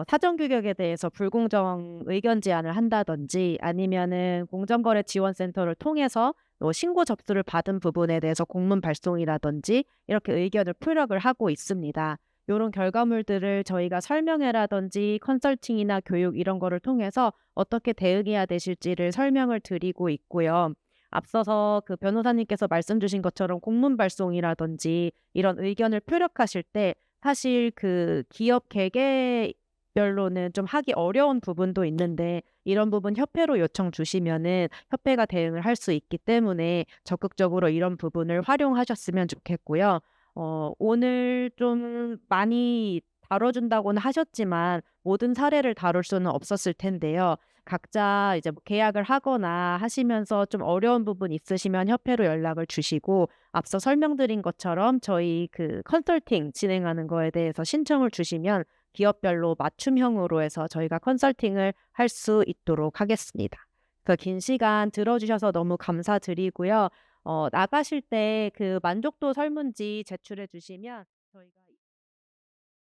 사전 규격에 대해서 불공정 의견 제안을 한다든지 아니면은 공정거래지원센터를 통해서 신고 접수를 받은 부분에 대해서 공문 발송이라든지 이렇게 의견을 피력을 하고 있습니다. 요런 결과물들을 저희가 설명회라든지 컨설팅이나 교육 이런 거를 통해서 어떻게 대응해야 되실지를 설명을 드리고 있고요. 앞서서 그 변호사님께서 말씀 주신 것처럼 공문 발송이라든지 이런 의견을 표력하실 때 사실 그 기업 개개별로는 좀 하기 어려운 부분도 있는데 이런 부분 협회로 요청 주시면은 협회가 대응을 할 수 있기 때문에 적극적으로 이런 부분을 활용하셨으면 좋겠고요. 오늘 좀 많이 다뤄준다고는 하셨지만 모든 사례를 다룰 수는 없었을 텐데요. 각자 이제 계약을 하거나 하시면서 좀 어려운 부분 있으시면 협회로 연락을 주시고 앞서 설명드린 것처럼 저희 그 컨설팅 진행하는 거에 대해서 신청을 주시면 기업별로 맞춤형으로 해서 저희가 컨설팅을 할 수 있도록 하겠습니다. 그 긴 시간 들어주셔서 너무 감사드리고요. 나가실 때 그 만족도 설문지 제출해 주시면 저희가